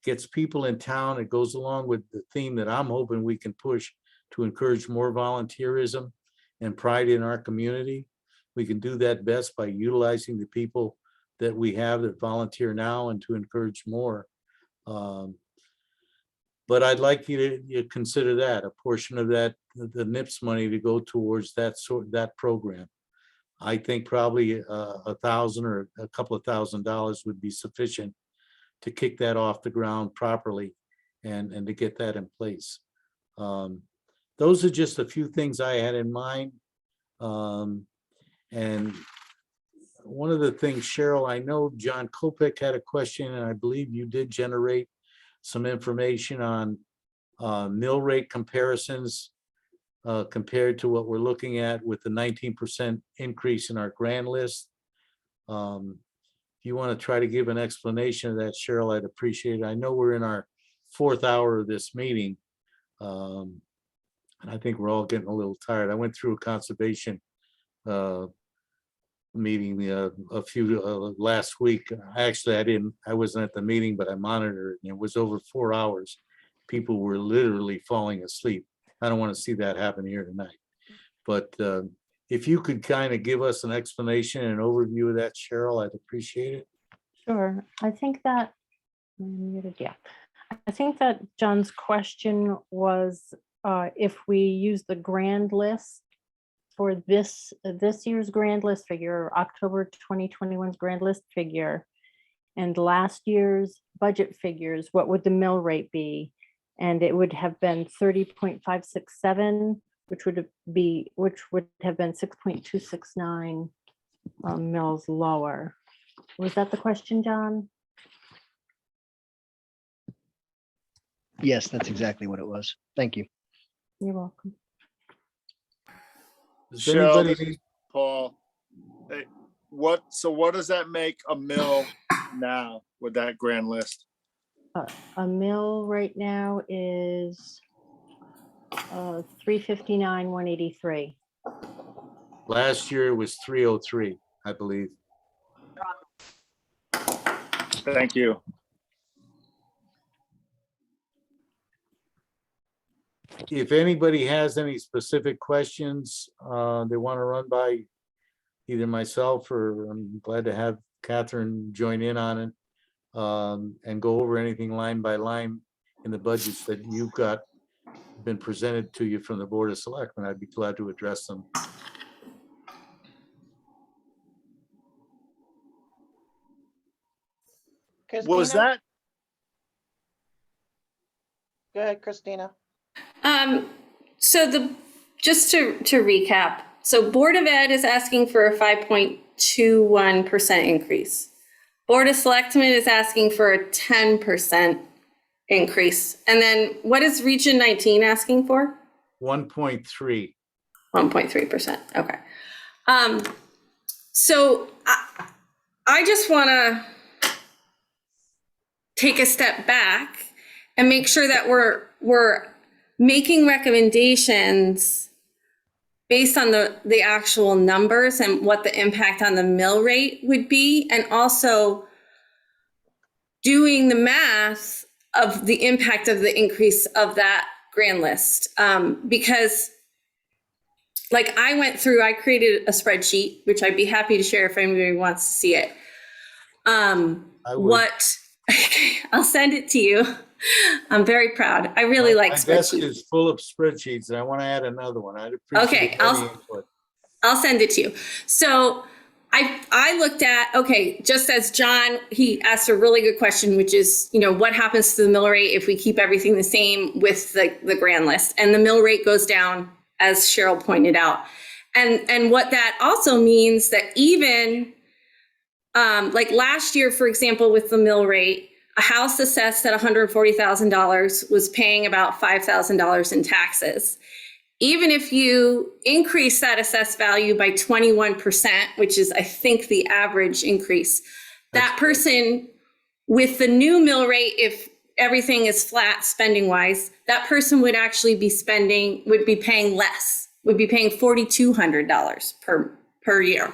Gets people in town. It goes along with the theme that I'm hoping we can push to encourage more volunteerism and pride in our community. We can do that best by utilizing the people that we have that volunteer now and to encourage more. But I'd like you to consider that, a portion of that, the NIPS money to go towards that program. I think probably $1,000 or a couple of $1,000s would be sufficient to kick that off the ground properly and to get that in place. Those are just a few things I had in mind. And one of the things, Cheryl, I know John Kopek had a question, and I believe you did generate some information on mill rate comparisons compared to what we're looking at with the 19% increase in our grand list. If you want to try to give an explanation of that, Cheryl, I'd appreciate it. I know we're in our 4th hour of this meeting. And I think we're all getting a little tired. I went through a conservation meeting a few last week. Actually, I wasn't at the meeting, but I monitored it, and it was over 4 hours. People were literally falling asleep. I don't want to see that happen here tonight. But if you could kind of give us an explanation and overview of that, Cheryl, I'd appreciate it. Sure. I think that, yeah. I think that John's question was if we use the grand list for this year's grand list figure, October 2021's grand list figure, and last year's budget figures, what would the mill rate be? And it would have been 30.567, which would have been 6.269 mills lower. Was that the question, John? Yes, that's exactly what it was. Thank you. You're welcome. Cheryl, this is Paul. Hey, what does that make a mill now with that grand list? A mill right now is 359,183. Last year was 303, I believe. Thank you. If anybody has any specific questions they want to run by either myself, or I'm glad to have Catherine join in on it and go over anything line by line in the budgets that you've got been presented to you from the Board of Selectmen, I'd be glad to address them. Was that? Go ahead, Christina. So just to recap, so Board of Ed is asking for a 5.21% increase. Board of Selectmen is asking for a 10% increase. And then what is Region 19 asking for? 1.3. 1.3%. Okay. So I just want to take a step back and make sure that we're making recommendations based on the actual numbers and what the impact on the mill rate would be, and also doing the math of the impact of the increase of that grand list. Because like I created a spreadsheet, which I'd be happy to share if anybody wants to see it. I'll send it to you. I'm very proud. I really like spreadsheets. My desk is full of spreadsheets, and I want to add another one. I'd appreciate any input. I'll send it to you. So I looked at, okay, just as John, he asked a really good question, which is, what happens to the mill rate if we keep everything the same with the grand list? And the mill rate goes down, as Cheryl pointed out. And what that also means that even like last year, for example, with the mill rate, a house assessed at $140,000 was paying about $5,000 in taxes. Even if you increase that assessed value by 21%, which is, I think, the average increase, that person with the new mill rate, if everything is flat spending wise, that person would actually be paying less, would be paying $4,200 per year.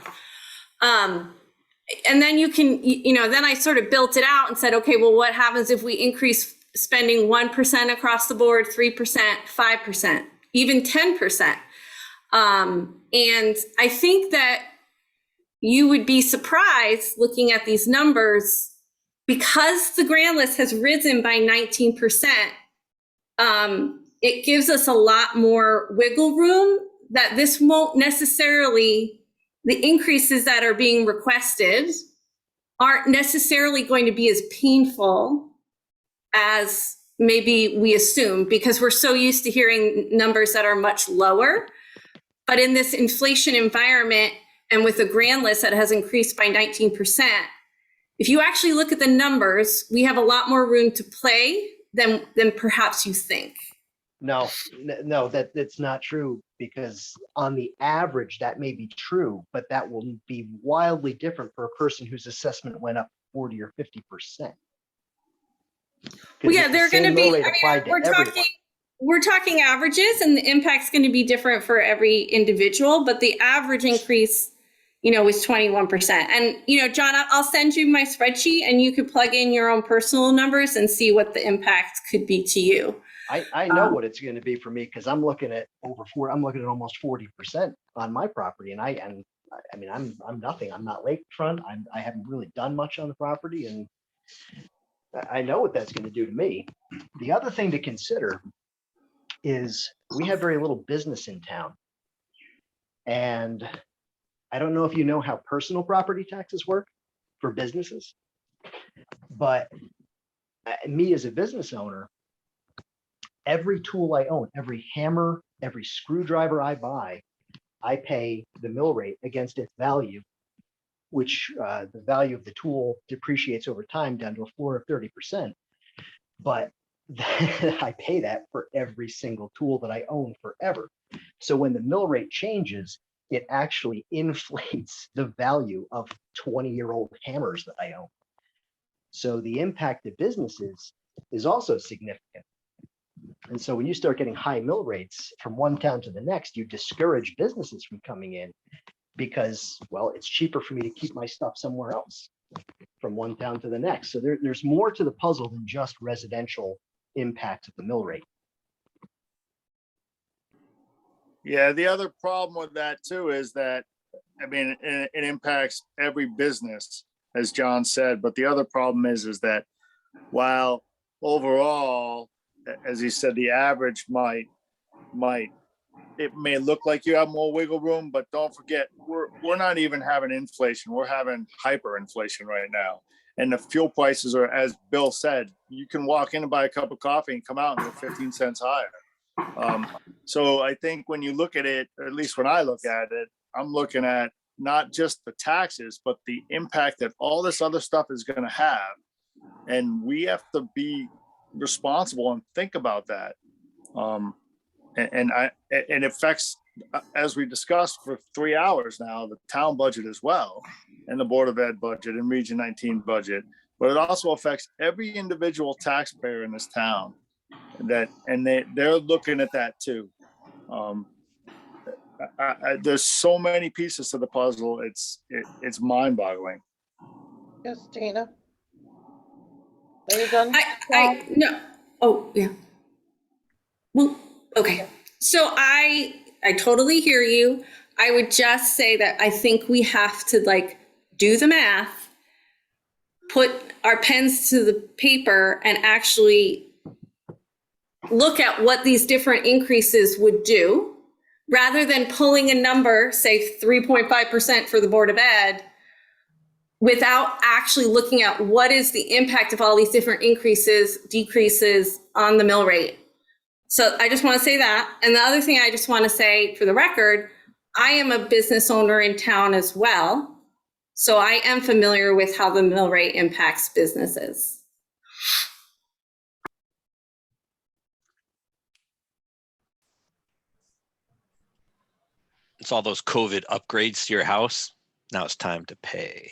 And then you can, then I sort of built it out and said, okay, well, what happens if we increase spending 1% across the board, 3%, 5%, even 10%? And I think that you would be surprised looking at these numbers, because the grand list has risen by 19%, it gives us a lot more wiggle room that this won't necessarily, the increases that are being requested aren't necessarily going to be as painful as maybe we assume, because we're so used to hearing numbers that are much lower. But in this inflation environment and with a grand list that has increased by 19%, if you actually look at the numbers, we have a lot more room to play than perhaps you think. No, no, that's not true, because on the average, that may be true, but that will be wildly different for a person whose assessment went up 40 or 50%. Well, yeah, they're going to be, we're talking averages, and the impact's going to be different for every individual, but the average increase, was 21%. And, John, I'll send you my spreadsheet and you could plug in your own personal numbers and see what the impact could be to you. I know what it's going to be for me, because I'm looking at I'm looking at almost 40% on my property, and I'm nothing. I'm not lakefront. I haven't really done much on the property, and I know what that's going to do to me. The other thing to consider is we have very little business in town, and I don't know if you know how personal property taxes work for businesses, but me as a business owner, every tool I own, every hammer, every screwdriver I buy, I pay the mill rate against its value, which the value of the tool depreciates over time down to a floor of 30%. But I pay that for every single tool that I own forever. So when the mill rate changes, it actually inflates the value of 20-year-old hammers that I own. So the impact to businesses is also significant. And so when you start getting high mill rates from one town to the next, you discourage businesses from coming in, because, well, it's cheaper for me to keep my stuff somewhere else from one town to the next. So there's more to the puzzle than just residential impact of the mill rate. Yeah, the other problem with that too is that, it impacts every business, as John said, but the other problem is that while overall, as he said, the average it may look like you have more wiggle room, but don't forget, we're not even having inflation. We're having hyperinflation right now. And the fuel prices are, as Bill said, you can walk in and buy a cup of coffee and come out and they're 15 cents higher. So I think when you look at it, or at least when I look at it, I'm looking at not just the taxes, but the impact that all this other stuff is going to have. And we have to be responsible and think about that. And it affects, as we discussed for 3 hours now, the town budget as well, and the Board of Ed budget and Region 19 budget, but it also affects every individual taxpayer in this town. They're looking at that too. There's so many pieces to the puzzle. It's mind-boggling. Yes, Tina. Are you done? No. Oh, yeah. Well, okay. So I totally hear you. I would just say that I think we have to do the math, put our pens to the paper, and actually look at what these different increases would do, rather than pulling a number, say 3.5% for the Board of Ed, without actually looking at what is the impact of all these different increases, decreases on the mill rate. So I just want to say that. And the other thing I just want to say for the record, I am a business owner in town as well. So I am familiar with how the mill rate impacts businesses. It's all those COVID upgrades to your house. Now it's time to pay.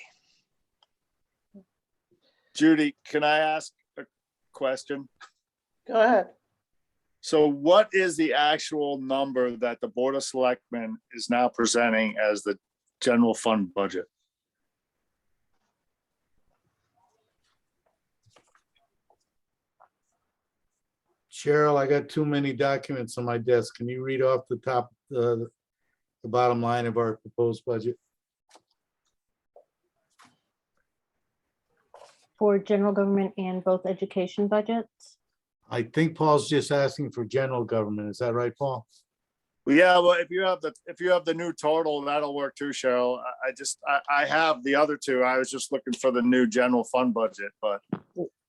Judy, can I ask a question? Go ahead. So what is the actual number that the Board of Selectmen is now presenting as the general fund budget? Cheryl, I got too many documents on my desk. Can you read off the top, the bottom line of our proposed budget? For general government and both education budgets? I think Paul's just asking for general government. Is that right, Paul? Well, yeah, well, if you have the new total, that'll work too, Cheryl. I have the other two. I was just looking for the new general fund budget, but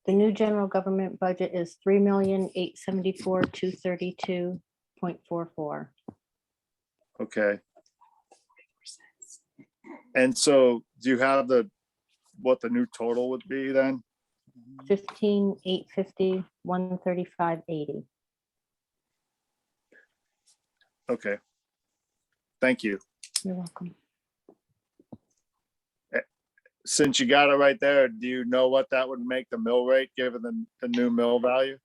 The new general government budget is 3,874,232.44. okay. And so do you have what the new total would be then? 15,850, 135.80. Okay. Thank you. You're welcome. Since you got it right there, do you know what that would make the mill rate given the new mill value?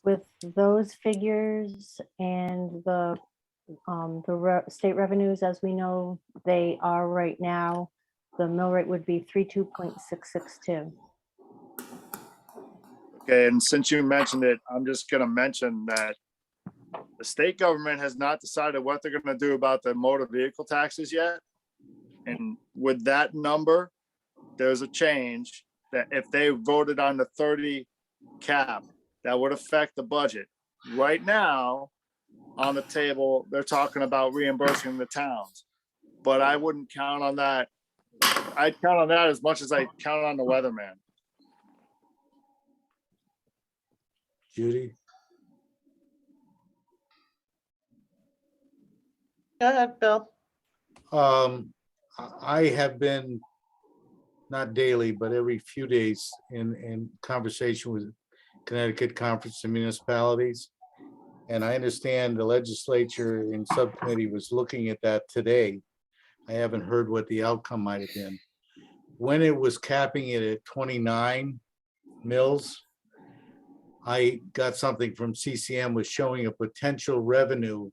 With those figures and the state revenues, as we know, they are right now, the mill rate would be 32.662. Okay, and since you mentioned it, I'm just gonna mention that the state government has not decided what they're gonna do about the motor vehicle taxes yet. And with that number, there's a change that if they voted on the 30 cap, that would affect the budget. Right now, on the table, they're talking about reimbursing the towns. But I wouldn't count on that. I'd count on that as much as I count on the weatherman. Judy? Go ahead, Bill. I have been, not daily, but every few days in conversation with Connecticut Conference of Municipalities. And I understand the legislature in subcommittee was looking at that today. I haven't heard what the outcome might have been. When it was capping it at 29 mills, I got something from CCM was showing a potential revenue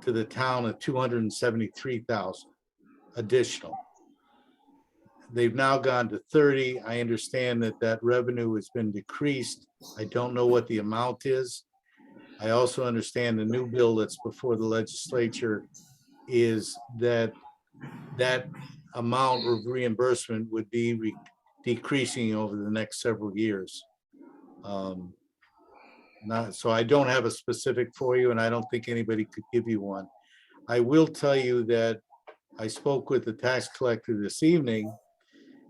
to the town of 273,000 additional. They've now gone to 30. I understand that revenue has been decreased. I don't know what the amount is. I also understand the new bill that's before the legislature is that amount of reimbursement would be decreasing over the next several years. So I don't have a specific for you, and I don't think anybody could give you one. I will tell you that I spoke with the tax collector this evening,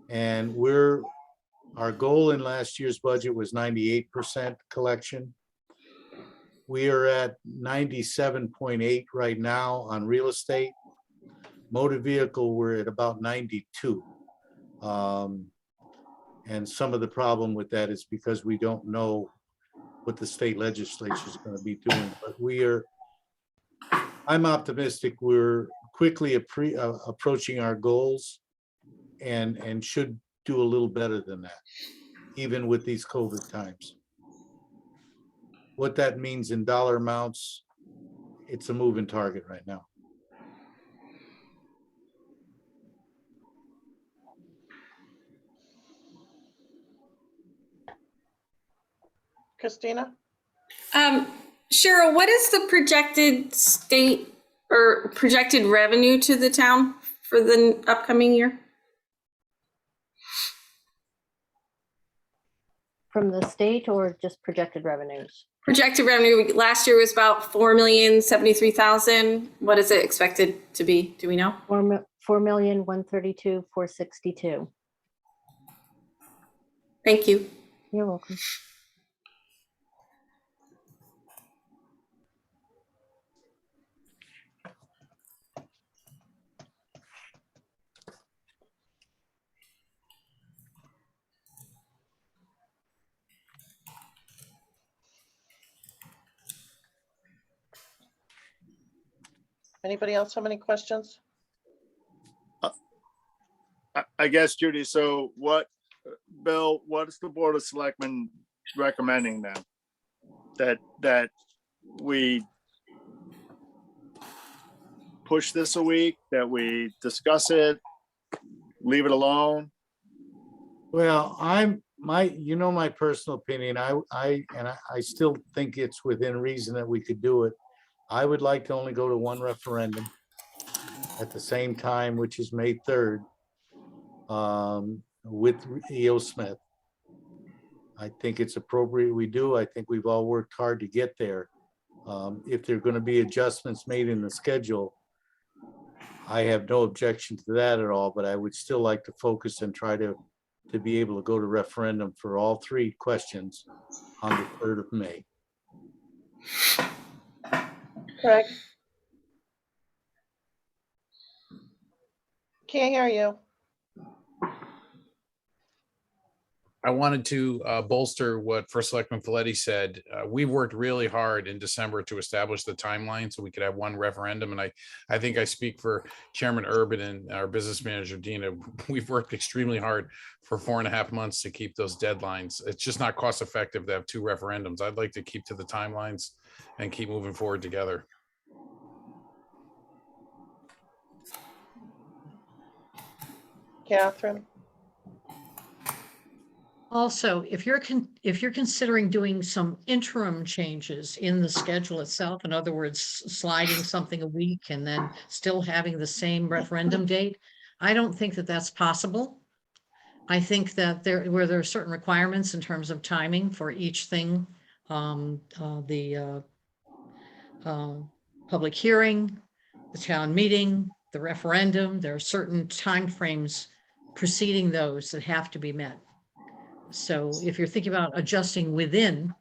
and our goal in last year's budget was 98% collection. We are at 97.8 right now on real estate. Motor vehicle, we're at about 92. And some of the problem with that is because we don't know what the state legislature is going to be doing, but I'm optimistic we're quickly approaching our goals and should do a little better than that, even with these COVID times. What that means in dollar amounts, it's a moving target right now. Christina? Cheryl, what is the projected state or projected revenue to the town for the upcoming year? From the state or just projected revenues? Projected revenue last year was about 4,073,000. What is it expected to be? Do we know? 4,132,462. Thank you. You're welcome. Anybody else have any questions? I guess, Judy, so Bill, what is the Board of Selectmen recommending then? That we push this a week, that we discuss it, leave it alone? Well, my personal opinion, I still think it's within reason that we could do it. I would like to only go to one referendum at the same time, which is May 3rd, with E.O. Smith. I think it's appropriate we do. I think we've all worked hard to get there. If there are going to be adjustments made in the schedule, I have no objection to that at all, but I would still like to focus and try to be able to go to referendum for all three questions on the 3rd of May. Craig? Can't hear you. I wanted to bolster what First Selectman Folletti said. We worked really hard in December to establish the timeline so we could have one referendum. And I think I speak for Chairman Urban and our business manager, Dina. We've worked extremely hard for 4.5 months to keep those deadlines. It's just not cost effective to have 2 referendums. I'd like to keep to the timelines and keep moving forward together. Catherine? Also, if you're considering doing some interim changes in the schedule itself, in other words, sliding something a week and then still having the same referendum date, I don't think that that's possible. I think that where there are certain requirements in terms of timing for each thing, the public hearing, the town meeting, the referendum, there are certain timeframes preceding those that have to be met. So if you're thinking about adjusting within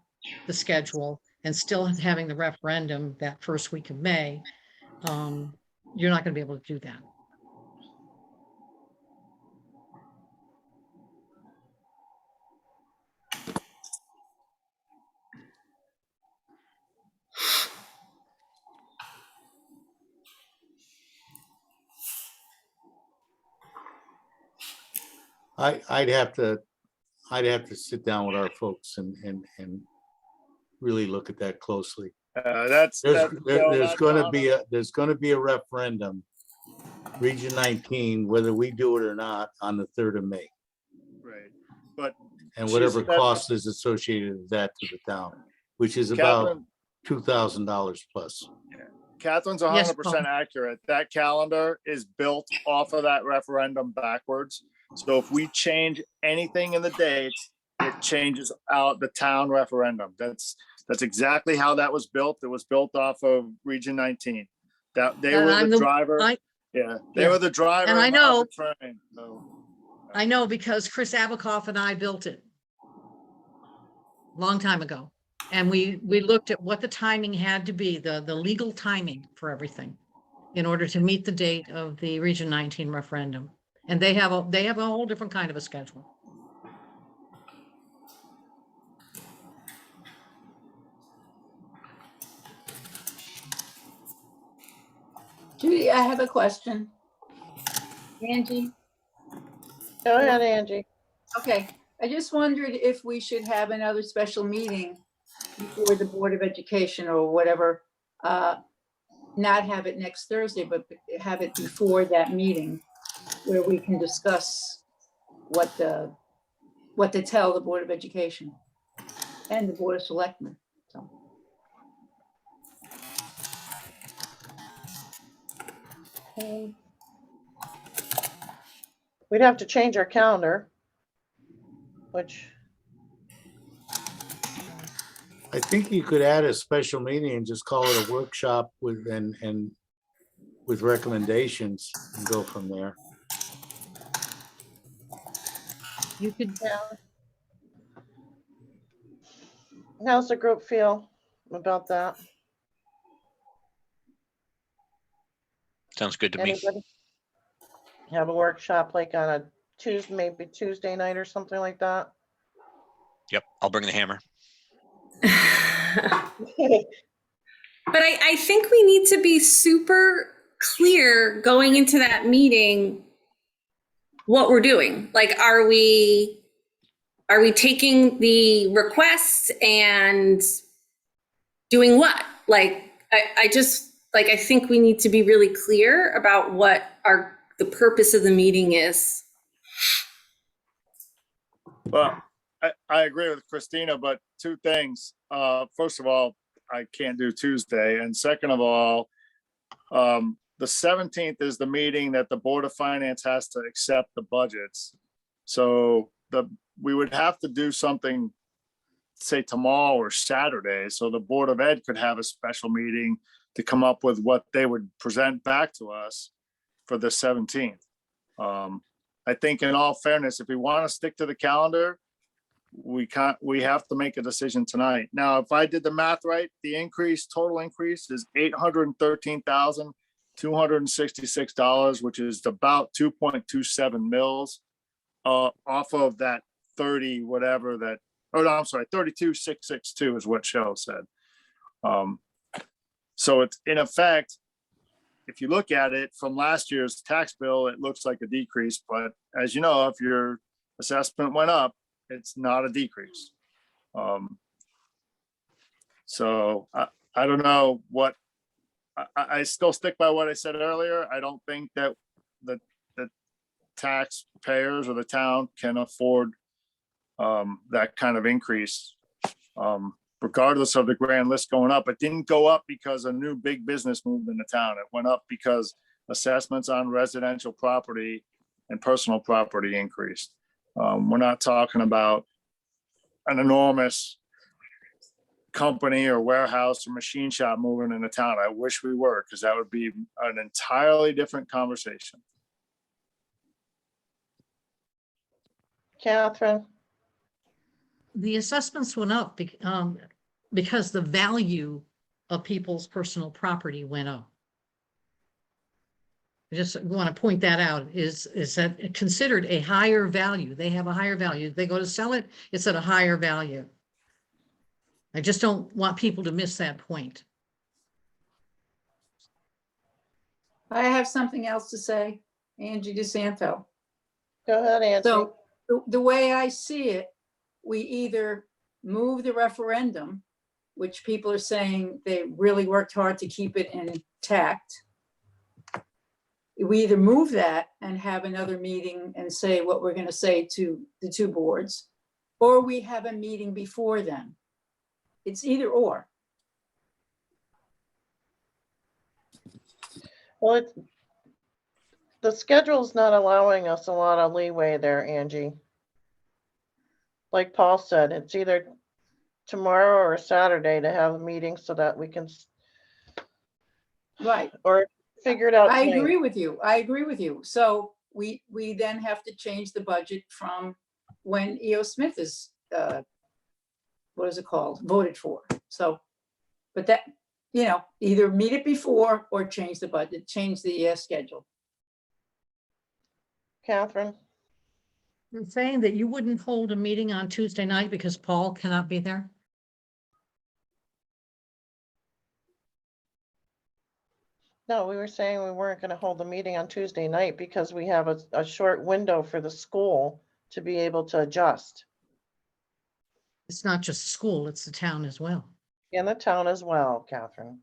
the schedule and still having the referendum that first week of May, you're not going to be able to do that. I'd have to sit down with our folks and really look at that closely. There's going to be a referendum, Region 19, whether we do it or not, on the 3rd of May. Right, but and whatever cost is associated with that to the town, which is about $2,000 plus. Catherine's 100% accurate. That calendar is built off of that referendum backwards. So if we change anything in the dates, it changes out the town referendum. That's exactly how that was built. It was built off of Region 19. That they were the driver. They were the driver. And I know. The train, so. I know because Chris Babcock and I built it a long time ago. And we looked at what the timing had to be, the legal timing for everything in order to meet the date of the Region 19 referendum. And they have a whole different kind of a schedule. Judy, I have a question. Angie? Go ahead, Angie. Okay, I just wondered if we should have another special meeting before the Board of Education or whatever, not have it next Thursday, but have it before that meeting where we can discuss what to tell the Board of Education and the Board of Selectmen. So. We'd have to change our calendar, which I think you could add a special meeting and just call it a workshop with with recommendations and go from there. You could. How's the group feel about that? Sounds good to me. Have a workshop like on a Tuesday, maybe Tuesday night or something like that? Yep, I'll bring the hammer. But I think we need to be super clear going into that meeting what we're doing. Like, are we taking the requests and doing what? Like, I think we need to be really clear about what the purpose of the meeting is. Well, I agree with Christina, but 2 things. First of all, I can't do Tuesday. And second of all, the 17th is the meeting that the Board of Finance has to accept the budgets. So we would have to do something say tomorrow or Saturday, so the Board of Ed could have a special meeting to come up with what they would present back to us for the 17th. I think in all fairness, if we want to stick to the calendar, we have to make a decision tonight. Now, if I did the math right, the total increase is $813,266, which is about 2.27 mils off of that 30, whatever that, oh no, I'm sorry, 32,662 is what Cheryl said. So it's in effect, if you look at it from last year's tax bill, it looks like a decrease, but as you know, if your assessment went up, it's not a decrease. So I don't know what, I still stick by what I said earlier. I don't think that the taxpayers or the town can afford that kind of increase. Regardless of the grand list going up, it didn't go up because a new big business moved into town. It went up because assessments on residential property and personal property increased. We're not talking about an enormous company or warehouse or machine shop moving into town. I wish we were, because that would be an entirely different conversation. Catherine? The assessments went up because the value of people's personal property went up. I just want to point that out, is that it considered a higher value. They have a higher value. They go to sell it, it's at a higher value. I just don't want people to miss that point. I have something else to say, Angie DeSanto. Go ahead, Angie. So the way I see it, we either move the referendum, which people are saying they really worked hard to keep it intact. We either move that and have another meeting and say what we're going to say to the two boards, or we have a meeting before then. It's either or. Well, the schedule's not allowing us a lot of leeway there, Angie. Like Paul said, it's either tomorrow or Saturday to have a meeting so that we can. Right. Or figure it out. I tonight. agree with you. I agree with you. So we then have to change the budget from when E.O. Smith is, what is it called? Voted for. So, but that, either meet it before or change the budget, change the schedule. Catherine? You're saying that you wouldn't hold a meeting on Tuesday night because Paul cannot be there? No, we were saying we weren't going to hold a meeting on Tuesday night because we have a short window for the school to be able to adjust. It's not just school, it's the town as well. In the town as well, Catherine.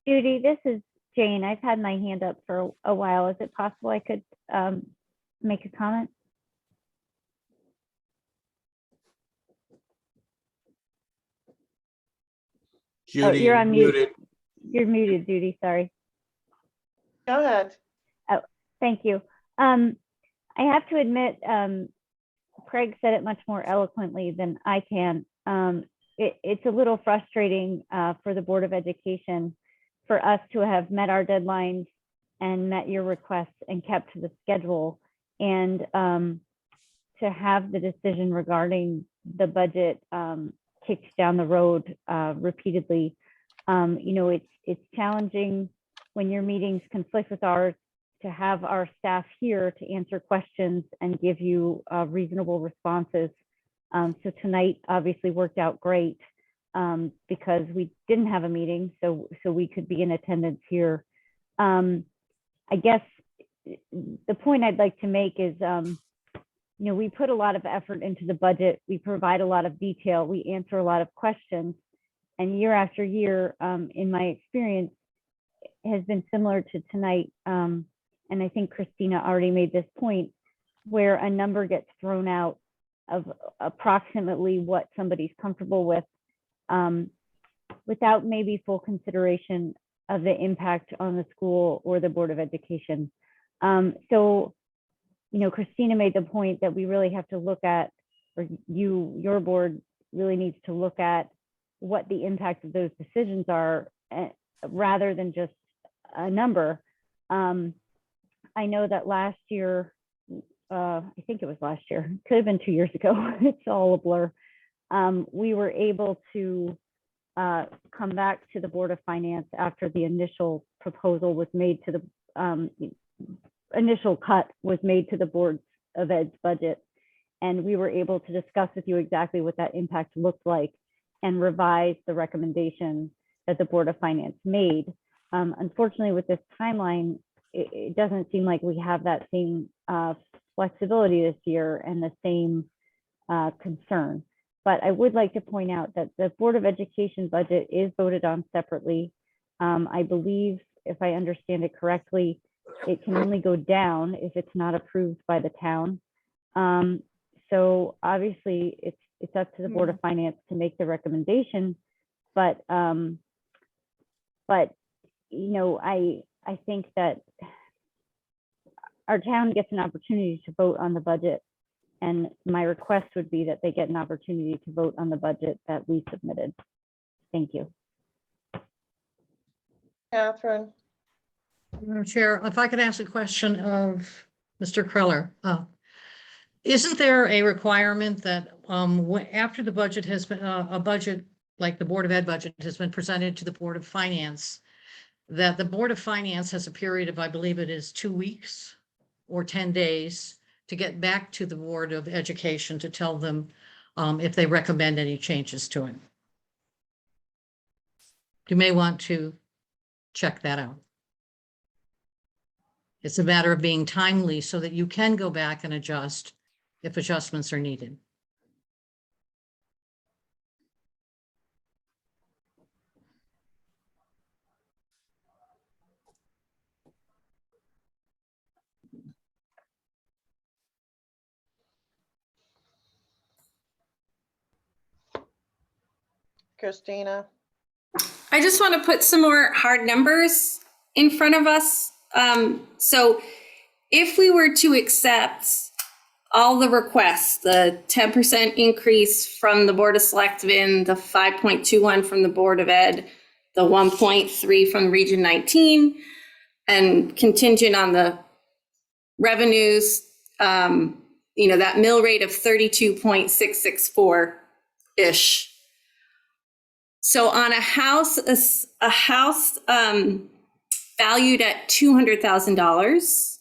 Judy, this is Jane. I've had my hand up for a while. Is it possible I could make a comment? Judy, you're on mute. muted. You're muted, Judy. Sorry. Go ahead. Oh, thank you. I have to admit, Craig said it much more eloquently than I can. It's a little frustrating for the Board of Education for us to have met our deadlines and met your requests and kept to the schedule, and to have the decision regarding the budget kicked down the road repeatedly. It's challenging when your meetings conflict with ours to have our staff here to answer questions and give you reasonable responses. So tonight obviously worked out great because we didn't have a meeting, so we could be in attendance here. I guess the point I'd like to make is, we put a lot of effort into the budget. We provide a lot of detail. We answer a lot of questions, and year after year, in my experience, has been similar to tonight. And I think Christina already made this point, where a number gets thrown out of approximately what somebody's comfortable with. without maybe full consideration of the impact on the school or the Board of Education. So, you know, Christina made the point that we really have to look at, or your board really needs to look at what the impact of those decisions are, rather than just a number. I know that last year, I think it was last year, could have been 2 years ago, it's all a blur. We were able to come back to the Board of Finance after the initial proposal was made to the initial cut was made to the Board of Ed's budget. And we were able to discuss with you exactly what that impact looked like and revise the recommendation that the Board of Finance made. Unfortunately, with this timeline, it doesn't seem like we have that same flexibility this year and the same concern. But I would like to point out that the Board of Education budget is voted on separately. I believe, if I understand it correctly, it can only go down if it's not approved by the town. So obviously it's up to the Board of Finance to make the recommendation, but you know, I think that our town gets an opportunity to vote on the budget, and my request would be that they get an opportunity to vote on the budget that we submitted. Thank you. Catherine. Madam Chair, if I could ask a question of Mr. Kreller. Isn't there a requirement that after the budget has been, a budget like the Board of Ed budget has been presented to the Board of Finance, that the Board of Finance has a period of, I believe it is 2 weeks or 10 days to get back to the Board of Education to tell them if they recommend any changes to it? You may want to check that out. It's a matter of being timely so that you can go back and adjust if adjustments are needed. Christina. I just want to put some more hard numbers in front of us. So if we were to accept all the requests, the 10% increase from the Board of Selectmen, the 5.21 from the Board of Ed, the 1.3 from Region 19, and contingent on the revenues, you know, that mill rate of 32.664-ish. So on a house valued at $200,000,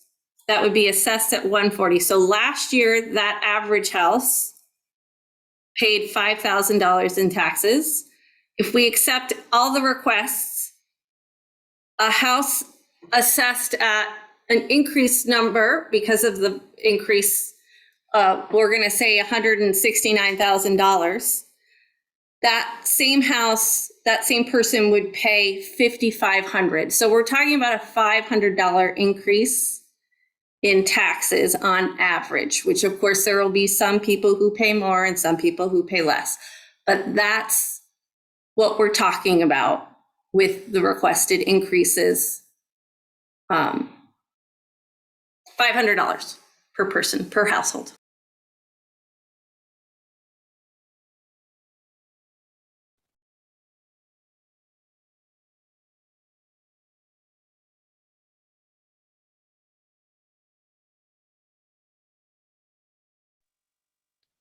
that would be assessed at $140,000. So last year, that average house paid $5,000 in taxes. If we accept all the requests, a house assessed at an increased number because of the increase, we're going to say $169,000. That same house, that same person would pay $5,500. So we're talking about a $500 increase in taxes on average, which of course there will be some people who pay more and some people who pay less. But that's what we're talking about with the requested increases. $500 per person, per household.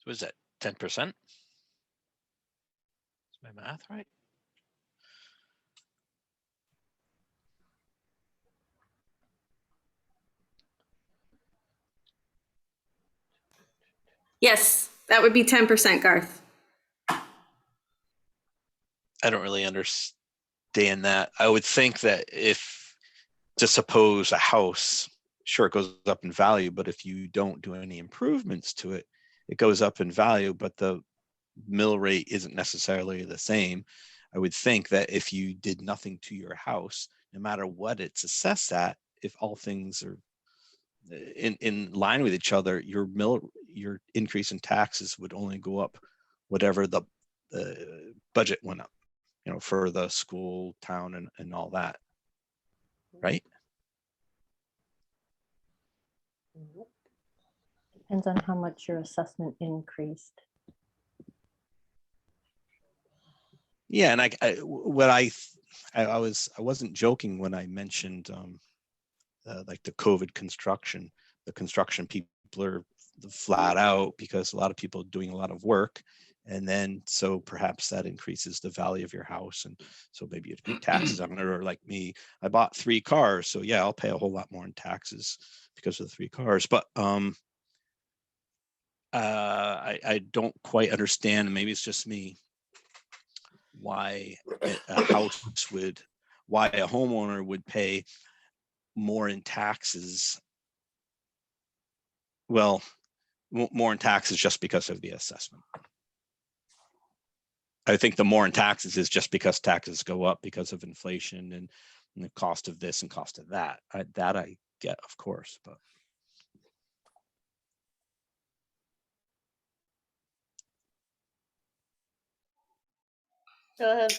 Was that 10%? Is my math right? Yes, that would be 10%, Garth. I don't really understand that. I would think that if, to suppose a house, sure, it goes up in value, but if you don't do any improvements to it, it goes up in value, but the mill rate isn't necessarily the same. I would think that if you did nothing to your house, no matter what it's assessed at, if all things are in line with each other, your increase in taxes would only go up whatever the budget went up. for the school, town, and all that. Right? Depends on how much your assessment increased. Yeah, and I wasn't joking when I mentioned like the COVID construction. The construction people are flat out because a lot of people are doing a lot of work, and then so perhaps that increases the value of your house, and so maybe you'd pay taxes on it. Or like me, I bought 3 cars, so yeah, I'll pay a whole lot more in taxes because of the 3 cars. But I don't quite understand. Maybe it's just me. Why a homeowner would pay more in taxes. Well, more in taxes just because of the assessment. I think the more in taxes is just because taxes go up because of inflation and the cost of this and cost of that. That I get, of course, but. Go ahead,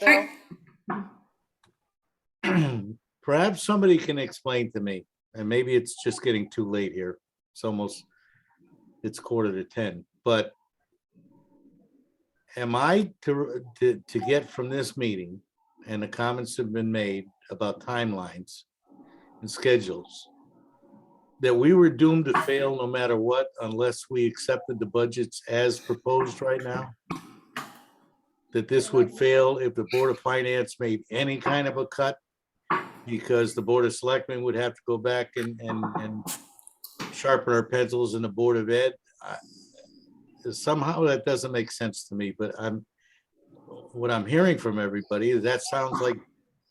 Bill. Perhaps somebody can explain to me, and maybe it's just getting too late here. It's 9:45, but am I to get from this meeting, and the comments have been made about timelines and schedules, that we were doomed to fail no matter what unless we accepted the budgets as proposed right now? That this would fail if the Board of Finance made any kind of a cut, because the Board of Selectmen would have to go back and sharpen our pencils, in the Board of Ed. Somehow that doesn't make sense to me, but what I'm hearing from everybody, that sounds like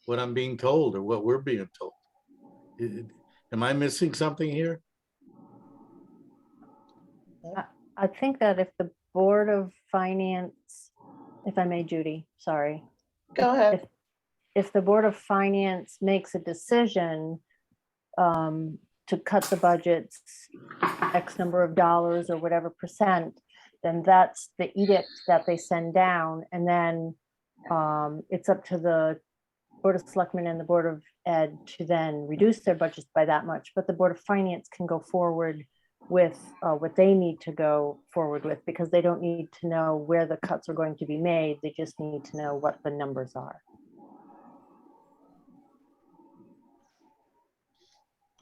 what I'm being told or what we're being told. Am I missing something here? I think that if the Board of Finance, if I may, Judy, sorry. Go ahead. If the Board of Finance makes a decision to cut the budgets X number of dollars or whatever percent, then that's the edict that they send down. And then it's up to the Board of Selectmen and the Board of Ed to then reduce their budgets by that much. But the Board of Finance can go forward with what they need to go forward with, because they don't need to know where the cuts are going to be made. They just need to know what the numbers are.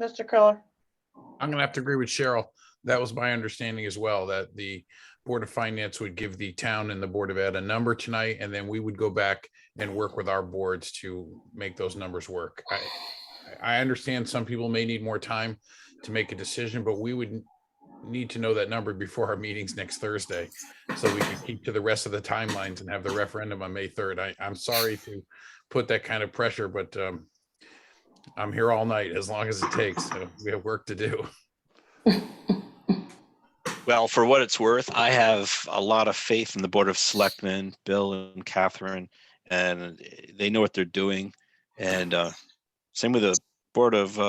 Mr. Crowler. I'm gonna have to agree with Cheryl. That was my understanding as well, that the Board of Finance would give the town and the Board of Ed a number tonight, and then we would go back and work with our boards to make those numbers work. I understand some people may need more time to make a decision, but we would need to know that number before our meetings next Thursday, so we can keep to the rest of the timelines and have the referendum on May 3rd. I'm sorry to put that kind of pressure, but I'm here all night as long as it takes. So we have work to do. Well, for what it's worth, I have a lot of faith in the Board of Selectmen, Bill and Catherine, and they know what they're doing. And same with the Board of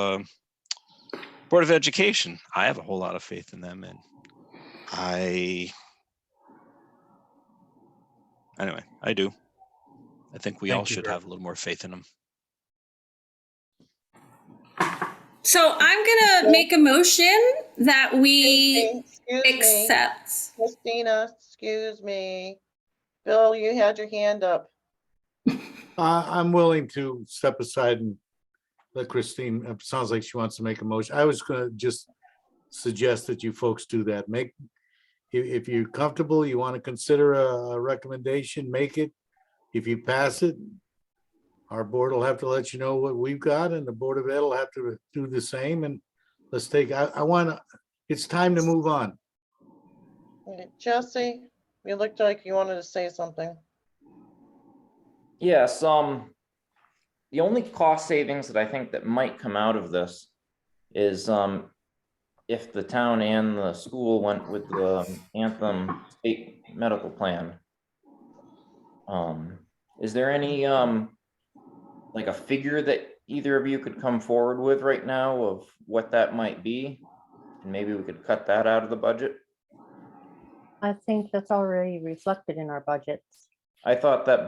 Education. I have a whole lot of faith in them, and I do. I think we all should have a little more faith in them. So I'm gonna make a motion that we Excuse me. Christina, excuse me. Bill, you had your hand up. I'm willing to step aside and let Christine, it sounds like she wants to make a motion. I was gonna just suggest that you folks do that. If you're comfortable, you want to consider a recommendation, make it. If you pass it, our board will have to let you know what we've got, and the Board of Ed will have to do the same. And let's take, it's time to move on. Jesse, you looked like you wanted to say something. Yes, the only cost savings that I think that might come out of this is if the town and the school went with the Anthem state medical plan. Is there any like a figure that either of you could come forward with right now of what that might be? And maybe we could cut that out of the budget. I think that's already reflected in our budgets. I thought that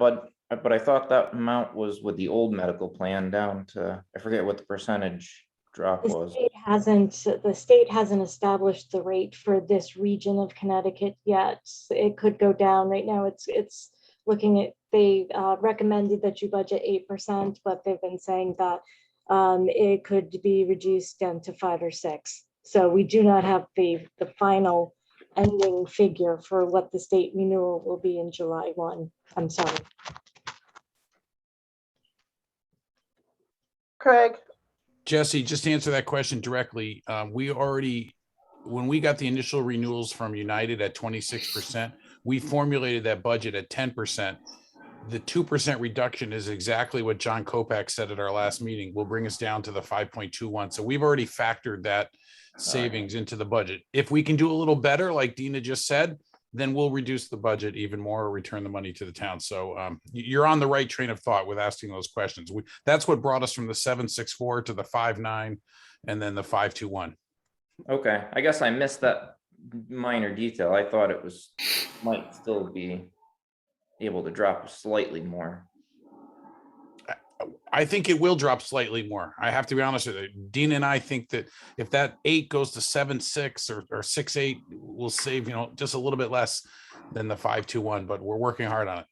But I thought that amount was with the old medical plan down to, I forget what the percentage drop was. The state hasn't established the rate for this region of Connecticut yet. It could go down. Right now, it's looking at, they recommended that you budget 8%, but they've been saying that it could be reduced down to 5 or 6. So we do not have the final ending figure for what the state renewal will be in July 1. I'm sorry. Craig, Jesse, just to answer that question directly, we already, when we got the initial renewals from United at 26%, we formulated that budget at 10%. The 2% reduction is exactly what John Kopak said at our last meeting, will bring us down to the 5.21. So we've already factored that savings into the budget. If we can do a little better, like Dina just said, then we'll reduce the budget even more or return the money to the town. So you're on the right train of thought with asking those questions. That's what brought us from the 764 to the 59 and then the 521. Okay, I guess I missed that minor detail. I thought it was, might still be able to drop slightly more. I think it will drop slightly more. I have to be honest with you. Dean and I think that if that 8 goes to 7.6 or 6.8, we'll save, just a little bit less than the 5.21, but we're working hard on it.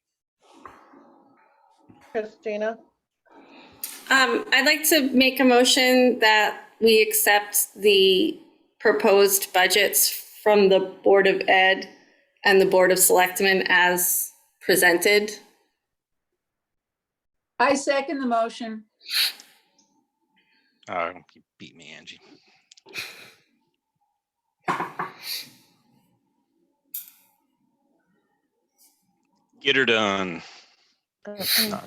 Christina, I'd like to make a motion that we accept the proposed budgets from the Board of Ed and the Board of Selectmen as presented. I second the motion. You beat me, Angie. Get her done. Christina.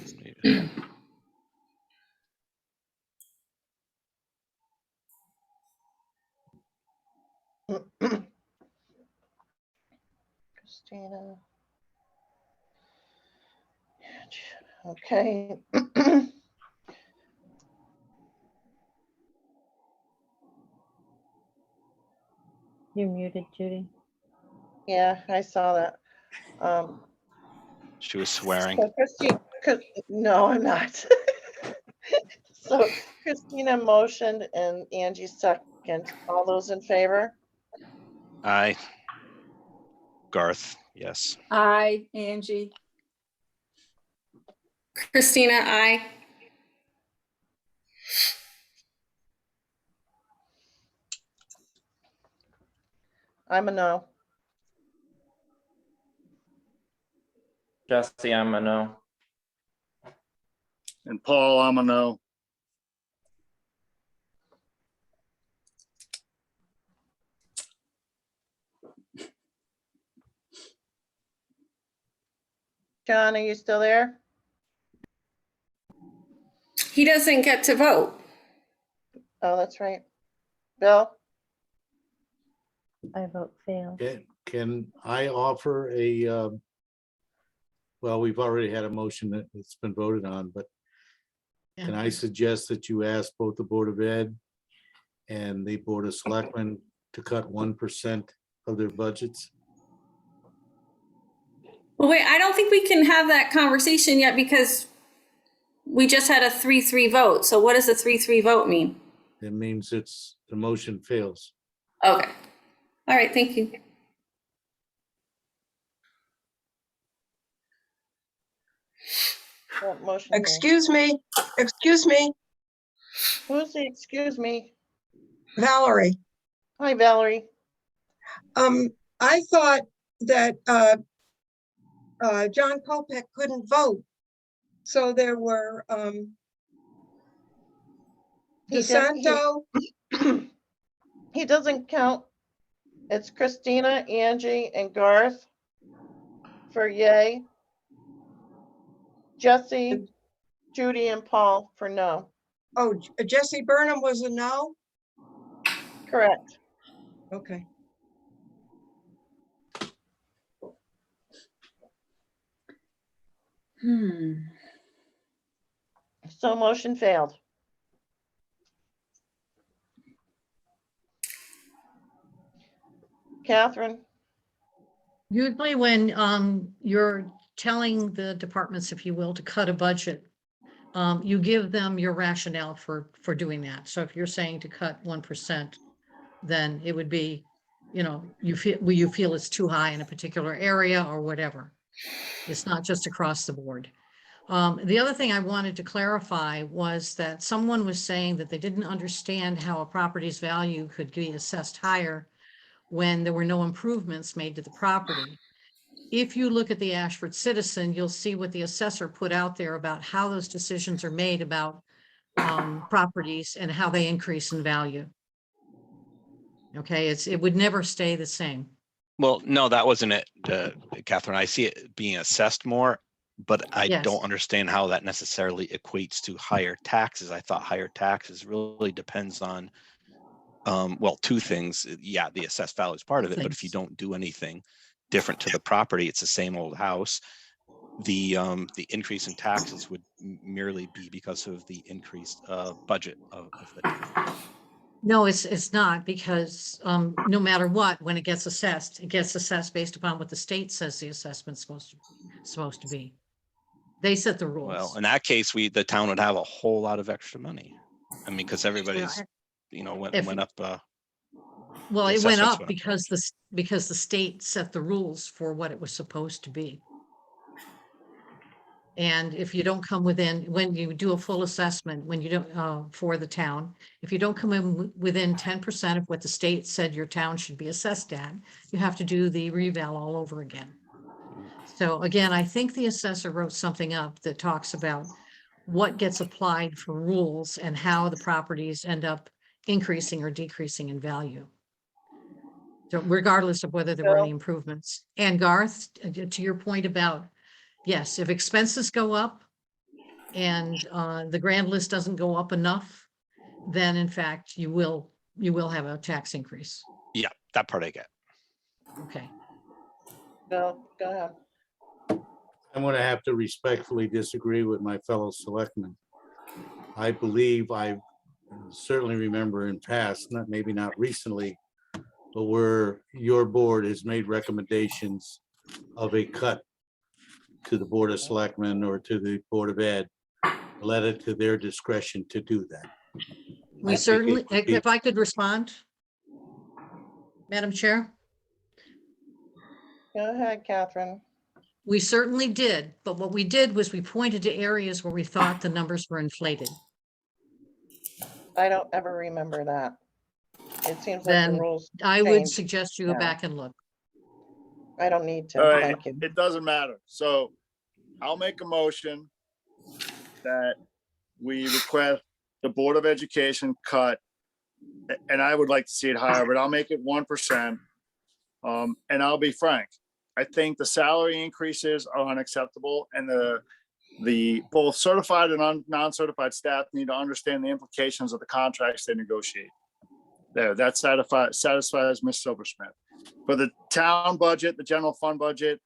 Okay. You're muted, Judy. Yeah, I saw that. She was swearing. So Christine, no, I'm not. So Christina motioned and Angie second. All those in favor? Aye. Garth, yes. Aye, Angie. Christina, aye. I'm a no. Jesse, I'm a no. And Paul, I'm a no. John, are you still there? He doesn't get to vote. Oh, that's right. Bill? I vote fail. Can I offer a, well, we've already had a motion that's been voted on, but can I suggest that you ask both the Board of Ed and the Board of Selectmen to cut 1% of their budgets? Well, wait, I don't think we can have that conversation yet because we just had a 3-3 vote. So what does a 3-3 vote mean? It means the motion fails. Okay. All right, thank you. What motion? Excuse me, Who's the excuse me? Valerie. Hi, Valerie. I thought that John Kopak couldn't vote. So there were DeSanto. He doesn't count. It's Christina, Angie, and Garth for yay. Jesse, Judy, and Paul for no. Oh, Jesse Burnham was a no? Correct. Okay. So motion failed. Catherine? Usually when your telling the departments, if you will, to cut a budget, you give them your rationale for doing that. So if you're saying to cut 1%, then it would be, you feel it's too high in a particular area or whatever. It's not just across the board. The other thing I wanted to clarify was that someone was saying that they didn't understand how a property's value could be assessed higher when there were no improvements made to the property. If you look at the Ashford Citizen, you'll see what the assessor put out there about how those decisions are made about properties and how they increase in value. Okay, it would never stay the same. Well, no, that wasn't it, Catherine. I see it being assessed more, but I Yes. don't understand how that necessarily equates to higher taxes. I thought higher taxes really depends on, well, two things. Yeah, the assessed value is part of it, but if you don't do anything different to the property, it's the same old house. The increase in taxes would merely be because of the increased budget of the town. No, it's not, because no matter what, when it gets assessed based upon what the state says the assessment's supposed to be. They set the rules. Well, in that case, the town would have a whole lot of extra money. I mean, because everybody's, went up. Well, the it went assessments up because the state set the rules for what it was supposed to be. And if you don't come within, when you do a full assessment, when you don't, for the town, if you don't come in within 10% of what the state said your town should be assessed at, you have to do the reval all over again. So again, I think the assessor wrote something up that talks about what gets applied for rules and how the properties end up increasing or decreasing in value. So regardless of whether there were any improvements. And Garth, to your point about, yes, if expenses go up and the grand list doesn't go up enough, then in fact, you will have a tax increase. Yeah, that part I get. Okay. No, go ahead. I'm going to have to respectfully disagree with my fellow selectmen. I believe I certainly remember in past, maybe not recently, but where your board has made recommendations of a cut to the Board of Selectmen or to the Board of Ed, let it to their discretion to do that. We certainly, if I could respond, Madam Chair. Go ahead, Catherine. We certainly did, but what we did was we pointed to areas where we thought the numbers were inflated. I don't ever remember that. It seems like Then the rules. I would changed suggest you go now. back and look. I don't need to. All right, Thank you. it doesn't matter. So I'll make a motion that we request the Board of Education cut, and I would like to see it higher, but I'll make it 1%. And I'll be frank, I think the salary increases are unacceptable, and the both certified and non-certified staff need to understand the implications of the contracts they negotiate. There, that satisfies Ms. Silversmith. For the town budget, the general fund budget,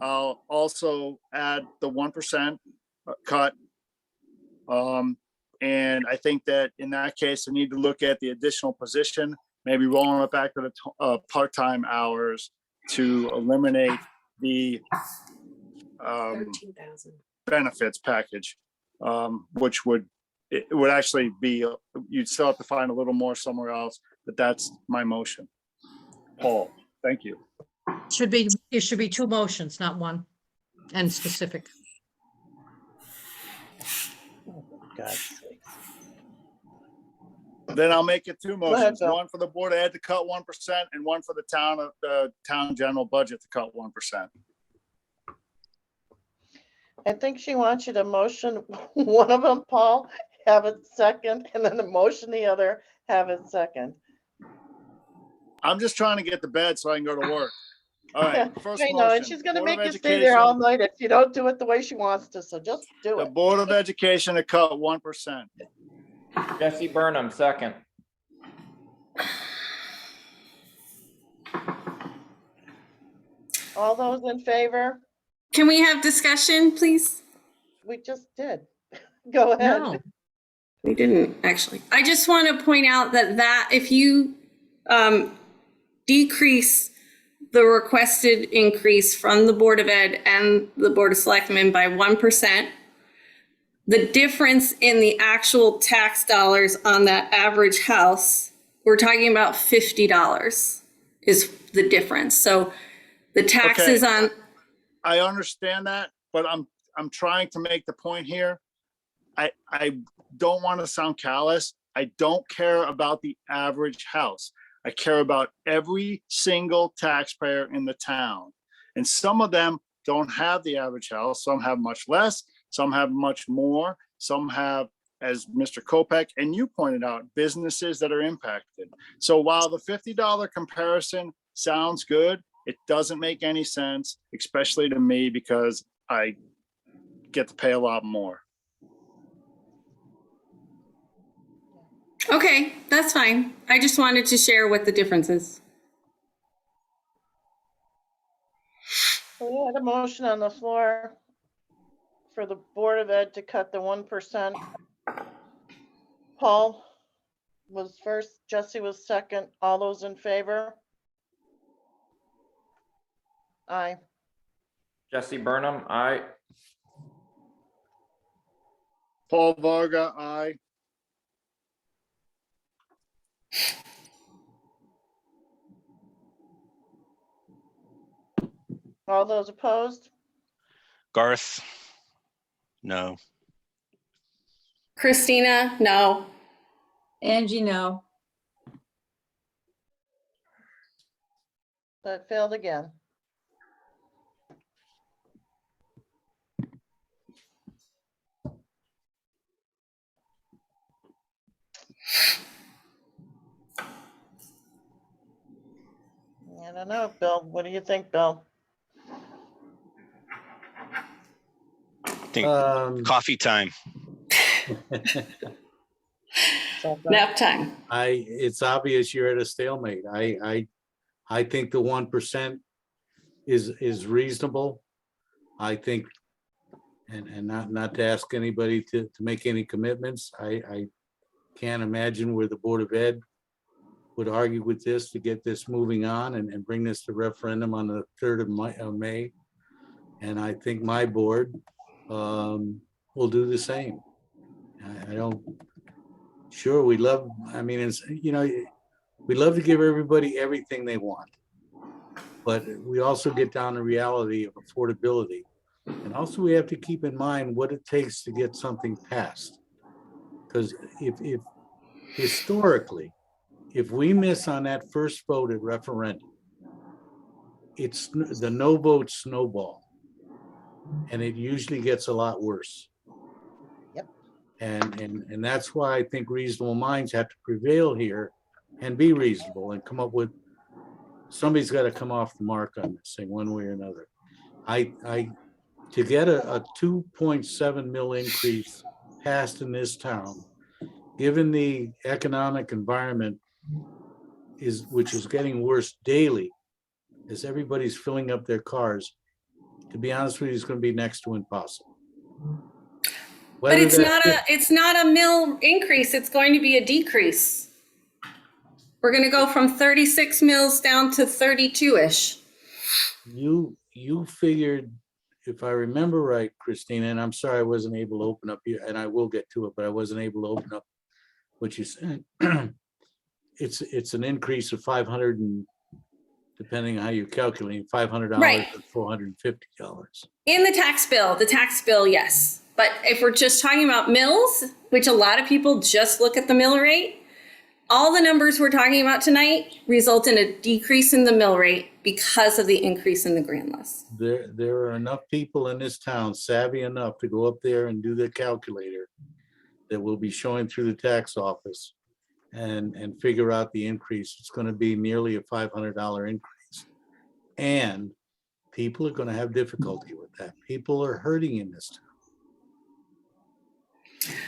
I'll also add the 1% cut. And I think that in that case, I need to look at the additional position, maybe rolling it back to the part-time hours to eliminate the 13,000. benefits package, which would actually be, you'd still have to find a little more somewhere else, but that's my motion. Paul, thank you. It should be two motions, not one, and specific. God's sakes. Then I'll make it two ahead, motions, Bill. one for the Board of Ed to cut 1% and one for the town general budget to cut 1%. I think she wants you to motion one of them, Paul, have it second, and then the motion the other, have it second. I'm just trying to get to bed so I can go to work. All right, first I know, and motion, she's gonna Board of make you stay there all Education, night if you don't do it the way she wants to, so just do the it. Board of Education to cut 1%. Jesse Burnham, second. All those in favor? Can we have discussion, please? We just did. Go ahead. No. We didn't, actually. I just want to point out that if you decrease the requested increase from the Board of Ed and the Board of Selectmen by 1%. The difference in the actual tax dollars on that average house, we're talking about $50 is the difference. So the taxes on, I understand that, but I'm trying to make the point here. I don't want to sound callous. I don't care about the average house. I care about every single taxpayer in the town. And some of them don't have the average house. Some have much less, some have much more. Some have, as Mr. Kopech and you pointed out, businesses that are impacted. So while the $50 comparison sounds good, it doesn't make any sense, especially to me, because I get to pay a lot more. okay, that's fine. I just wanted to share what the difference is. We had a motion on the floor for the Board of Ed to cut the 1%. Paul was first, Jesse was second. All those in favor? Aye. Jesse Burnham, aye. Paul Varga, aye. All those opposed? Garth? No. Christina, no. Angie, no. That failed again. I don't know, Bill. What do you think, Bill? I think coffee time. Nap time. It's obvious you're at a stalemate. I think the 1% is reasonable. I think, and not to ask anybody to make any commitments. I can't imagine where the Board of Ed would argue with this to get this moving on and bring this to referendum on the 3rd of May. And I think my board will do the same. I don't, sure, we love, I mean, it's, you know, we love to give everybody everything they want, but we also get down to reality of affordability. And also we have to keep in mind what it takes to get something passed. Because if historically, if we miss on that first vote at referendum, it's the no vote snowball. And it usually gets a lot worse. Yep. And that's why I think reasonable minds have to prevail here and be reasonable and come up with, somebody's got to come off the mark on this thing one way or another. To get a 2.7 mil increase passed in this town, given the economic environment which is getting worse daily as everybody's filling up their cars, to be honest with you, it's going to be next to impossible. But it's not a mill increase. It's going to be a decrease. We're going to go from 36 mills down to 32-ish. You figured, if I remember right, Christina, and I'm sorry I wasn't able to open up here, and I will get to it, but I wasn't able to open up what you said. It's an increase of 500 and, depending on how you calculate, $500 Right. to $450. In the tax bill, yes. But if we're just talking about mills, which a lot of people just look at the mill rate, all the numbers we're talking about tonight result in a decrease in the mill rate because of the increase in the grand list. There are enough people in this town savvy enough to go up there and do the calculator that will be showing through the tax office and figure out the increase. It's going to be nearly a $500 increase. And people are going to have difficulty with that. People are hurting in this town.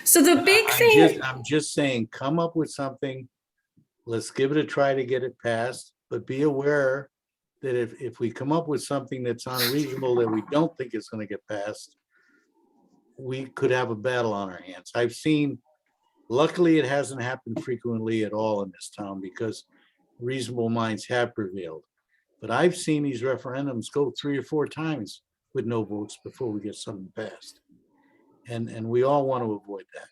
So the big thing, I'm just saying, come up with something. Let's give it a try to get it passed, but be aware that if we come up with something that's unreasonable that we don't think is going to get passed, we could have a battle on our hands. I've seen, luckily it hasn't happened frequently at all in this town because reasonable minds have prevailed. But I've seen these referendums go 3 or 4 times with no votes before we get something passed. And we all want to avoid that.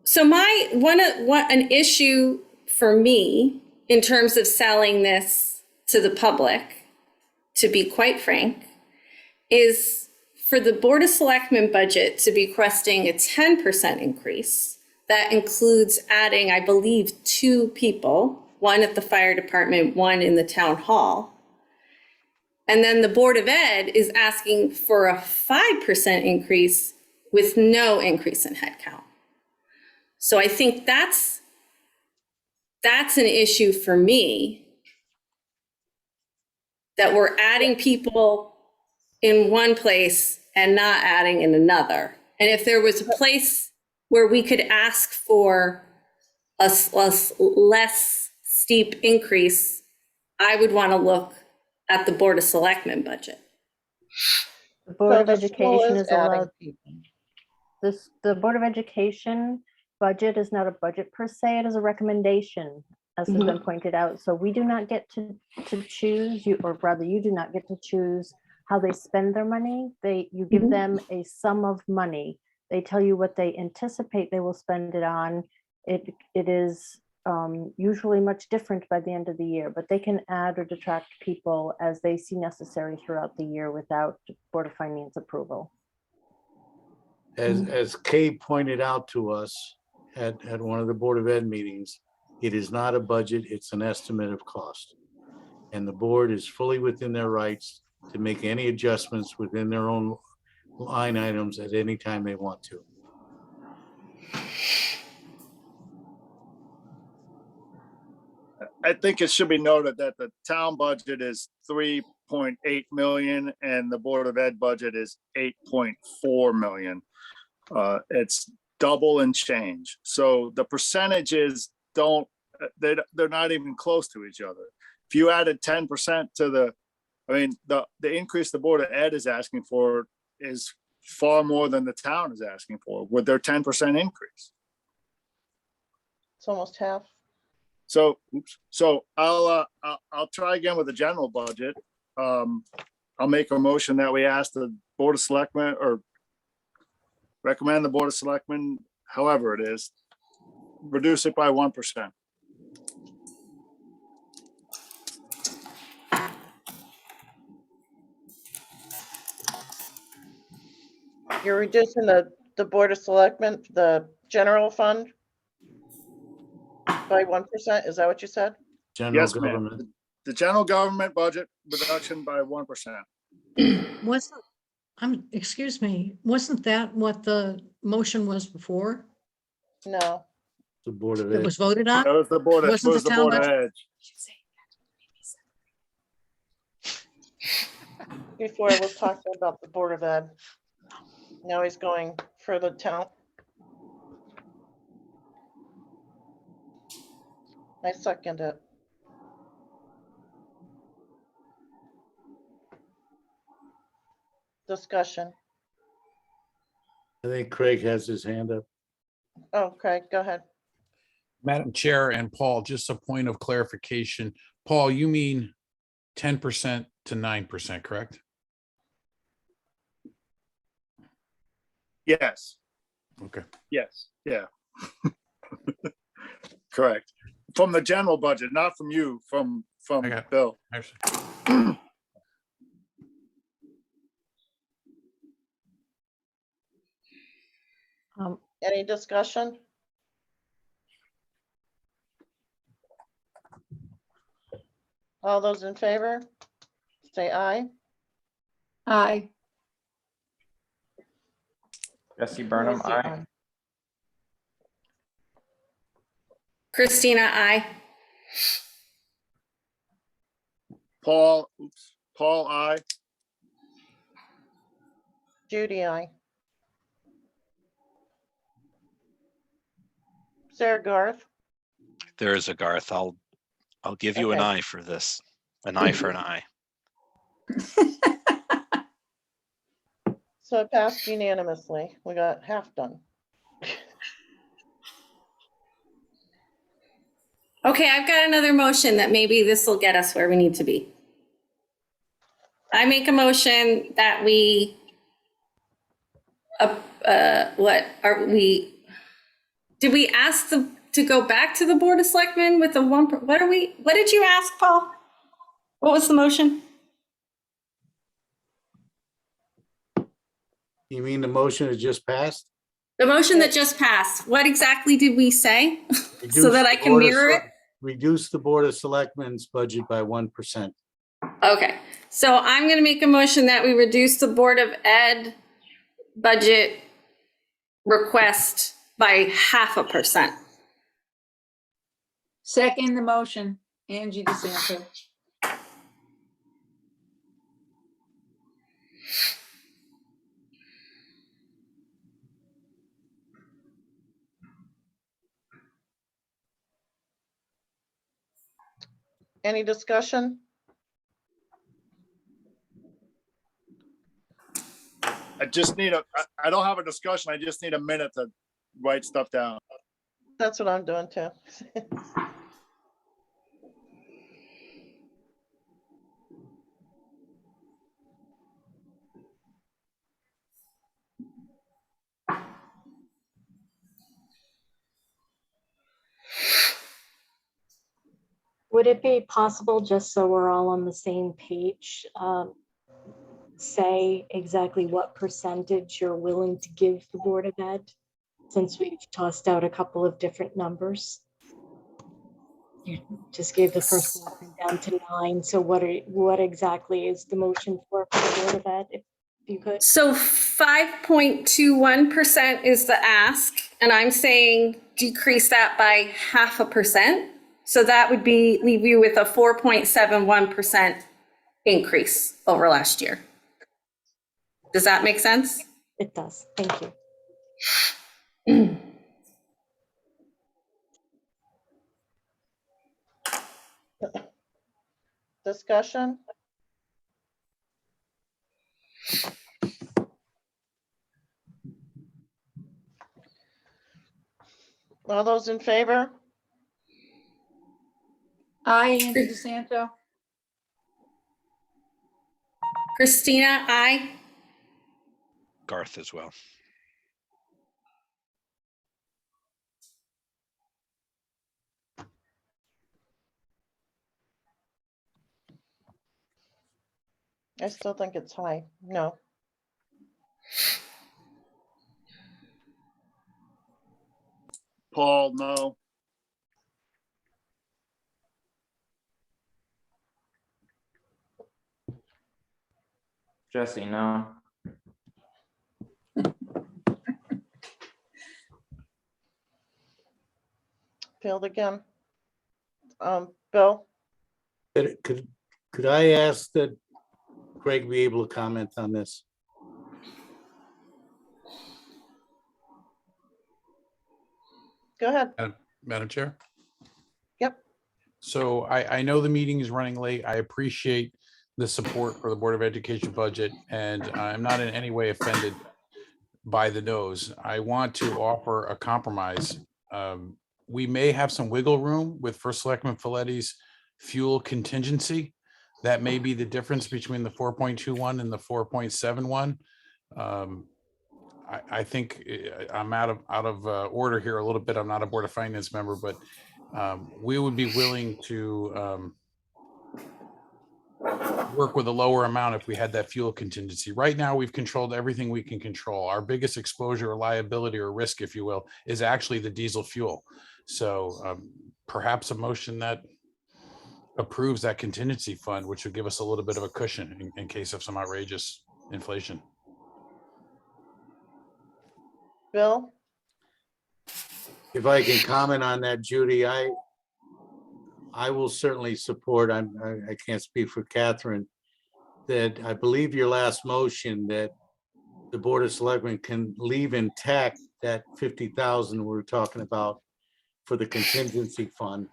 So an issue for me in terms of selling this to the public, to be quite frank, is for the Board of Selectmen budget to be requesting a 10% increase. That includes adding, I believe, 2 people, one at the fire department, one in the town hall. And then the Board of Ed is asking for a 5% increase with no increase in headcount. So I think that's an issue for me, that we're adding people in one place and not adding in another. And if there was a place where we could ask for a less steep increase, I would want to look at the Board of Selectmen budget. The Board So of the school Education is is adding allowed, the Board of Education budget is not a budget per se, it is a recommendation, as has been pointed out. So we do not get to choose, or rather you do not get to choose how they spend their money. You give them a sum of money. They tell you what they anticipate they will spend it on. It is usually much different by the end of the year, but they can add or detract people as they see necessary throughout the year without Board of Finance approval. As Kay pointed out to us at one of the Board of Ed meetings, it is not a budget, it's an estimate of cost. And the board is fully within their rights to make any adjustments within their own line items at any time they want to. I think it should be noted that the town budget is 3.8 million and the Board of Ed budget is 8.4 million. It's double and change. So the percentages they're not even close to each other. If you added 10% to the increase the Board of Ed is asking for is far more than the town is asking for with their 10% increase. It's almost half. So I'll try again with the general budget. I'll make a motion that we ask the Board of Selectmen, or recommend the Board of Selectmen, however it is, reduce it by 1%. You're reducing the Board of Selectmen, the general fund by 1%, is that what you said? General Yes, government. ma'am. The general government budget reduction by 1%. Excuse me, wasn't that what the motion was before? No. The Board of It Ed. was voted on? That was the Board of, Wasn't the town budget? Ed. Before I was talking about the Board of Ed. Now he's going for the town. I second it. Discussion. I think Craig has his hand up. Oh, Craig, go ahead. Madam Chair and Paul, just a point of clarification. Paul, you mean 10% to 9%, correct? Yes. Okay. Yes. Yeah. Correct. From the general budget, not from you, from Bill. Any discussion? All those in favor, say aye. Aye. Jesse Burnham, aye. Christina, aye. Paul, aye. Judy, aye. Sarah Garth, There is a Garth. I'll give you an Okay. eye for this. An eye for an eye. so it passed unanimously. We got half done. Okay, I've got another motion that maybe this will get us where we need to be. I make a motion that we, what are we, did we ask to go back to the Board of Selectmen with the what did you ask, Paul? What was the motion? You mean the motion has just passed? The motion that just passed, what exactly did we say? So that I can mirror it? Reduce the Board of Selectmen's budget by 1%. Okay, so I'm gonna make a motion that we reduce the Board of Ed budget request by 0.5%. Second the motion, Angie DeSanto. Any discussion? I just need I don't have a discussion. I just need a minute to write stuff down. That's what I'm doing too. Would it be possible, just so we're all on the same page, say exactly what percentage you're willing to give the Board of Ed, since we've tossed out a couple of different numbers? You just gave the first one down to 9. So what exactly is the motion for the Board of Ed, if you could? So 5.21% is the ask, and I'm saying decrease that by 0.5%. So that would leave you with a 4.71% increase over last year. Does that make sense? It does. Thank you. Discussion? All those in favor? Aye, Angie DeSanto. Christina, aye. Garth as well. I still think it's high. No. Paul, no. Jesse, no. Failed again. Bill? Could I ask that Greg be able to comment on this? Go ahead. Madam Chair? Yep. So I know the meeting is running late. I appreciate the support for the Board of Education budget, and I'm not in any way offended by the no's. I want to offer a compromise. We may have some wiggle room with First Selectman Folletti's fuel contingency. That may be the difference between the 4.21 and the 4.71. I think I'm out of order here a little bit. I'm not a Board of Finance member, but we would be willing to work with a lower amount if we had that fuel contingency. Right now, we've controlled everything we can control. Our biggest exposure or liability or risk, if you will, is actually the diesel fuel. So perhaps a motion that approves that contingency fund, which would give us a little bit of a cushion in case of some outrageous inflation. Bill? If I can comment on that, Judy, I will certainly support, I can't speak for Catherine, that I believe your last motion that the Board of Selectmen can leave intact that 50,000 we're talking about for the contingency fund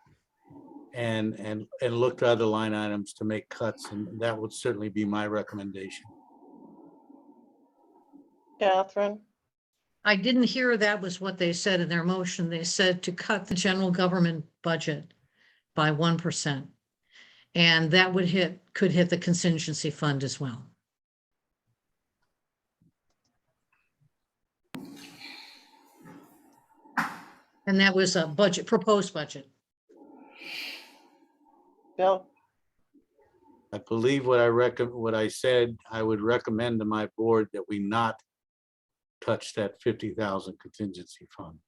and look to other line items to make cuts, and that would certainly be my recommendation. Catherine? I didn't hear that was what they said in their motion. They said to cut the general government budget. by 1%. And that could hit the contingency fund as well. And that was a proposed budget. Bill? I believe what I said, I would recommend to my board that we not touch that 50,000 contingency fund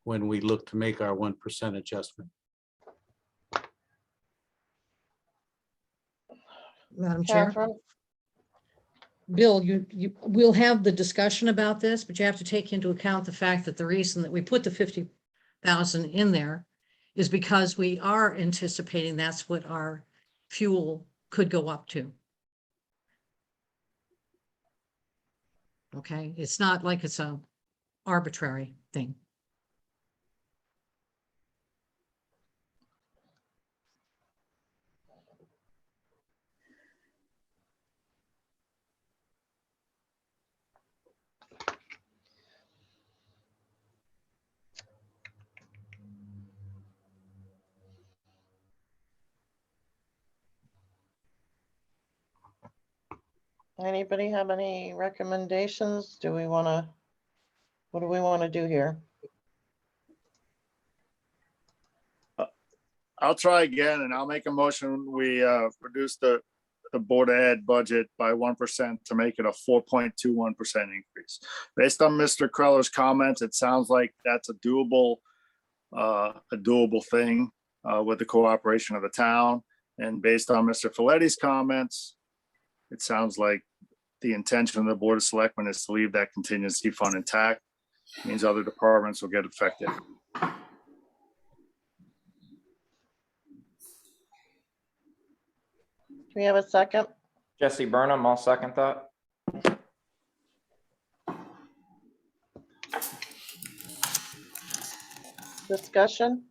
when we look to make our 1% adjustment. Madam Chair. Catherine? Bill, we'll have the discussion about this, but you have to take into account the fact that the reason that we put the 50,000 in there is because we are anticipating that's what our fuel could go up to. Okay, it's not like it's a arbitrary thing. Anybody have any recommendations? What do we want to do here? I'll try again and I'll make a motion. We reduce the Board of Ed budget by 1% to make it a 4.21% increase. Based on Mr. Kreller's comments, it sounds like that's a doable thing with the cooperation of the town. And based on Mr. Folletti's comments, it sounds like the intention of the Board of Selectmen is to leave that contingency fund intact. Means other departments will get affected. Do we have a second? Jesse Burnham, I'll second that. Discussion?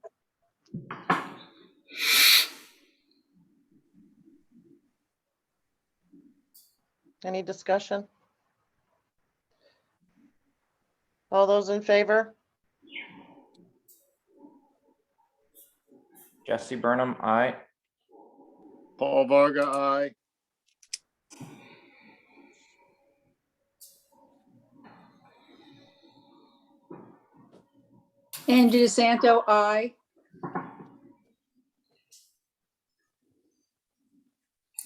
Any discussion? All those in favor? Jesse Burnham, aye. Paul Varga, aye. Angie DeSanto, aye.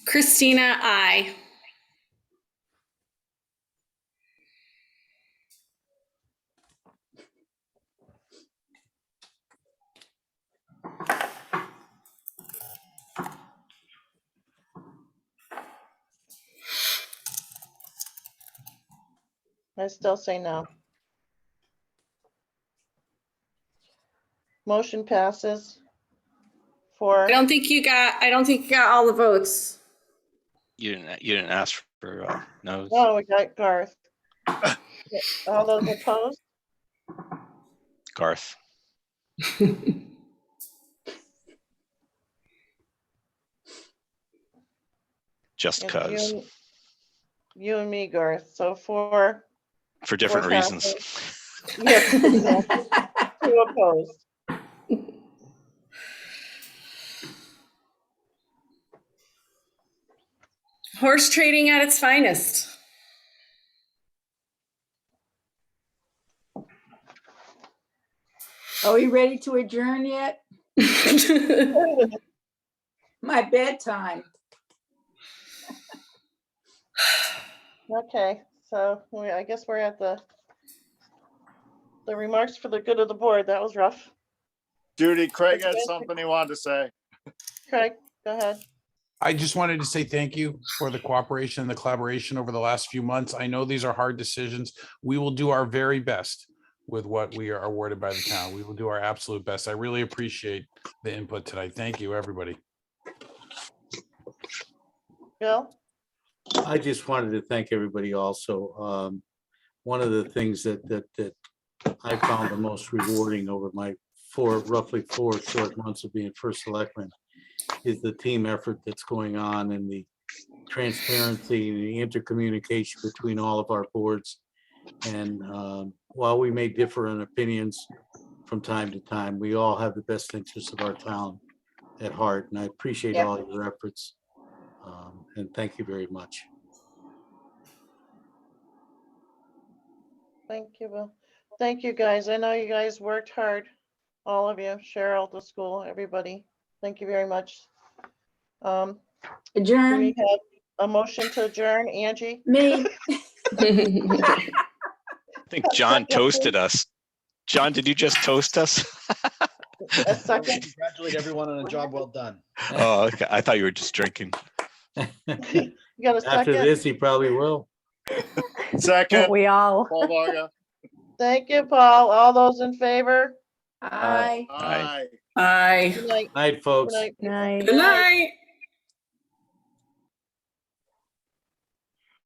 Christina, I. I still say no. Motion passes. I don't think you got all the votes. You didn't ask for no's. Oh, we got Garth. All those opposed? Garth. Just It's cause. You and me, Garth. So for different reasons. Yes. Two opposed. Horse trading at its finest. Are we ready to adjourn yet? My bedtime. Okay, so I guess we're at the remarks for the good of the board. That was rough. Judy, Craig had something he wanted to say. Craig, go ahead. I just wanted to say thank you for the cooperation and the collaboration over the last few months. I know these are hard decisions. We will do our very best with what we are awarded by the town. We will do our absolute best. I really appreciate the input tonight. Thank you, everybody. Bill? I just wanted to thank everybody also. One of the things that I found the most rewarding over my roughly four short months of being first selectman is the team effort that's going on and the transparency, the intercommunication between all of our boards. And while we may differ in opinions from time to time, we all have the best interests of our town at heart, and I appreciate Yep. all your efforts. And thank you very much. Thank you, Bill. Thank you, guys. I know you guys worked hard. All of you, Cheryl, the school, everybody. Thank you very much. Do Adjourn. we have a motion to adjourn, Angie? Me. I think John toasted us. John, did you just toast us? A second? Congratulate everyone on a job well done. Oh, okay. I thought you were just drinking. You got a After second? this, he probably will. Second. We all. Paul Varga. Thank you, Paul. All those in favor? Aye. Aye. Aye. Good night. Night, folks. Good night. Night. Good night.